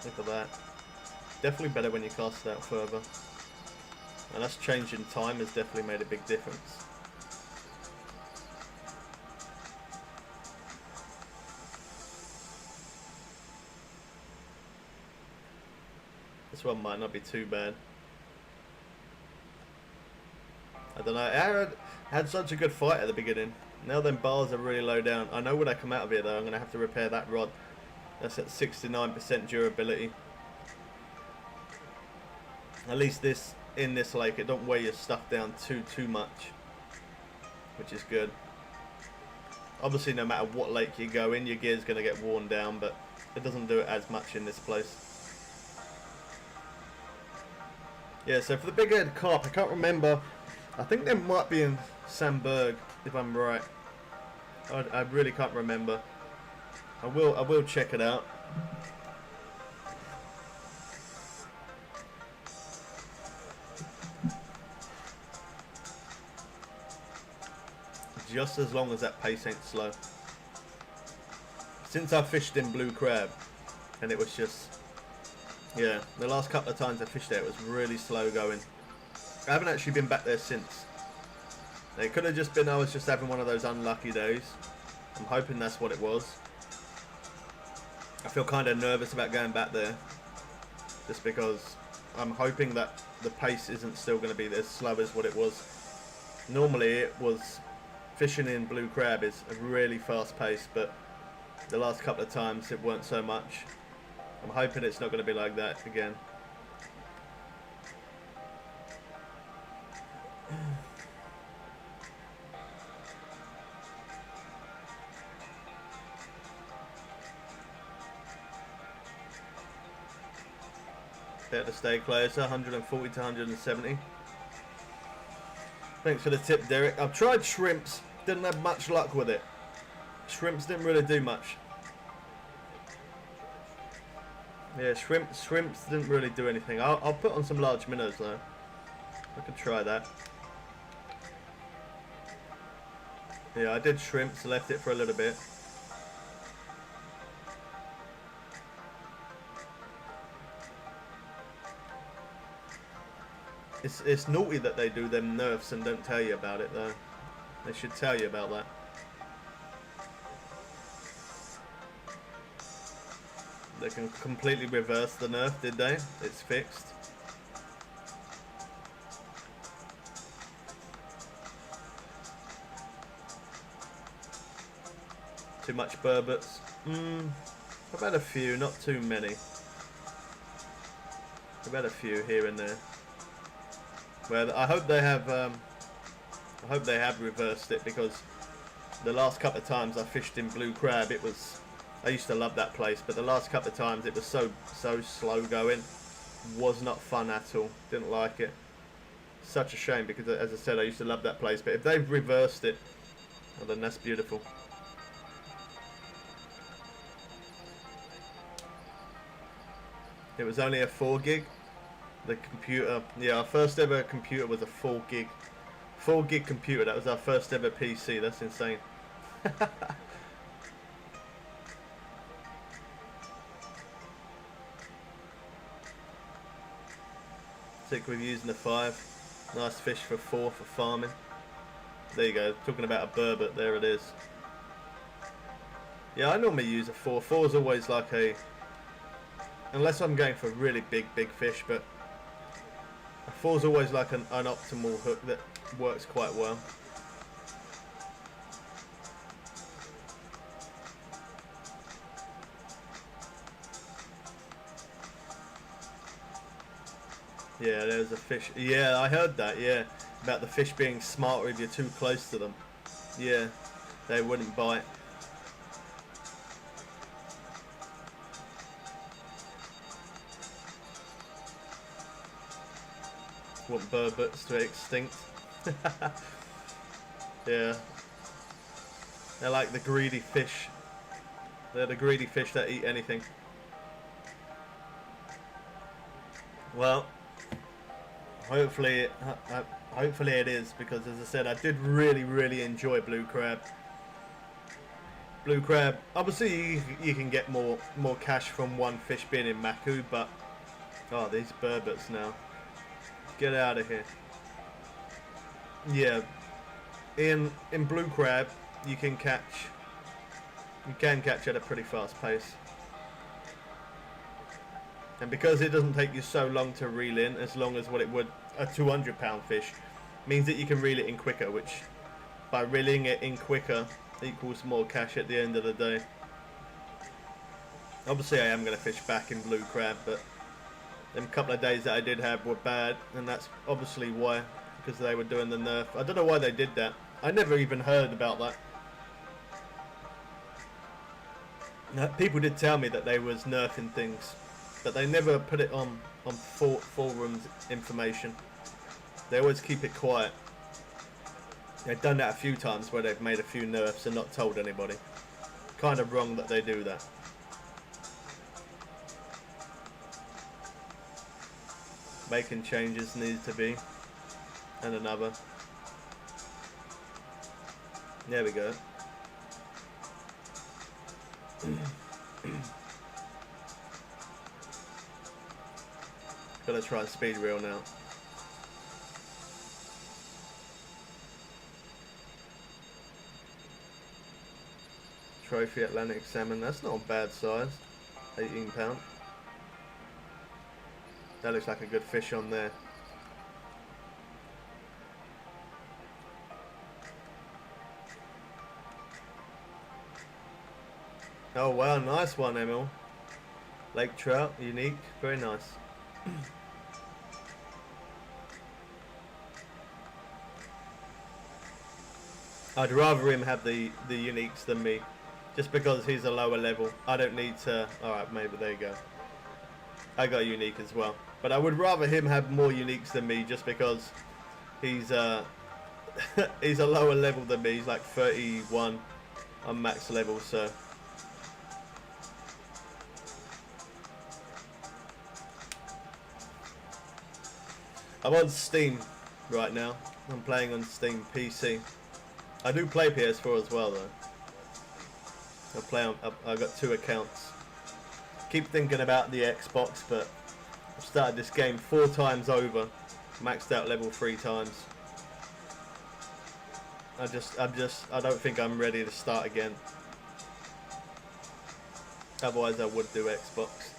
Look at that. Definitely better when you cast it out further. And us changing time has definitely made a big difference. This one might not be too bad. I don't know. I had such a good fight at the beginning. Now them bars are really low down. I know when I come out of here though, I'm going to have to repair that rod. That's at 69% durability. At least this in this lake, it don't weigh your stuff down too much, which is good. Obviously, no matter what lake you go in, your gear's going to get worn down, but it doesn't do it as much in this place. Yeah, so for the big head carp, I can't remember. I think they might be in Sandberg, if I'm right. I really can't remember. I will check it out. Just as long as that pace ain't slow. Since I fished in blue crab, and it was just, yeah, the last couple of times I fished there, it was really slow going. I haven't actually been back there since. It could have just been I was just having one of those unlucky days. I'm hoping that's what it was. I feel kind of nervous about going back there, just because I'm hoping that the pace isn't still going to be as slow as what it was. Normally it was, fishing in blue crab is a really fast pace, but the last couple of times it weren't so much. I'm hoping it's not going to be like that again. Better to stay closer, 140 to 170. Thanks for the tip, Derek. I've tried shrimps, didn't have much luck with it. Shrimps didn't really do much. Yeah, shrimps didn't really do anything. I'll put on some large minnows though. I could try that. Yeah, I did shrimps, left it for a little bit. It's naughty that they do them nerfs and don't tell you about it though. They should tell you about that. They can completely reverse the nerf, did they? It's fixed. Too much burbots? I've had a few, not too many. I've had a few here and there. Well, I hope they have reversed it, because The last couple of times I fished in Blue Crab, it was, I used to love that place, but the last couple of times it was so slow going. Was not fun at all. Didn't like it. Such a shame, because as I said, I used to love that place, but if they've reversed it, well, then that's beautiful. It was only a 4 gig. The computer, yeah, our first ever computer was a 4 gig. 4 gig computer, that was our first ever PC. That's insane. Sick with using the 5. Nice fish for 4 for farming. There you go, talking about a burbot, there it is. Yeah, I normally use a 4. 4 is always like a, unless I'm going for really big fish, but a 4 is always like an optimal hook that works quite well. Yeah, there's a fish. Yeah, I heard that, yeah. About the fish being smarter if you're too close to them. Yeah, they wouldn't bite. Want burbots to extinct. Yeah. They're like the greedy fish. They're the greedy fish that eat anything. Well, hopefully it is, because as I said, I did really enjoy Blue Crab. Blue Crab, obviously you can get more cash from one fish being in Maku, but oh, these burbots now. Get out of here. Yeah, in Blue Crab you can catch at a pretty fast pace. And because it doesn't take you so long to reel in, as long as what it would a 200-pound fish, means that you can reel it in quicker, which by reeling it in quicker equals more cash at the end of the day. Obviously I am going to fish back in Blue Crab, but them couple of days that I did have were bad, and that's obviously why, because they were doing the nerf. I don't know why they did that. I never even heard about that. Now, people did tell me that they was nerfing things, but they never put it on forums information. They always keep it quiet. They've done that a few times where they've made a few nerfs and not told anybody. Kind of wrong that they do that. Making changes needs to be. And another. There we go. Gotta try and speed reel now. Trophy Atlantic salmon, that's not a bad size. 18 pound. That looks like a good fish on there. Oh wow, nice one, Emil. Lake trout, unique, very nice. I'd rather him have the uniques than me, just because he's a lower level. I don't need to. Alright, maybe there you go. I got a unique as well, but I would rather him have more uniques than me, just because he's he's a lower level than me. He's like 31 on max level, so. I'm on Steam right now. I'm playing on Steam PC. I do play PS4 as well though. I've got 2 accounts. Keep thinking about the Xbox, but I've started this game 4 times over. Maxed out level 3 times. I don't think I'm ready to start again. Otherwise I would do Xbox.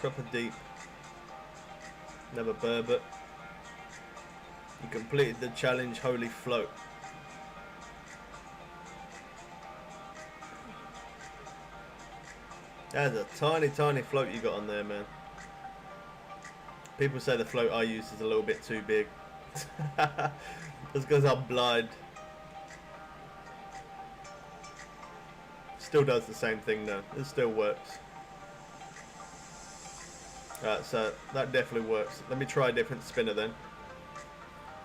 Proper deep. Never burbot. You completed the challenge Holy Float. That's a tiny, tiny float you got on there, man. People say the float I use is a little bit too big. That's because I'm blind. Still does the same thing though. It still works. Alright, so that definitely works. Let me try a different spinner then.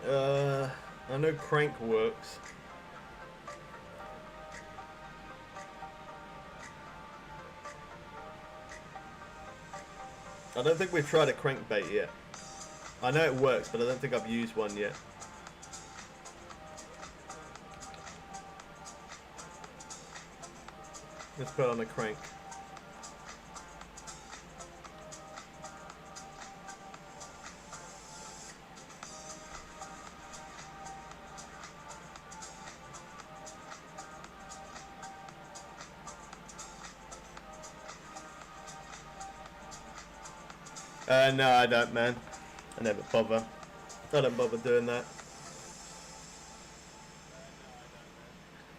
I know crank works. I don't think we've tried a crankbait yet. I know it works, but I don't think I've used one yet. Let's put on a crank. No, I don't, man. I never bother. I don't bother doing that.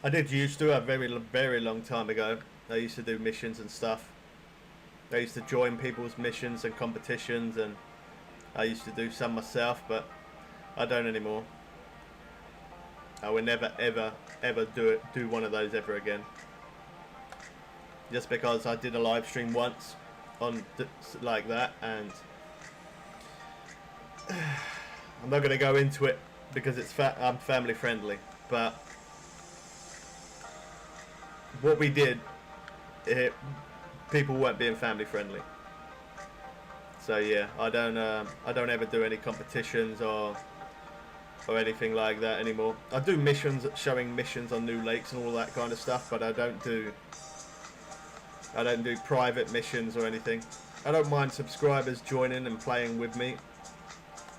I did used to a very long time ago. I used to do missions and stuff. I used to join people's missions and competitions, and I used to do some myself, but I don't anymore. I will never ever do one of those ever again. Just because I did a live stream once on like that, and I'm not going to go into it because it's I'm family friendly, but what we did, people weren't being family friendly. So yeah, I don't ever do any competitions or anything like that anymore. I do missions, showing missions on new lakes and all that kind of stuff, but I don't do private missions or anything. I don't mind subscribers joining and playing with me,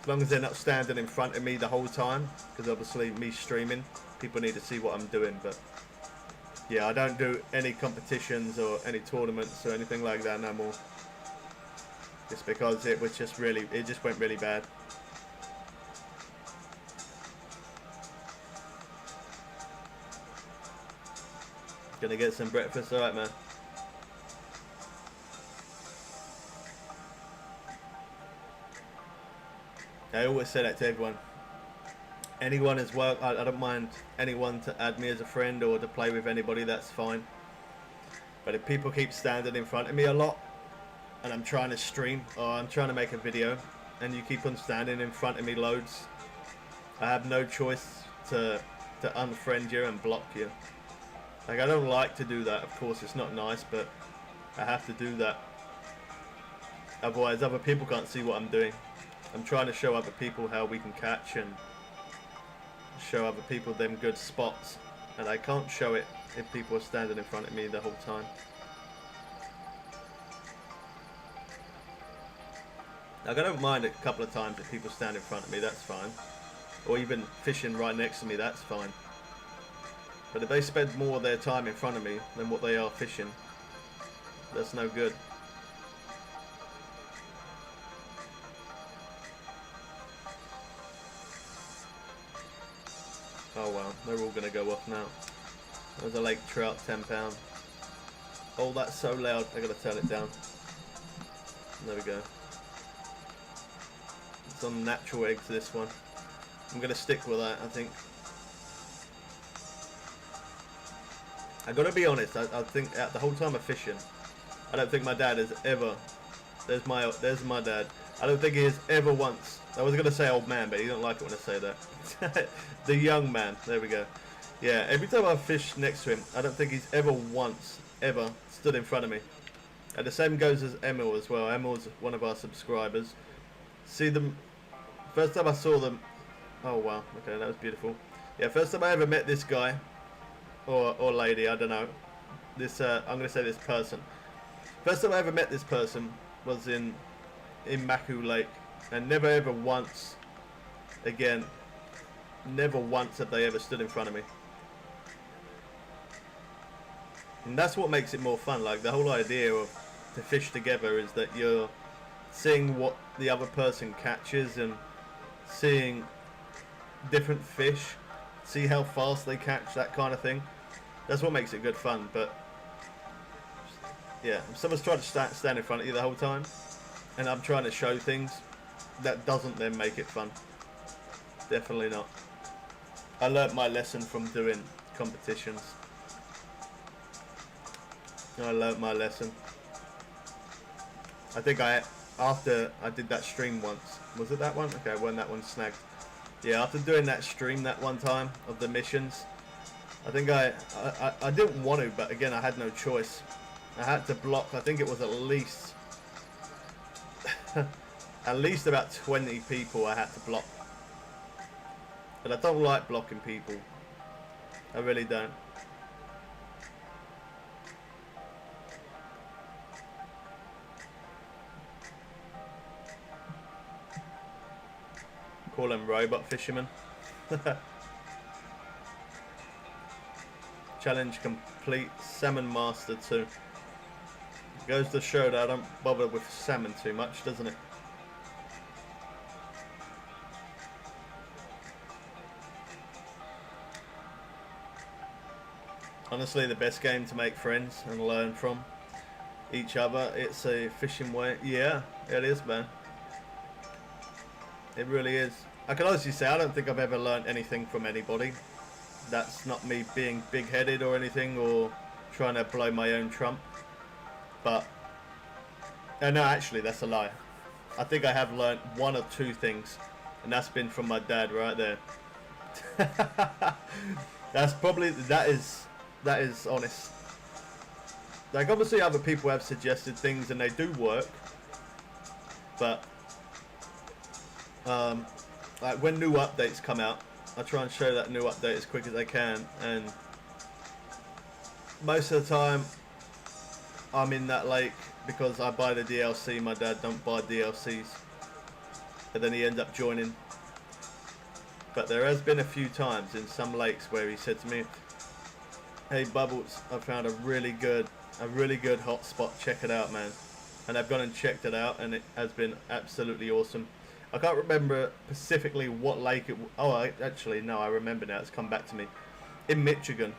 as long as they're not standing in front of me the whole time, because obviously me streaming, people need to see what I'm doing. But yeah, I don't do any competitions or any tournaments or anything like that no more, just because it just went really bad. Gonna get some breakfast, alright man. I always say that to everyone. Anyone as well, I don't mind anyone to add me as a friend or to play with anybody, that's fine. But if people keep standing in front of me a lot, and I'm trying to stream or I'm trying to make a video, and you keep on standing in front of me loads, I have no choice to unfriend you and block you. Like, I don't like to do that, of course it's not nice, but I have to do that. Otherwise other people can't see what I'm doing. I'm trying to show other people how we can catch and show other people them good spots, and I can't show it if people are standing in front of me the whole time. Like, I don't mind a couple of times if people stand in front of me, that's fine. Or even fishing right next to me, that's fine. But if they spend more of their time in front of me than what they are fishing, that's no good. Oh well, they're all going to go off now. There's a lake trout, £10. Oh, that's so loud, I got to turn it down. There we go. It's on natural eggs, this one. I'm going to stick with that, I think. I got to be honest, I think the whole time of fishing, I don't think my dad has ever... There's my dad. I don't think he has ever once... I was going to say old man, but he don't like it when I say that. The young man, there we go. Yeah, every time I fish next to him, I don't think he's ever once, ever, stood in front of me. And the same goes as Emil as well. Emil's one of our subscribers. See them... First time I saw them... Oh wow, okay, that was beautiful. Yeah, first time I ever met this guy, or lady, I don't know. This, I'm going to say this person. First time I ever met this person was in Maku Lake, and never ever once, again, never once have they ever stood in front of me. And that's what makes it more fun. Like, the whole idea of to fish together is that you're seeing what the other person catches and seeing different fish, see how fast they catch, that kind of thing. That's what makes it good fun. But yeah, if someone's trying to stand in front of you the whole time, and I'm trying to show things, that doesn't then make it fun. Definitely not. I learnt my lesson from doing competitions. I learnt my lesson. I think after I did that stream once, was it that one? Okay, when that one snagged. Yeah, after doing that stream that one time of the missions, I think I didn't want to, but again, I had no choice. I had to block, I think it was at least at least about 20 people I had to block. But I don't like blocking people. I really don't. Call them robot fishermen. Challenge complete. Salmon Master 2. Goes to show that I don't bother with salmon too much, doesn't it? Honestly, the best game to make friends and learn from each other. It's a fishing way. Yeah, it is, man. It really is. I can honestly say I don't think I've ever learned anything from anybody. That's not me being big-headed or anything, or trying to blow my own trump. But no, actually, that's a lie. I think I have learned 1 or 2 things, and that's been from my dad right there. That's probably that is honest. Like, obviously other people have suggested things and they do work, but like when new updates come out, I try and show that new update as quick as I can, and most of the time I'm in that lake because I buy the DLC. My dad don't buy DLCs, but then he ends up joining. But there has been a few times in some lakes where he said to me, "Hey Bubbles, I found a really good hot spot. Check it out, man." And I've gone and checked it out, and it has been absolutely awesome. I can't remember specifically what lake it. Actually no, I remember now. It's come back to me. In Michigan,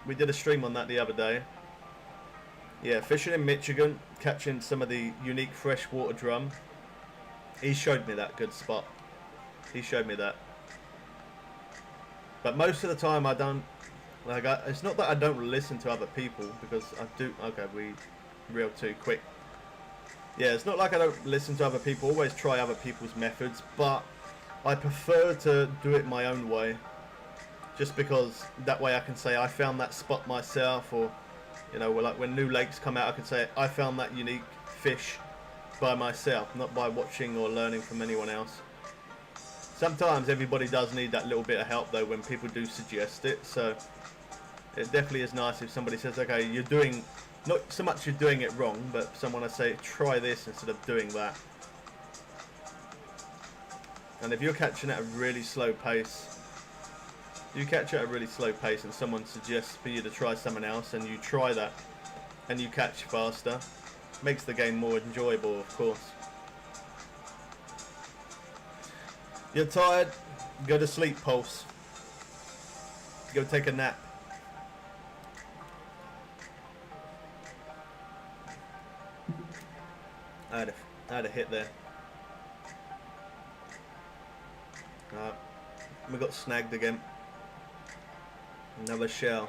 we did a stream on that the other day. Yeah, fishing in Michigan, catching some of the unique freshwater drum. He showed me that good spot. He showed me that. But most of the time I don't, like, it's not that I don't listen to other people, because I do. Okay, we reeled too quick. Yeah, it's not like I don't listen to other people, always try other people's methods, but I prefer to do it my own way. Just because that way I can say I found that spot myself, or, you know, like when new lakes come out, I can say I found that unique fish by myself, not by watching or learning from anyone else. Sometimes everybody does need that little bit of help though when people do suggest it, so it definitely is nice if somebody says, okay, you're doing, not so much you're doing it wrong, but someone I say, try this instead of doing that. And if you're catching at a really slow pace, you catch at a really slow pace and someone suggests for you to try something else and you try that and you catch faster, makes the game more enjoyable, of course. You're tired? Go to sleep, Pulse. Go take a nap. I had a hit there. We got snagged again. Another shell.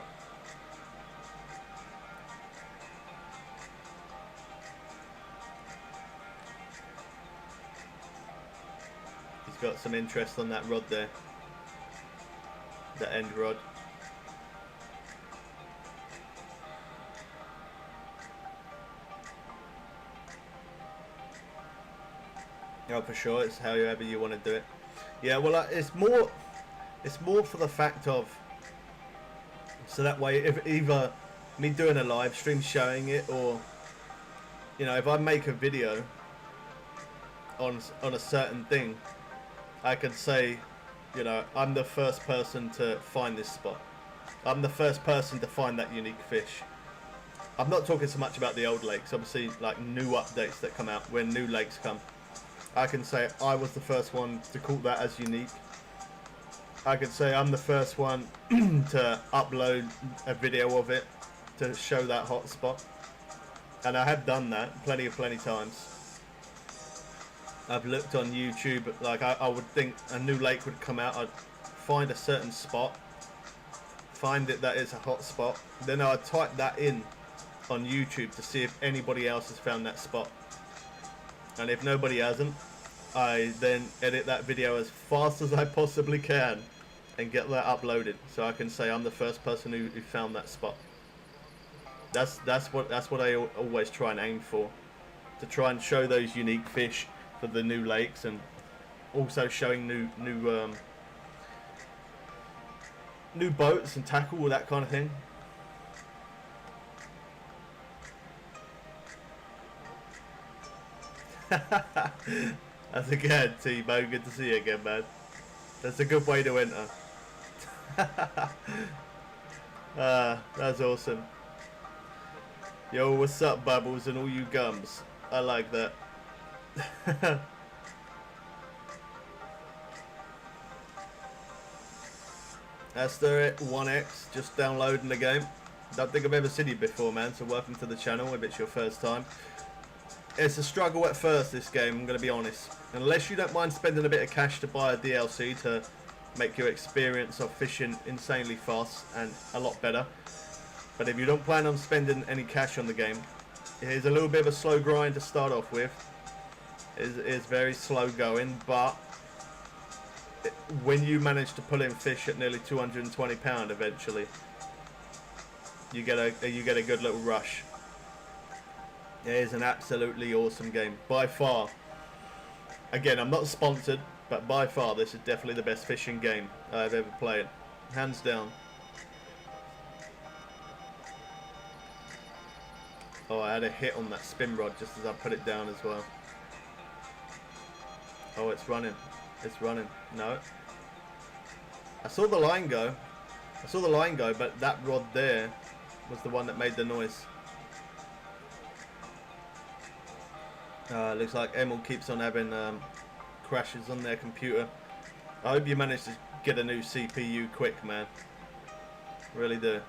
He's got some interest on that rod there. The end rod. Oh, for sure, it's however you want to do it. Yeah, well, it's more for the fact of, so that way, if either me doing a live stream showing it, or, you know, if I make a video on a certain thing, I can say, you know, I'm the first person to find this spot. I'm the first person to find that unique fish. I'm not talking so much about the old lakes, obviously, like new updates that come out when new lakes come. I can say I was the first one to call that as unique. I could say I'm the first one to upload a video of it to show that hotspot, and I have done that plenty times. I've looked on YouTube, like I would think a new lake would come out, I'd find a certain spot, find it that is a hotspot, then I'd type that in on YouTube to see if anybody else has found that spot, and if nobody hasn't, I then edit that video as fast as I possibly can and get that uploaded, so I can say I'm the first person who found that spot. That's what I always try and aim for, to try and show those unique fish for the new lakes, and also showing new boats and tackle, all that kind of thing. That's again, T-Bone. Good to see you again, man. That's a good way to enter. That's awesome. Yo, what's up, Bubbles and all you gums? I like that. Esther 1X, just downloading the game. Don't think I've ever seen you before, man, so welcome to the channel if it's your first time. It's a struggle at first, this game, I'm going to be honest. Unless you don't mind spending a bit of cash to buy a DLC to make your experience of fishing insanely fast and a lot better. But if you don't plan on spending any cash on the game, it is a little bit of a slow grind to start off with. It is very slow going, but when you manage to pull in fish at nearly £220 eventually, you get a good little rush. It is an absolutely awesome game, by far. Again, I'm not sponsored, but by far this is definitely the best fishing game I've ever played, hands down. Oh, I had a hit on that spin rod just as I put it down as well. Oh, it's running. It's running. No. I saw the line go. But that rod there was the one that made the noise. Looks like Emil keeps on having crashes on their computer. I hope you manage to get a new CPU quick, man. Really do.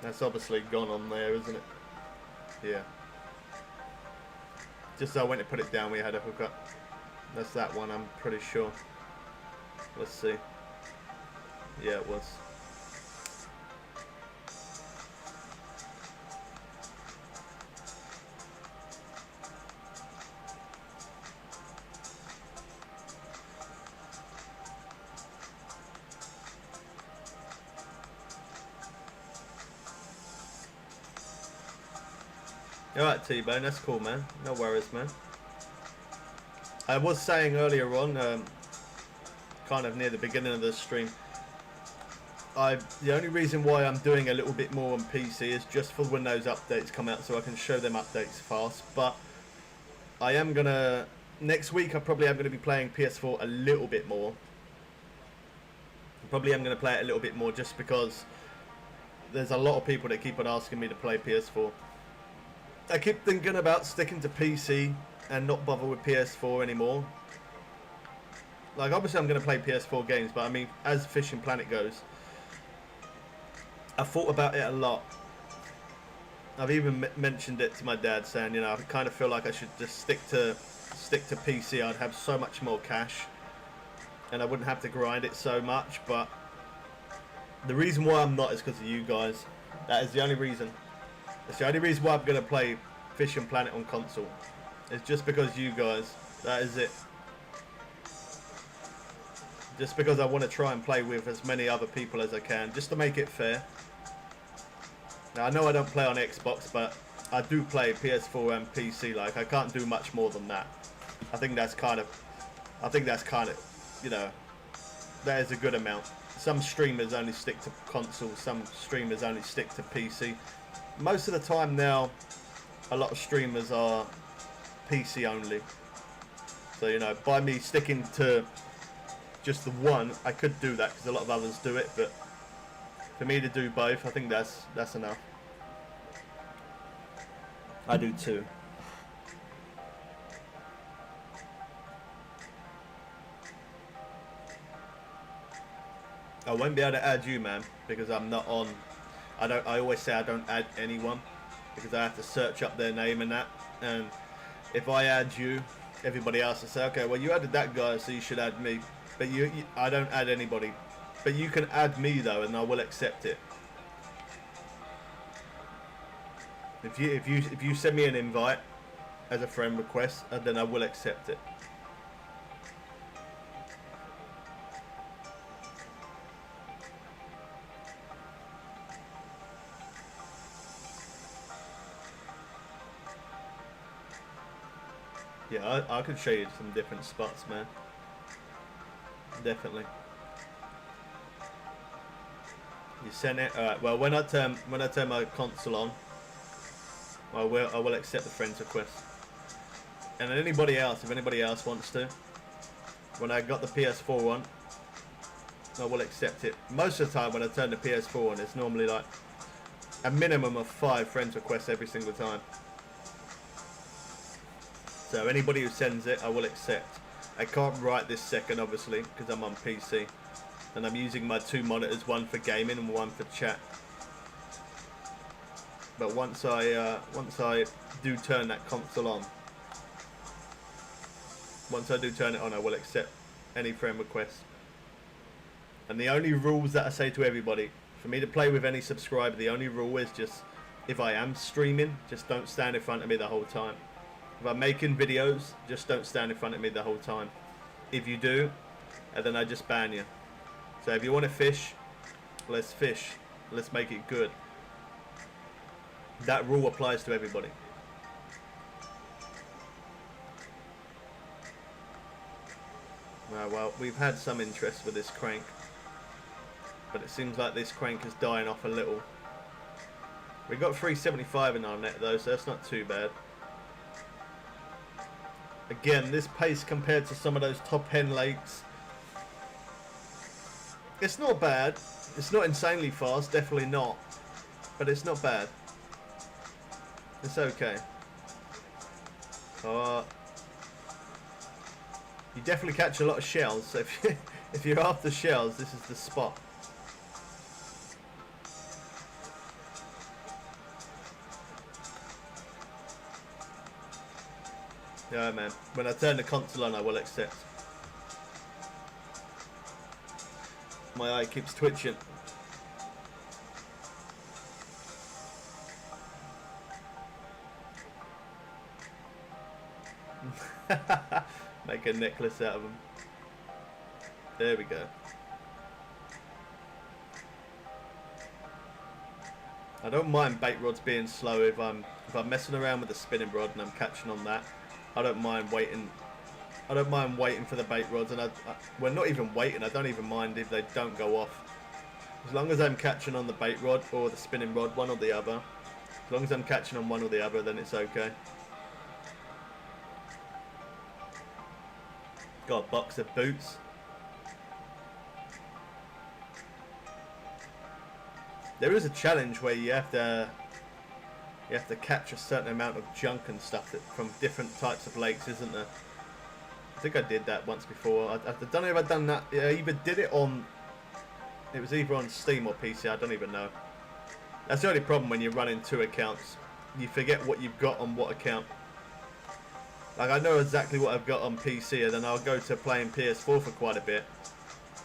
That's obviously gone on there, isn't it? Yeah. Just so I went to put it down, we had a hookup. That's that one, I'm pretty sure. Let's see. Yeah, it was. Alright, T-Bone, that's cool, man. No worries, man. I was saying earlier on, kind of near the beginning of the stream, the only reason why I'm doing a little bit more on PC is just for when those updates come out, so I can show them updates fast. But I am gonna, next week I probably am gonna be playing PS4 a little bit more. Probably am gonna play it a little bit more just because there's a lot of people that keep on asking me to play PS4. I keep thinking about sticking to PC and not bother with PS4 anymore. Like, obviously I'm going to play PS4 games, but I mean, as Fishing Planet goes, I thought about it a lot. I've even mentioned it to my dad, saying, you know, I kind of feel like I should just stick to PC. I'd have so much more cash, and I wouldn't have to grind it so much. But the reason why I'm not is because of you guys. That is the only reason. It's the only reason why I'm going to play Fishing Planet on console. It's just because you guys. That is it. Just because I want to try and play with as many other people as I can, just to make it fair. Now, I know I don't play on Xbox, but I do play PS4 and PC. Like, I can't do much more than that. I think that's kind of, you know, that is a good amount. Some streamers only stick to console, some streamers only stick to PC. Most of the time now, a lot of streamers are PC only. So, you know, by me sticking to just the one, I could do that because a lot of others do it, but for me to do both, I think that's enough. I do too. I won't be able to add you, man, because I'm not on. I always say I don't add anyone because I have to search up their name and that. And if I add you, everybody else will say, okay, well you added that guy, so you should add me. But I don't add anybody. But you can add me though, and I will accept it. If you send me an invite as a friend request, then I will accept it. Yeah, I could show you some different spots, man. Definitely. You sent it. All right. Well, when I turn my console on, I will accept the friends request. And anybody else, if anybody else wants to, when I got the PS4 on, I will accept it. Most of the time when I turn the PS4 on, it's normally like a minimum of 5 friends requests every single time. So anybody who sends it, I will accept. I can't write this second, obviously, because I'm on PC. And I'm using my 2 monitors, one for gaming and one for chat. But once I do turn that console on, once I do turn it on, I will accept any friend requests. And the only rules that I say to everybody, for me to play with any subscriber, the only rule is just, if I am streaming, just don't stand in front of me the whole time. If I'm making videos, just don't stand in front of me the whole time. If you do, and then I just ban you. So if you want to fish, let's fish. Let's make it good. That rule applies to everybody. Well, we've had some interest with this crank, but it seems like this crank is dying off a little. We got 375 in our net though, so that's not too bad. Again, this pace compared to some of those top end lakes, it's not bad. It's not insanely fast, definitely not, but it's not bad. It's okay. You definitely catch a lot of shells, so if you're after shells, this is the spot. Yeah, man. When I turn the console on, I will accept. My eye keeps twitching. Make a necklace out of them. There we go. I don't mind bait rods being slow if I'm messing around with the spinning rod and I'm catching on that. I don't mind waiting. I don't mind waiting for the bait rods, and we're not even waiting. I don't even mind if they don't go off. As long as I'm catching on the bait rod or the spinning rod, one or the other. As long as I'm catching on one or the other, then it's okay. Got a box of boots. There is a challenge where you have to catch a certain amount of junk and stuff from different types of lakes, isn't there? I think I did that once before. I don't know if I've done that. I either did it on... It was either on Steam or PC, I don't even know. That's the only problem when you're running 2 accounts. You forget what you've got on what account. Like, I know exactly what I've got on PC, and then I'll go to playing PS4 for quite a bit.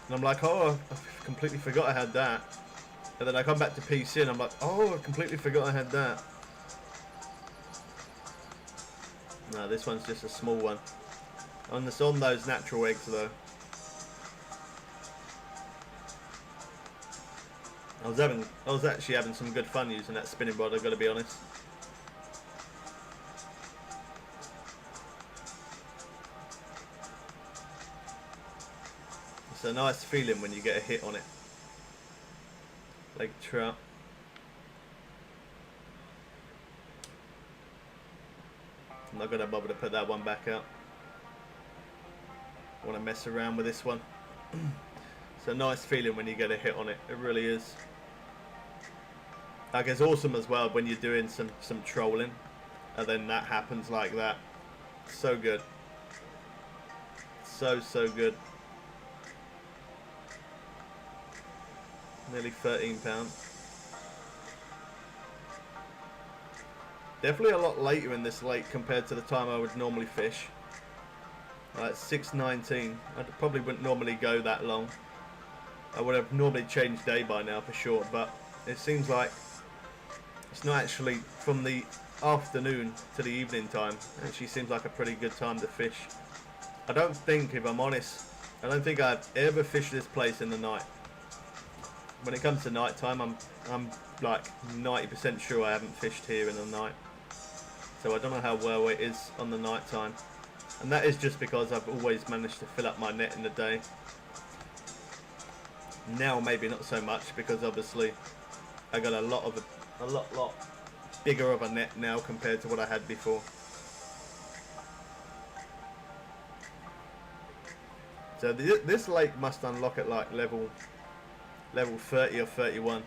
And I'm like, oh, I completely forgot I had that. And then I come back to PC and I'm like, oh, I completely forgot I had that. No, this one's just a small one. On those natural eggs though. I was actually having some good fun using that spinning rod, I've got to be honest. It's a nice feeling when you get a hit on it. Like trout. I'm not going to bother to put that one back out. I want to mess around with this one. It's a nice feeling when you get a hit on it. It really is. Like, it's awesome as well when you're doing some trolling and then that happens like that. So good. So good. Nearly 13 pounds. Definitely a lot later in this lake compared to the time I would normally fish. Like 6:19. I probably wouldn't normally go that long. I would have normally changed day by now for sure, but it seems like it's not actually from the afternoon to the evening time. It actually seems like a pretty good time to fish. I don't think, if I'm honest, I don't think I've ever fished this place in the night. When it comes to night time, I'm like 90% sure I haven't fished here in the night. So I don't know how well it is on the night time. And that is just because I've always managed to fill up my net in the day. Now maybe not so much, because obviously I got a lot bigger of a net now compared to what I had before. So this lake must unlock at like level 30 or 31,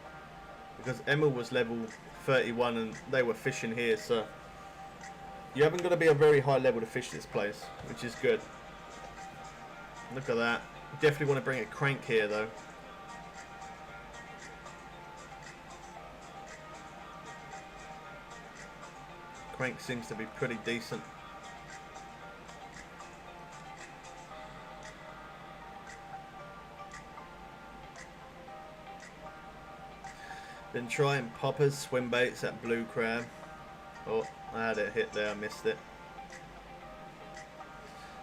because Emma was level 31 and they were fishing here, so you haven't got to be a very high level to fish this place, which is good. Look at that. Definitely want to bring a crank here though. Crank seems to be pretty decent. Been trying poppers, swim baits at blue crab. Oh, I had it hit there, I missed it.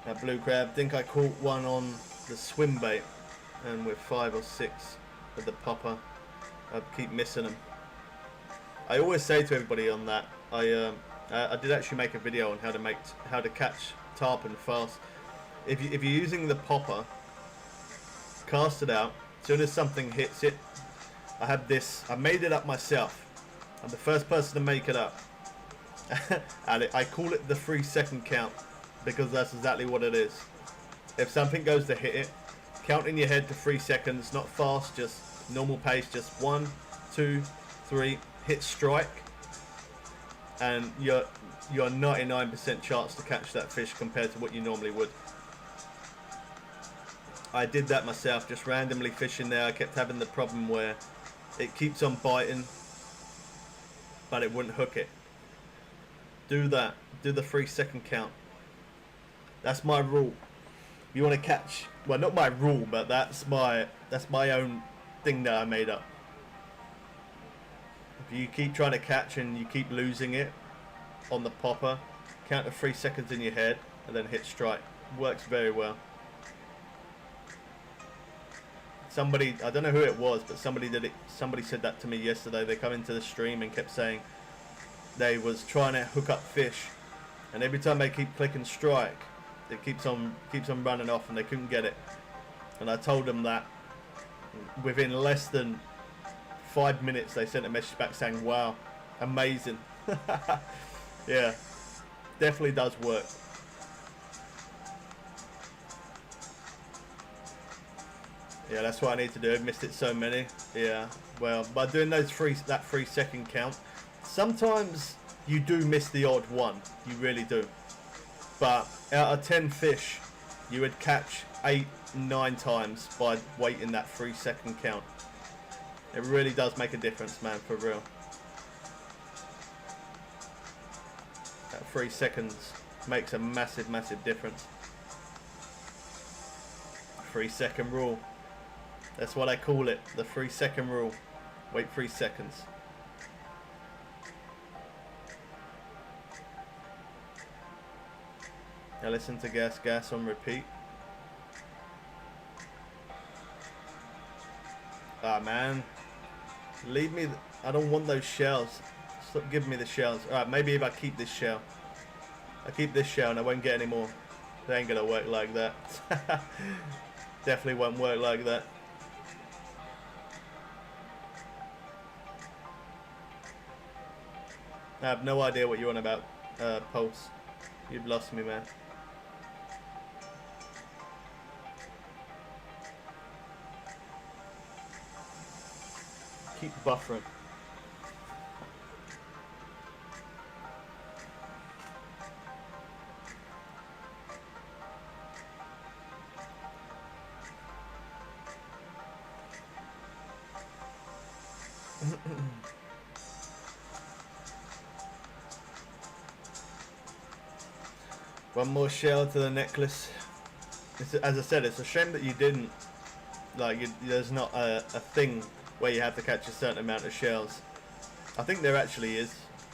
That blue crab, think I caught one on the swim bait, and with 5 or 6 with the popper, I keep missing them. I always say to everybody on that, I did actually make a video on how to catch tarpon fast. If you're using the popper, cast it out. As soon as something hits it, I made it up myself. I'm the first person to make it up. And I call it the 3-second count, because that's exactly what it is. If something goes to hit it, count in your head to 3 seconds, not fast, just normal pace, just 1, 2, 3, hit strike, and you're 99% chance to catch that fish compared to what you normally would. I did that myself, just randomly fishing there. I kept having the problem where it keeps on biting, but it wouldn't hook it. Do that. Do the 3-second count. That's my rule. You want to catch, well, not my rule, but that's my own thing that I made up. If you keep trying to catch and you keep losing it on the popper, count to 3 seconds in your head and then hit strike. Works very well. Somebody, I don't know who it was, but somebody did it. Somebody said that to me yesterday. They come into the stream and kept saying they was trying to hook up fish, and every time they keep clicking strike, it keeps on running off, and they couldn't get it. And I told them that within less than 5 minutes, they sent a message back saying, "Wow, amazing." Yeah, definitely does work. Yeah, that's what I need to do. I've missed it so many. Yeah, well, by doing that 3-second count, sometimes you do miss the odd one. You really do. But out of 10 fish, you would catch 8, 9 times by waiting that 3-second count. It really does make a difference, man, for real. That 3 seconds makes a massive, massive difference. 3-second rule. That's what I call it, the 3-second rule. Wait 3 seconds. Now listen to gas on repeat. Ah, man. Leave me, I don't want those shells. Stop giving me the shells. Alright, maybe if I keep this shell. I keep this shell and I won't get any more. They ain't gonna work like that. Definitely won't work like that. I have no idea what you're on about, Pulse. You've lost me, man. Keep buffering. One more shell to the necklace. As I said, it's a shame that you didn't, like, there's not a thing where you have to catch a certain amount of shells. I think there actually is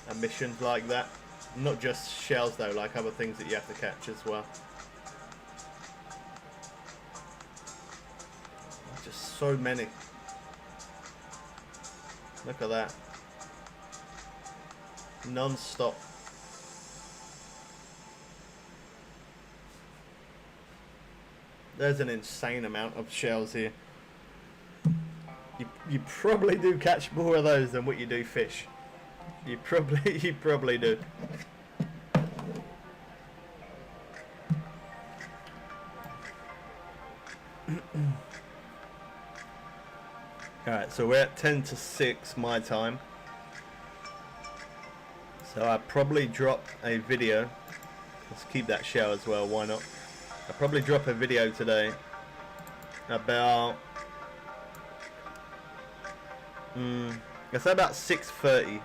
a mission like that. Not just shells though, like other things that you have to catch as well. Just so many. Look at that. Non-stop. There's an insane amount of shells here. You probably do catch more of those than what you do fish. You probably do. Alright, so we're at 10 to 6 my time. So I'll probably drop a video. Let's keep that shell as well, why not? I'll probably drop a video today about it's about 6:30,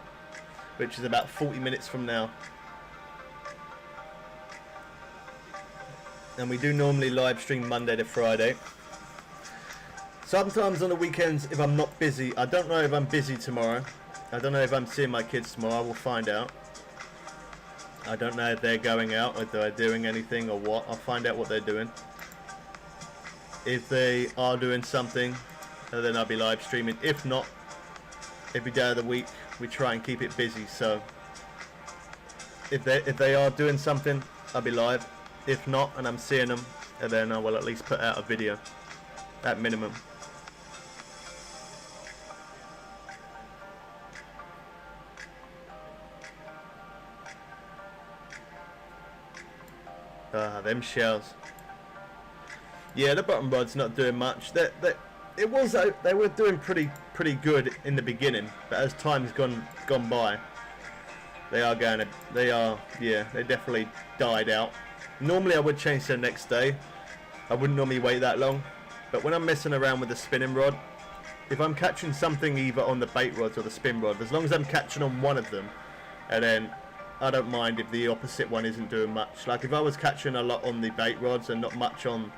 which is about 40 minutes from now. And we do normally live stream Monday to Friday. Sometimes on the weekends, if I'm not busy, I don't know if I'm busy tomorrow. I don't know if I'm seeing my kids tomorrow. I will find out. I don't know if they're going out, if they're doing anything or what. I'll find out what they're doing. If they are doing something, then I'll be live streaming. If not, every day of the week we try and keep it busy. So if they are doing something, I'll be live. If not, and I'm seeing them, and then I will at least put out a video at minimum. Them shells. Yeah, the bottom rod's not doing much. They were doing pretty good in the beginning, but as time's gone by, they definitely died out. Normally I would change the next day. I wouldn't normally wait that long, but when I'm messing around with the spinning rod, if I'm catching something either on the bait rods or the spin rod, as long as I'm catching on one of them, and then I don't mind if the opposite one isn't doing much. Like if I was catching a lot on the bait rods and not much on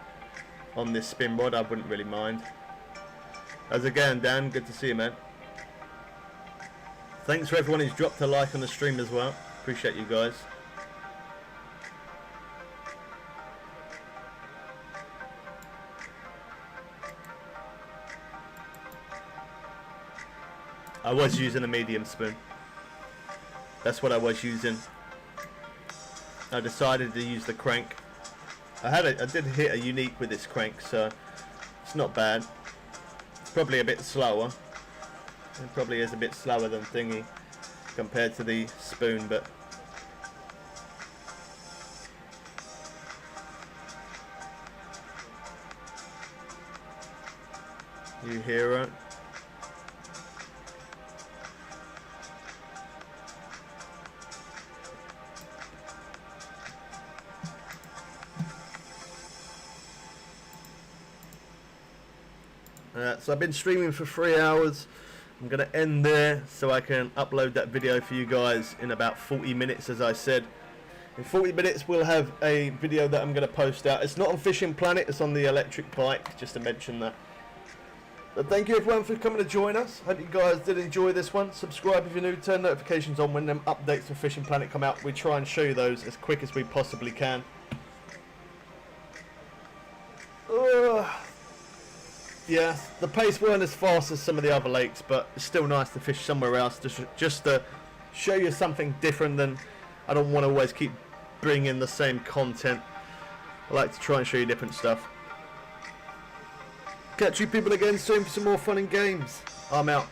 this spin rod, I wouldn't really mind. How's it going, Dan? Good to see you, man. Thanks for everyone who's dropped a like on the stream as well. Appreciate you guys. I was using a medium spoon. That's what I was using. I decided to use the crank. I did hit a unique with this crank, so it's not bad. It's probably a bit slower. It probably is a bit slower than thingy compared to the spoon, but you hero. So I've been streaming for 3 hours. I'm going to end there so I can upload that video for you guys in about 40 minutes, as I said. In 40 minutes we'll have a video that I'm going to post out. It's not on Fishing Planet, it's on the electric bike, just to mention that. But thank you everyone for coming to join us. Hope you guys did enjoy this one. Subscribe if you're new, turn notifications on when them updates for Fishing Planet come out. We try and show you those as quick as we possibly can. Yeah, the pace weren't as fast as some of the other lakes, but it's still nice to fish somewhere else, just to show you something different. Than I don't want to always keep bringing the same content. I like to try and show you different stuff. Catch you people again soon for some more fun and games. I'm out.